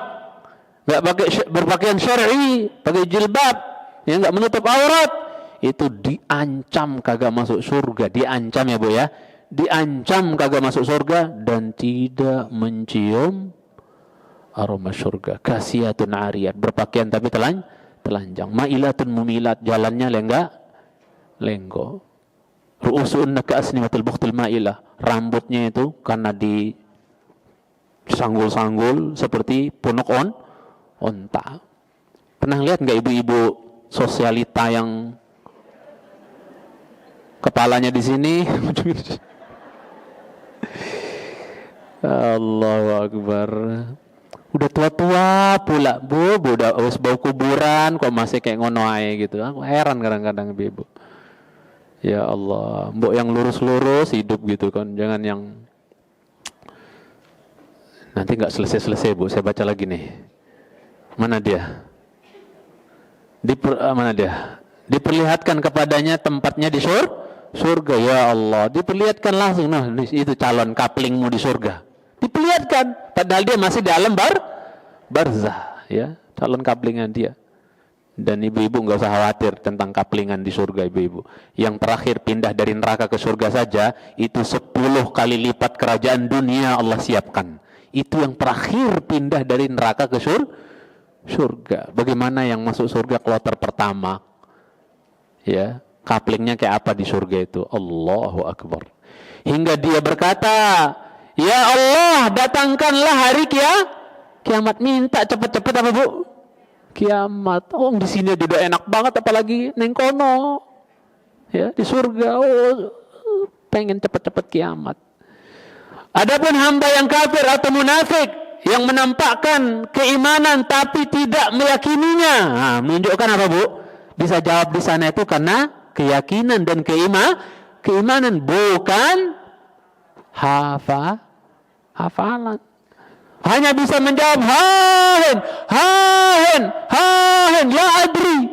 nggak pakai berpakaian syar'i, pakai jilbab, yang nggak menutup aurat, itu diancam kagak masuk surga. Diancam ya Bu ya, diancam kagak masuk surga dan tidak mencium aroma surga. Kasiyatun ariyat, berpakaian tapi telanjang. Ma'ilatun mumilat, jalannya lenggo. Ru'usunna ka'asnimatil bukhtil ma'ilah, rambutnya itu karena di sanggul-sanggul seperti punuk onta. Pernah lihat nggak ibu-ibu sosialita yang kepalanya di sini? Allahu Akbar. Udah tua-tua pula, Bu udah wis bau kuburan kok masih kayak ngono ae gitu. Aku heran kadang-kadang ibu. Ya Allah, mbok yang lurus-lurus hidup gitu kan, jangan yang nanti nggak selesai-selesai Bu, saya baca lagi nih. Mana dia? Mana dia? Diperlihatkan kepadanya tempatnya di surga. Ya Allah, diperlihatkan langsung. Nah, itu calon kaplingmu di surga. Diperlihatkan, padahal dia masih di alam barzah, ya, calon kaplingan dia. Dan ibu-ibu nggak usah khawatir tentang kaplingan di surga ibu-ibu. Yang terakhir pindah dari neraka ke surga saja, itu 10 kali lipat kerajaan dunia Allah siapkan. Itu yang terakhir pindah dari neraka ke surga. Bagaimana yang masuk surga kloter pertama? Ya, kaplingnya kayak apa di surga itu? Allahu Akbar. Hingga dia berkata, ya Allah, datangkanlah hari kiamat. Minta cepet-cepet apa Bu? Kiamat. Oh, di sini udah enak banget, apalagi neng kono. Ya, di surga. Oh, pengen cepet-cepet kiamat. Adapun hamba yang kafir atau munafik yang menampakkan keimanan tapi tidak meyakininya, nah, menunjukkan apa Bu? Bisa jawab di sana itu karena keyakinan dan keimanan, bukan hafalan. Hanya bisa menjawab hahen, la adri.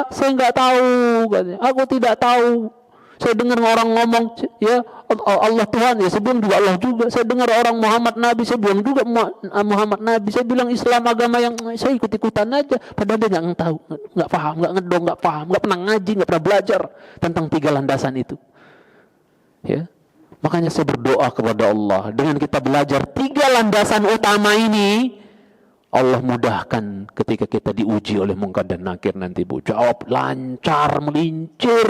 Saya nggak tahu, katanya. Aku tidak tahu. Saya dengar orang ngomong, ya Allah Tuhan, ya saya bilang juga Allah juga. Saya dengar orang Muhammad Nabi, saya bilang juga Muhammad Nabi. Saya bilang Islam agama yang saya ikut-ikutan aja. Padahal dia nggak tahu, nggak paham, nggak ngedong, nggak paham, nggak pernah ngaji, nggak pernah belajar tentang 3 landasan itu. Ya, makanya saya berdoa kepada Allah, dengan kita belajar 3 landasan utama ini, Allah mudahkan ketika kita diuji oleh Munkar dan Nakir nanti Bu. Jawab lancar, melincir.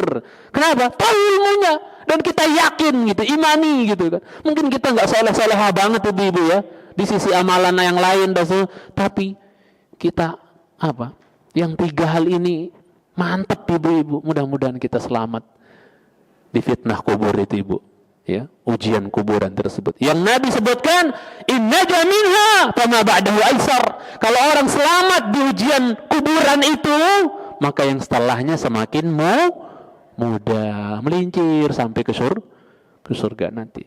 Kenapa? Tahu ilmunya. Dan kita yakin gitu, imani gitu kan. Mungkin kita nggak soleh-solehah banget ibu-ibu ya, di sisi amalan yang lain, tapi kita apa? Yang 3 hal ini mantap ibu-ibu. Mudah-mudahan kita selamat di fitnah kubur itu ibu. Ya, ujian kuburan tersebut. Yang Nabi sebutkan, inna jaminha fama ba'dahu aisar. Kalau orang selamat di ujian kuburan itu, maka yang setelahnya semakin mudah, melincir sampai ke surga nanti.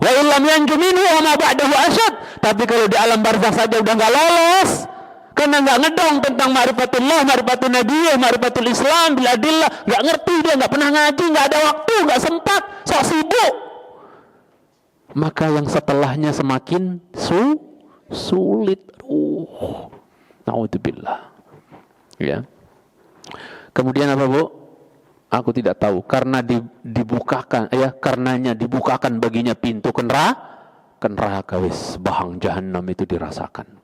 Wa illam yanju minhu fama ba'dahu asyad. Tapi kalau di alam barzakh saja udah enggak lolos, karena enggak ngedong tentang ma'rifatullah, ma'rifatun nabiyyah, ma'rifatul Islam, bil adillah, enggak ngerti dia, enggak pernah ngaji, enggak ada waktu, enggak sempat, sok sibuk. Maka yang setelahnya semakin sulit. Naudzubillah. Ya. Kemudian apa Bu? Aku tidak tahu. Karena dibukakan, ya, karenanya dibukakan baginya pintu neraka, wis bahang jahanam itu dirasakan.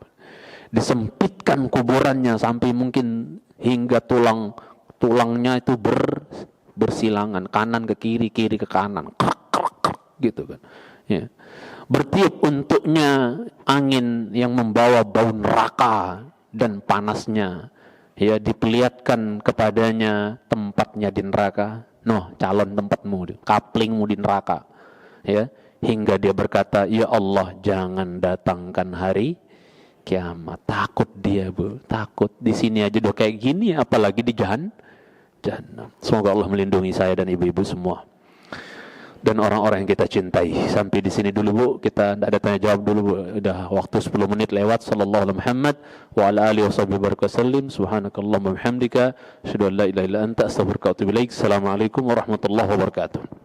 Disempitkan kuburannya sampai mungkin hingga tulangnya itu bersilangan, kanan ke kiri, kiri ke kanan, krak, gitu kan. Ya. Bertiup untuknya angin yang membawa bau neraka dan panasnya. Ya, diperlihatkan kepadanya tempatnya di neraka. Noh, calon tempatmu, kaplingmu di neraka. Ya, hingga dia berkata, ya Allah, jangan datangkan hari kiamat. Takut dia Bu, takut. Di sini aja udah kayak gini, apalagi di jahanam. Semoga Allah melindungi saya dan ibu-ibu semua. dan orang-orang yang kita cintai. Sampai di sini dulu Bu, kita tidak ada tanya jawab dulu Bu. Udah waktu 10 menit lewat. Sallallahu alaihi Muhammad wa ala alihi washabbihi wasallam. Subhanakallahumma wa bihamdika, asyhadu an la ilaha illa anta, astaghfiruka wa atubu ilaik. Assalamualaikum warahmatullahi wabarakatuh.